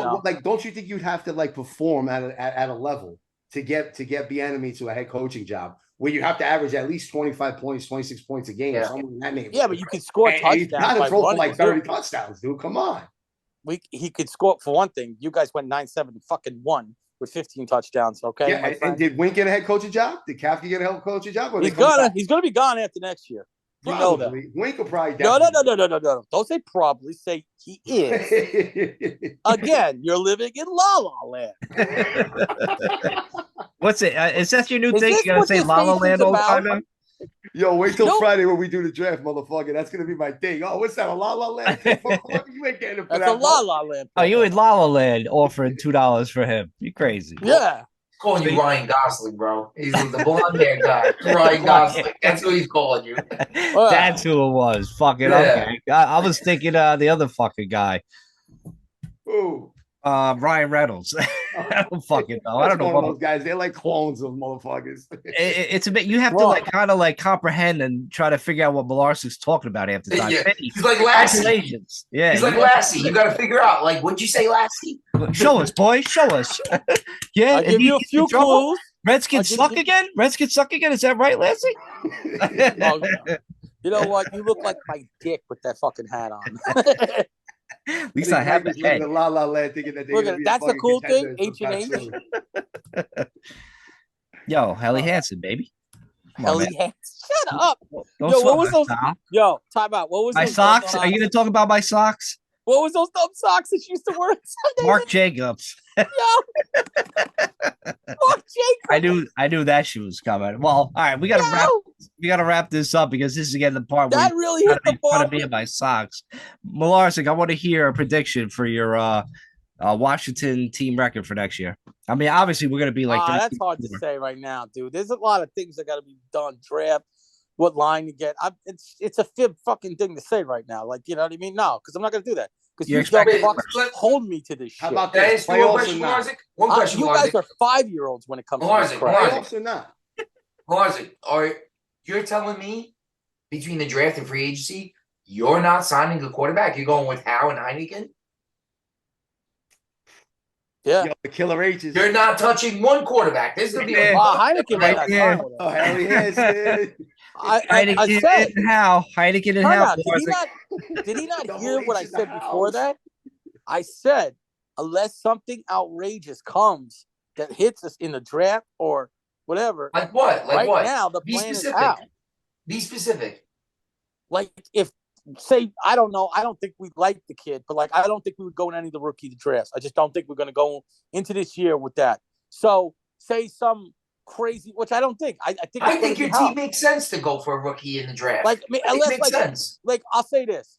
Speaker 3: don't you think you'd have to like perform at a level to get Bieniemy to a head coaching job where you have to average at least 25 points, 26 points a game, or something in that neighborhood?
Speaker 5: Yeah, but you can score touchdowns.
Speaker 3: He's got to throw for like 30 touchdowns, dude. Come on.
Speaker 5: He could score for one thing. You guys went 9-7 fucking 1 with 15 touchdowns. Okay.
Speaker 3: Yeah, and did Wink get a head coaching job? Did Kafka get a head coaching job?
Speaker 5: He's gonna be gone after next year. You know that.
Speaker 3: Wink will probably.
Speaker 5: No. Don't say probably. Say he is. Again, you're living in La La Land.
Speaker 2: What's it? Is that your new thing? You gotta say La La Land all the time now?
Speaker 3: Yo, wait till Friday when we do the draft, motherfucker. That's gonna be my thing. Oh, what's that? A La La Land? You ain't getting it for that.
Speaker 5: That's a La La Land.
Speaker 2: Oh, you in La La Land offering $2 for him? You crazy?
Speaker 5: Yeah.
Speaker 4: Calling you Ryan Gosling, bro. He's the blonde hair guy. Ryan Gosling. That's who he's calling you.
Speaker 2: That's who it was. Fucking okay. I was thinking the other fucking guy.
Speaker 3: Who?
Speaker 2: Ryan Reynolds. I don't fucking know. I don't know
Speaker 3: what those guys. They're like clones of motherfuckers.
Speaker 2: It's a bit. You have to kind of comprehend and try to figure out what Malarsik's talking about half the time.
Speaker 4: Yeah. He's like Lassie.
Speaker 2: Yeah,
Speaker 4: he's like Lassie. You got to figure out what'd you say, Lassie?
Speaker 2: Show us, boy. Show us. Yeah,
Speaker 5: I'll give you a few clues.
Speaker 2: Redskins suck again. Redskins suck again. Is that right, Lassie?
Speaker 5: You know what? You look like my dick with that fucking hat on.
Speaker 2: At least I have his head.
Speaker 3: La La Land thinking that
Speaker 5: look at it. That's the cool thing. H&H.
Speaker 2: Yo, Helly Hansen, baby.
Speaker 5: Helly Hansen. Shut up.
Speaker 2: Yo,
Speaker 5: what was those? Yo, time out. What was
Speaker 2: my socks? Are you gonna talk about my socks?
Speaker 5: What was those dumb socks that you used to wear?
Speaker 2: Mark Jacobs.
Speaker 5: Yo. Mark Jacobs.
Speaker 2: I knew that shoe was coming. Well, all right, we gotta wrap this up because this is again the part
Speaker 5: that
Speaker 2: where
Speaker 5: really hit the bar.
Speaker 2: Me and my socks. Malarzik, I want to hear a prediction for your Washington team record for next year. I mean, obviously we're gonna be like
Speaker 5: that's hard to say right now, dude. There's a lot of things that gotta be done. Draft. What line you get? It's a fib fucking thing to say right now. Like, you know what I mean? No, because I'm not gonna do that. Because you fucks hold me to this shit.
Speaker 3: How about this?
Speaker 4: One question,
Speaker 5: you guys are 5-year-olds when it comes to this crap.
Speaker 3: Playoffs or not?
Speaker 4: Malarzik, you're telling me between the draft and free agency, you're not signing a quarterback? You're going with Howe and Heineken?
Speaker 5: Yeah.
Speaker 3: Yo, the killer H's.
Speaker 4: You're not touching one quarterback. This is going to be a
Speaker 5: Heineken right there.
Speaker 3: Oh, Harry Hansen.
Speaker 2: Heineken and Howe. Heineken and Howe.
Speaker 5: Did he not hear what I said before that? I said, unless something outrageous comes that hits us in the draft or whatever.
Speaker 4: Like what? Like
Speaker 5: right
Speaker 4: what?
Speaker 5: now, the
Speaker 4: Be
Speaker 5: plan
Speaker 4: specific.
Speaker 5: is out.
Speaker 4: Be specific.
Speaker 5: Like if say I don't know, I don't think we like the kid, but like I don't think we would go in any of the rookie drafts. I just don't think we're going to go into this year with that. So say some crazy, which I don't think.
Speaker 4: I think your team makes sense to go for a rookie in the draft.
Speaker 5: Like unless
Speaker 4: it makes sense.
Speaker 5: Like I'll say this,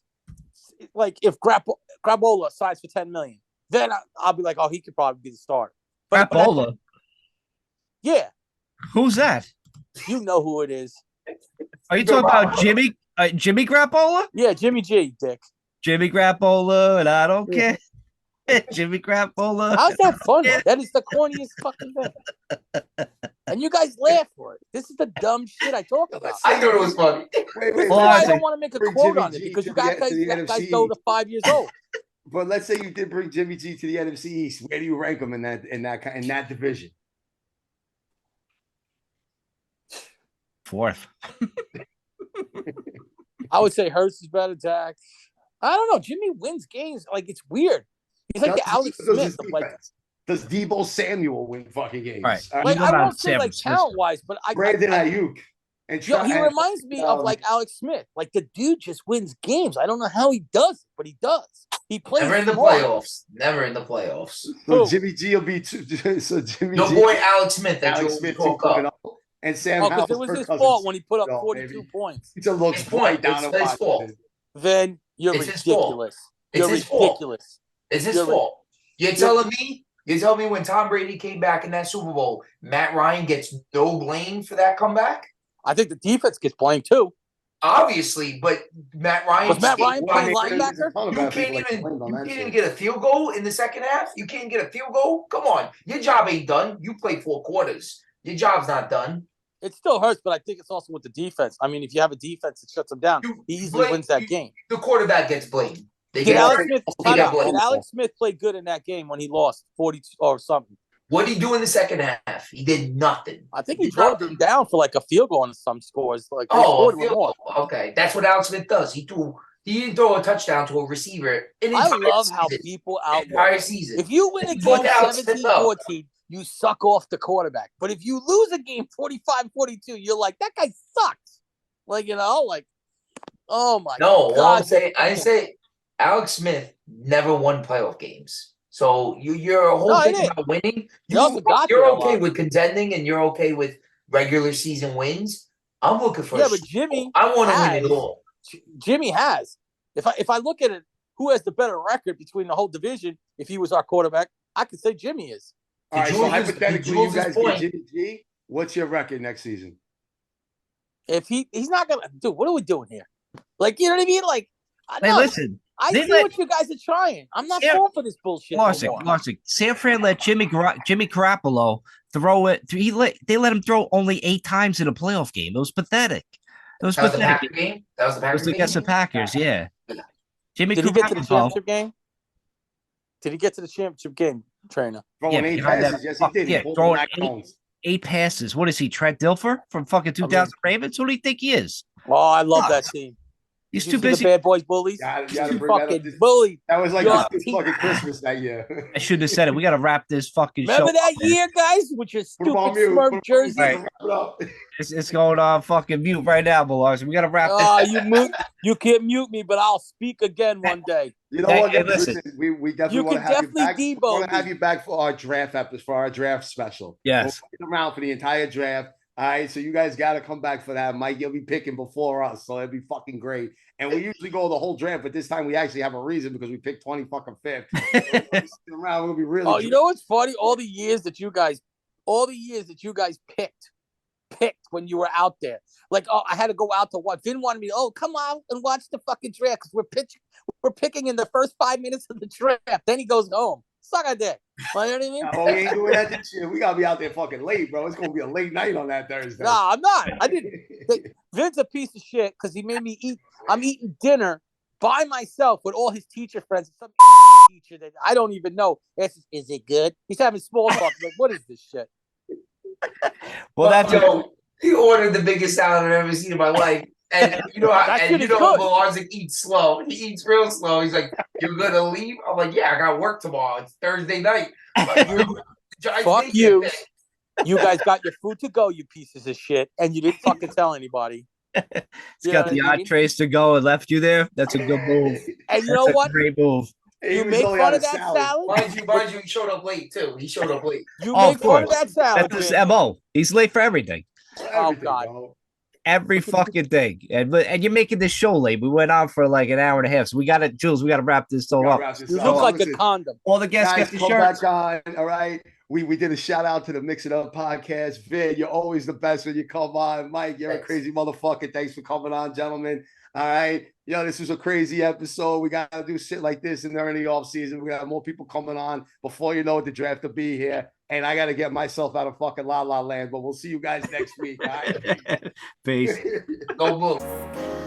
Speaker 5: like if Grabola signs for $10 million, then I'll be like, oh, he could probably be the starter.
Speaker 2: Grabola.
Speaker 5: Yeah.
Speaker 2: Who's that?
Speaker 5: You know who it is.
Speaker 2: Are you talking about Jimmy Grabola?
Speaker 5: Yeah, Jimmy G, Dick.
Speaker 2: Jimmy Grabola, and I don't care. Jimmy Grabola.
Speaker 5: How's that funny? That is the corniest fucking thing. And you guys laugh for it. This is the dumb shit I talk about.
Speaker 4: I thought it was funny.
Speaker 5: Wait, I don't want to make a quote on it because you guys go to 5 years old.
Speaker 3: But let's say you did bring Jimmy G to the NFC East. Where do you rank him in that division?
Speaker 2: Fourth.
Speaker 5: I would say Hurts is better. Dak. I don't know. Jimmy wins games. Like it's weird. He's like the Alex Smith.
Speaker 3: Does Deebo Samuel win fucking games?
Speaker 2: Right.
Speaker 5: Like I won't say like talent wise, but
Speaker 3: Brandon Ayuk. And
Speaker 5: he reminds me of like Alex Smith. Like the dude just wins games. I don't know how he does it, but he does. He plays
Speaker 4: never in the playoffs. Never in the playoffs.
Speaker 3: So Jimmy G will be
Speaker 4: your boy Alex Smith.
Speaker 3: Alex Smith up. And Sam
Speaker 5: because it was his fault when he put up 42 points.
Speaker 3: He just looks right down on his fault.
Speaker 5: Then you're ridiculous. You're ridiculous.
Speaker 4: It's his fault. You're telling me when Tom Brady came back in that Super Bowl, Matt Ryan gets no blame for that comeback?
Speaker 5: I think the defense gets blamed too.
Speaker 4: Obviously, but Matt Ryan
Speaker 5: was Matt Ryan playing linebacker?
Speaker 4: You can't even get a field goal in the second half? You can't get a field goal? Come on. Your job ain't done. You played 4 quarters. Your job's not done.
Speaker 5: It still hurts, but I think it's also with the defense. I mean, if you have a defense that shuts them down, he easily wins that game.
Speaker 4: The quarterback gets blamed.
Speaker 5: Did Alex Smith play good in that game when he lost 42 or something?
Speaker 4: What did he do in the second half? He did nothing.
Speaker 5: I think he drove them down for like a field goal on some scores. Like
Speaker 4: okay. That's what Alex Smith does. He didn't throw a touchdown to a receiver.
Speaker 5: I love how people out
Speaker 4: entire season.
Speaker 5: If you win a game 17-14, you suck off the quarterback. But if you lose a game 45-42, you're like, that guy sucks. Like, oh my God.
Speaker 4: No, I say Alex Smith never won playoff games. So your whole thing about winning, you're okay with contending and you're okay with regular season wins. I'm looking for
Speaker 5: but Jimmy,
Speaker 4: I want to win it all.
Speaker 5: Jimmy has. If I look at it, who has the better record between the whole division? If he was our quarterback, I could say Jimmy is.
Speaker 3: All right, so hypothetically, you guys get Jimmy G. What's your record next season?
Speaker 5: If he's not gonna what are we doing here? Like, you know what I mean? Like,
Speaker 2: listen.
Speaker 5: I see what you guys are trying. I'm not falling for this bullshit.
Speaker 2: Larsick. San Fran let Jimmy Garoppolo throw it. They let him throw only 8 times in a playoff game. It was pathetic. It was pathetic.
Speaker 4: The Packers game? That was the Packers game?
Speaker 2: Against the Packers, yeah. Jimmy
Speaker 5: Did he get to the championship game? Did he get to the championship game, trainer?
Speaker 3: Throwing 8 passes, yes, he did.
Speaker 2: Yeah, throwing 8 passes. What is he, Trent Dilfer from fucking 2000 Ravens? Who do you think he is?
Speaker 5: Oh, I love that team.
Speaker 2: He's too busy.
Speaker 5: The Bad Boys bullies.
Speaker 3: He's
Speaker 5: too fucking bullied.
Speaker 3: That was like fucking Christmas that year.
Speaker 2: I shouldn't have said it. We got to wrap this fucking show.
Speaker 5: Remember that year, guys, with your stupid Smurf jersey?
Speaker 2: Right. It's going on fucking mute right now, Malars. We got to wrap this.
Speaker 5: You can't mute me, but I'll speak again one day.
Speaker 3: You know what? Listen, we definitely want to have you back. We want to have you back for our draft episode, for our draft special.
Speaker 2: Yes.
Speaker 3: We'll be around for the entire draft. All right, so you guys got to come back for that. Mike, you'll be picking before us, so it'll be fucking great. And we usually go the whole draft, but this time we actually have a reason because we picked 20 fucking fifth. Around, we'll be really.
Speaker 5: Oh, you know what's funny? All the years that you guys picked when you were out there. Like, I had to go out to watch. Vin wanted me to, come out and watch the fucking draft because we're picking in the first 5 minutes of the draft. Then he goes home. Suck a dick. You know what I mean?
Speaker 3: We ain't doing that this year. We gotta be out there fucking late, bro. It's gonna be a late night on that Thursday.
Speaker 5: No, I'm not. I didn't. Vin's a piece of shit because he made me eat. I'm eating dinner by myself with all his teacher friends. Some teacher that I don't even know. Is it good? He's having small talk. Like, what is this shit?
Speaker 2: Well,
Speaker 4: he ordered the biggest salad I've ever seen in my life. And Malars eats slow. He eats real slow. He's like, "You're gonna leave?" I'm like, "Yeah, I got work tomorrow. It's Thursday night." Like,
Speaker 5: Fuck you. You guys got your food to go, you pieces of shit, and you didn't fucking tell anybody.
Speaker 2: It's got the entrees to go and left you there. That's a good move.
Speaker 5: And you know what?
Speaker 2: Great move.
Speaker 5: You make fun of that salad.
Speaker 4: Mind you, he showed up late too. He showed up late.
Speaker 5: You make fun of that salad.
Speaker 2: That's his MO. He's late for everything.
Speaker 5: Oh God.
Speaker 2: Every fucking thing. And you're making this show late. We went on for like an hour and a half. So we gotta, Jules, we gotta wrap this all up.
Speaker 5: You look like a condom.
Speaker 2: All the guests
Speaker 3: guys,
Speaker 2: get the
Speaker 3: come
Speaker 2: shirts.
Speaker 3: back on. All right. We did a shout out to the Mix It Up podcast. Vin, you're always the best when you come on. Mike, you're a crazy motherfucker. Thanks for coming on, gentlemen. All right. This was a crazy episode. We got to do shit like this in the off season. We got more people coming on. Before you know it, the draft will be here. And I got to get myself out of fucking La La Land. But we'll see you guys next week. All right?
Speaker 2: Peace.
Speaker 4: Go move.